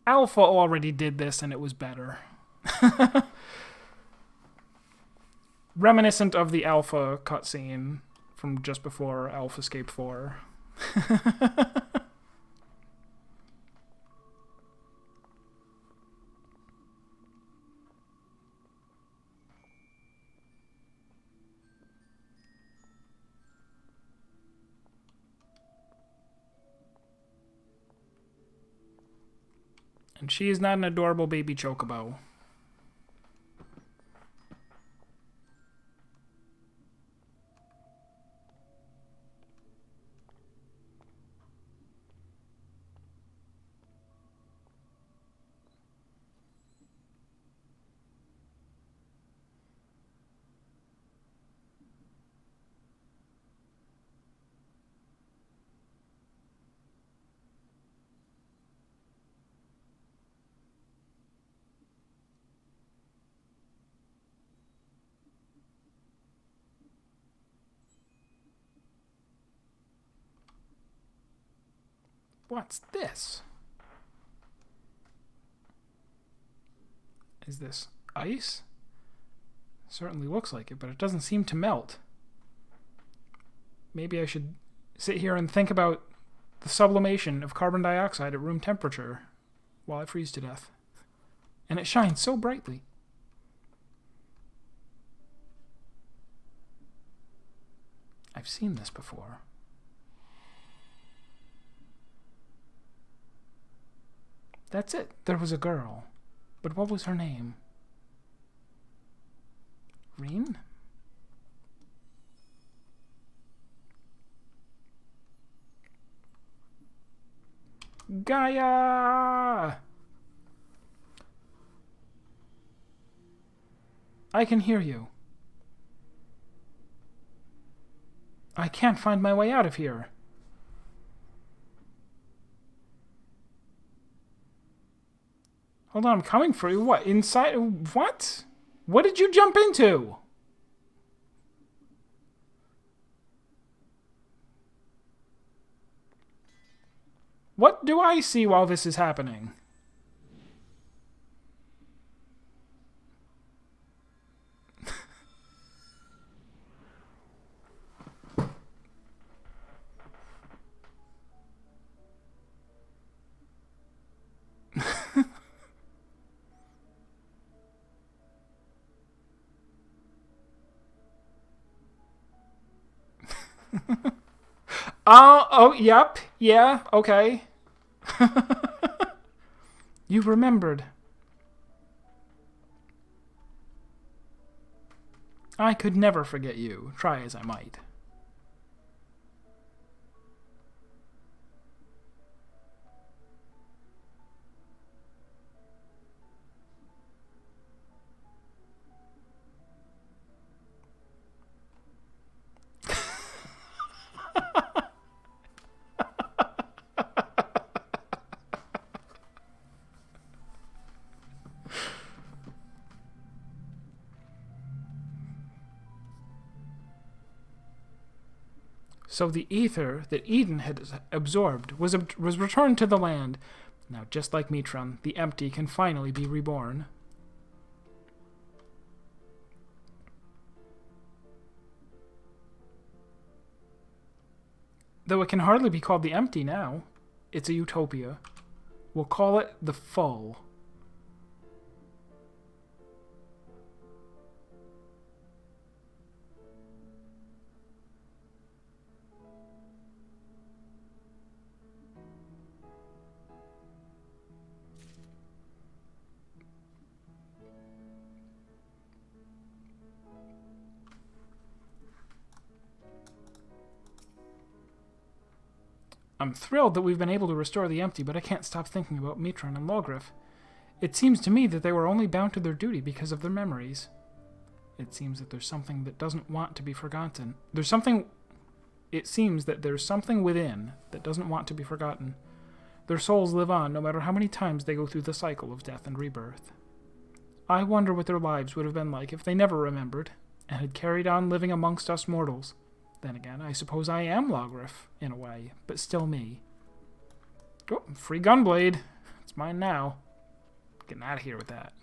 Alpha already did this and it was better. Reminiscent of the Alpha cutscene from just before AlphaScape 4. And she is not an adorable baby chocobo. What's this? Is this ice? Certainly looks like it, but it doesn't seem to melt. Maybe I should sit here and think about the sublimation of carbon dioxide at room temperature while I freeze to death. And it shines so brightly. I've seen this before. That's it. There was a girl. But what was her name? Reen? Gaia! I can hear you. I can't find my way out of here. Hold on, I'm coming for you. What? Inside? What? What did you jump into? What do I see while this is happening? Oh, yep, yeah, okay. You remembered. I could never forget you, try as I might. So the ether that Eden had absorbed was returned to the land. Now, just like Mitron, the empty can finally be reborn. Though it can hardly be called the empty now. It's a utopia. We'll call it the full. I'm thrilled that we've been able to restore the empty, but I can't stop thinking about Mitron and Logrif. It seems to me that they were only bound to their duty because of their memories. It seems that there's something that doesn't want to be forgotten. It seems that there's something within that doesn't want to be forgotten. Their souls live on no matter how many times they go through the cycle of death and rebirth. I wonder what their lives would have been like if they never remembered and had carried on living amongst us mortals. Then again, I suppose I am Logrif, in a way, but still me. Oh, free gunblade. It's mine now. Getting out of here with that.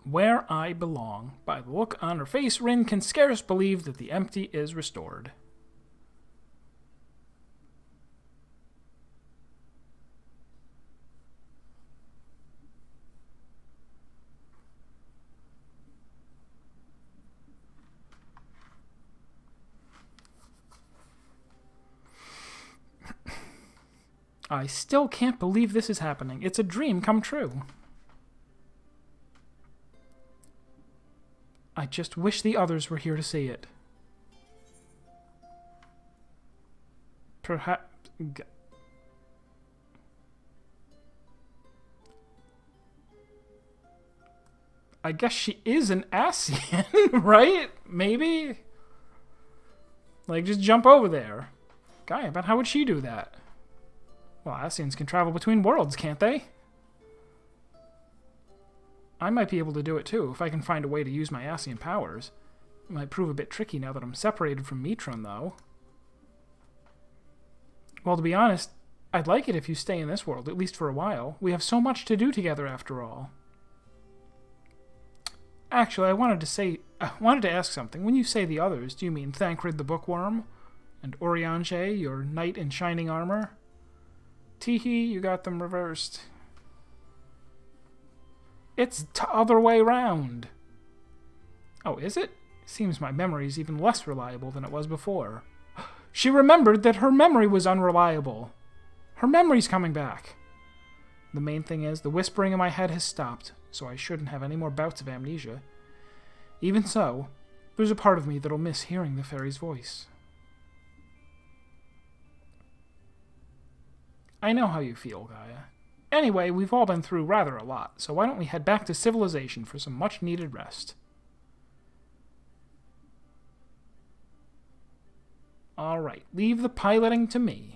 Where I belong. By the look on her face, Rin can scarce believe that the empty is restored. I still can't believe this is happening. It's a dream come true. I just wish the others were here to see it. Perhaps... I guess she is an Asian, right? Maybe? Like, just jump over there. Gaia, but how would she do that? Well, Asians can travel between worlds, can't they? I might be able to do it too, if I can find a way to use my Asian powers. It might prove a bit tricky now that I'm separated from Mitron, though. Well, to be honest, I'd like it if you stay in this world, at least for a while. We have so much to do together after all. Actually, I wanted to ask something. When you say the others, do you mean Thancred the Bookworm? And Orianche, your knight in shining armor? Teehee, you got them reversed. It's t'other way round. Oh, is it? Seems my memory's even less reliable than it was before. She remembered that her memory was unreliable. Her memory's coming back. The main thing is, the whispering in my head has stopped, so I shouldn't have any more bouts of amnesia. Even so, there's a part of me that'll miss hearing the fairy's voice. I know how you feel, Gaia. Anyway, we've all been through rather a lot, so why don't we head back to civilization for some much-needed rest? Alright, leave the piloting to me.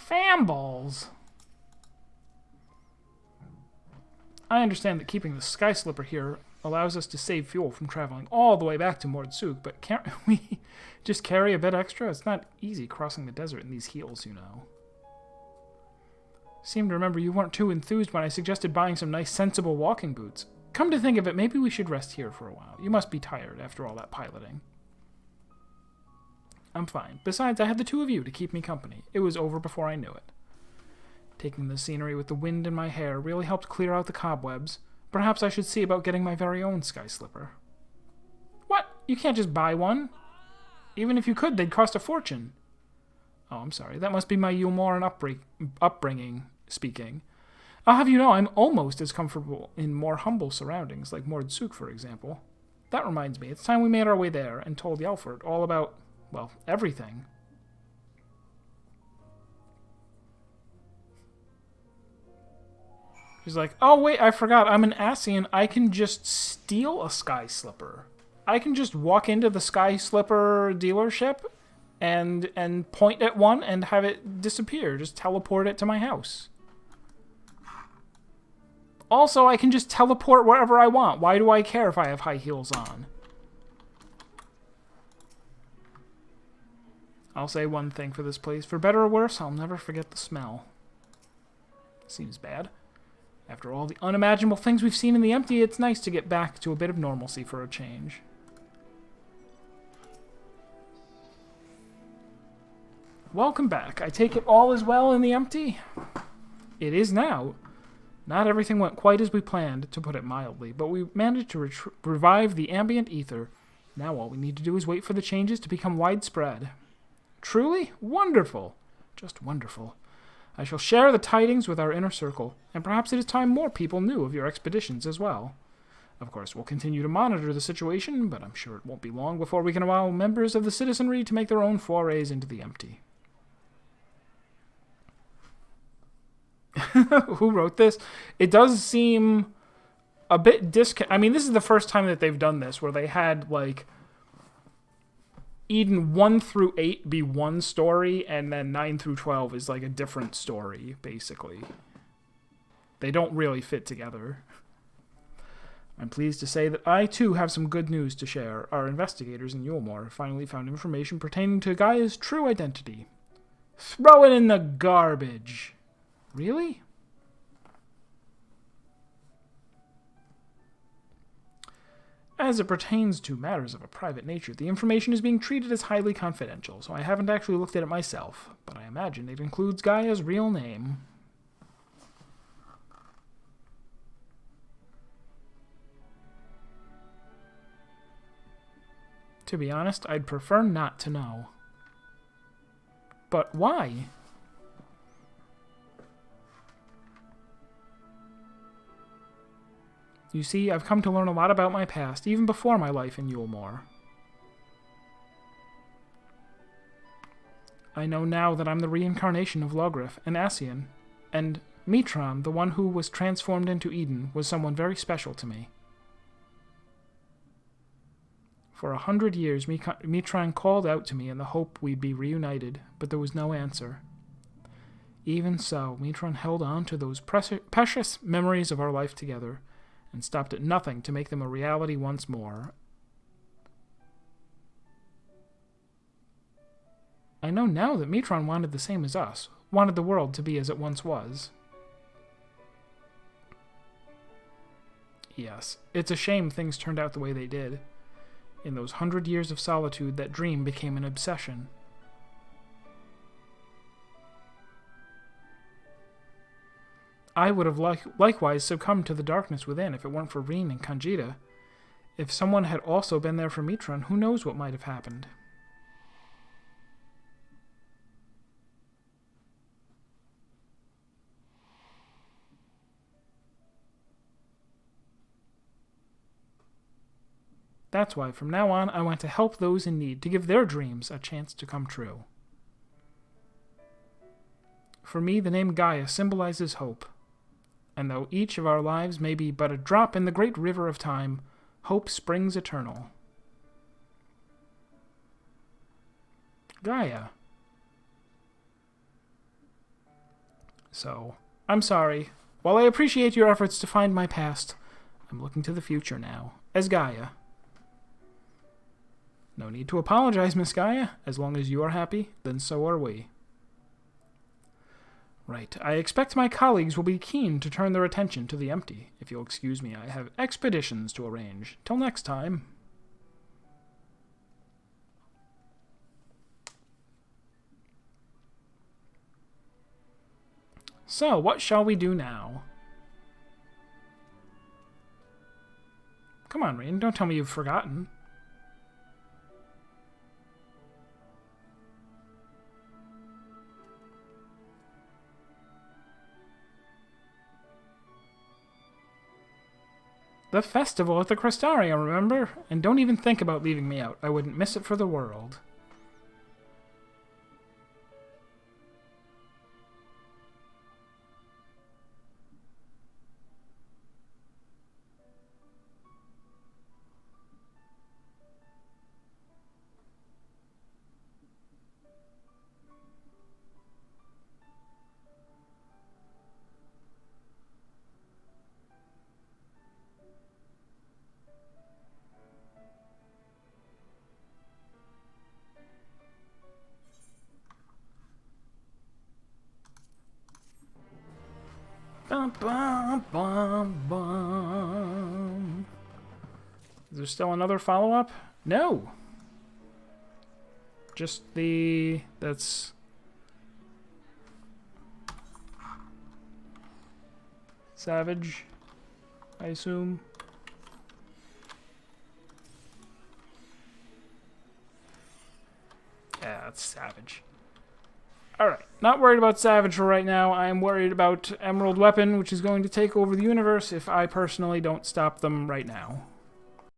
Fanballs! I understand that keeping the Sky Slipper here allows us to save fuel from traveling all the way back to Mordsuk, but can't we just carry a bit extra? It's not easy crossing the desert in these heels, you know. Seem to remember you weren't too enthused when I suggested buying some nice, sensible walking boots. Come to think of it, maybe we should rest here for a while. You must be tired after all that piloting. I'm fine. Besides, I had the two of you to keep me company. It was over before I knew it. Taking the scenery with the wind in my hair really helped clear out the cobwebs. Perhaps I should see about getting my very own Sky Slipper. What? You can't just buy one? Even if you could, they'd cost a fortune. Oh, I'm sorry. That must be my Yulmoran upbringing speaking. I'll have you know I'm almost as comfortable in more humble surroundings, like Mordsuk, for example. That reminds me, it's time we made our way there and told Yelford all about, well, everything. She's like, oh wait, I forgot, I'm an Ascian. I can just steal a Sky Slipper. I can just walk into the Sky Slipper dealership and point at one and have it disappear. Just teleport it to my house. Also, I can just teleport wherever I want. Why do I care if I have high heels on? I'll say one thing for this place. For better or worse, I'll never forget the smell. Seems bad. After all the unimaginable things we've seen in the empty, it's nice to get back to a bit of normalcy for a change. Welcome back. I take it all is well in the empty? It is now. Not everything went quite as we planned, to put it mildly, but we managed to revive the ambient ether. Now all we need to do is wait for the changes to become widespread. Truly wonderful. Just wonderful. I shall share the tidings with our inner circle, and perhaps it is time more people knew of your expeditions as well. Of course, we'll continue to monitor the situation, but I'm sure it won't be long before we can allow members of the citizenry to make their own forays into the empty. Who wrote this? It does seem a bit I mean, this is the first time that they've done this, where they had, like, Eden 1 through 8 be one story, and then 9 through 12 is, like, a different story, basically. They don't really fit together. I'm pleased to say that I, too, have some good news to share. Our investigators in Yulmore finally found information pertaining to Gaia's true identity. Throw it in the garbage. Really? As it pertains to matters of a private nature, the information is being treated as highly confidential, so I haven't actually looked at it myself, but I imagine it includes Gaia's real name. To be honest, I'd prefer not to know. But why? You see, I've come to learn a lot about my past, even before my life in Yulmore. I know now that I'm the reincarnation of Logrif, an Ascian, and Mitram, the one who was transformed into Eden, was someone very special to me. For 100 years, Mitron called out to me in the hope we'd be reunited, but there was no answer. Even so, Mitron held on to those precious memories of our life together, and stopped at nothing to make them a reality once more. I know now that Mitron wanted the same as us, wanted the world to be as it once was. Yes, it's a shame things turned out the way they did. In those 100 years of solitude, that dream became an obsession. I would have likewise succumbed to the darkness within if it weren't for Reen and Kanjita. If someone had also been there for Mitron, who knows what might have happened. That's why, from now on, I want to help those in need, to give their dreams a chance to come true. For me, the name Gaia symbolizes hope. And though each of our lives may be but a drop in the great river of time, hope springs eternal. Gaia. So, I'm sorry. While I appreciate your efforts to find my past, I'm looking to the future now, as Gaia. No need to apologize, Miss Gaia. As long as you are happy, then so are we. Right. I expect my colleagues will be keen to turn their attention to the empty. If you'll excuse me, I have expeditions to arrange. Till next time. So, what shall we do now? Come on, Rain. Don't tell me you've forgotten. The festival at the Crystarium, remember? And don't even think about leaving me out. I wouldn't miss it for the world. Bum, bum, bum, bum. Is there still another follow-up? No. Just that's... Savage, I assume. Yeah, that's Savage. Alright, not worried about Savage for right now. I am worried about Emerald Weapon, which is going to take over the universe if I personally don't stop them right now.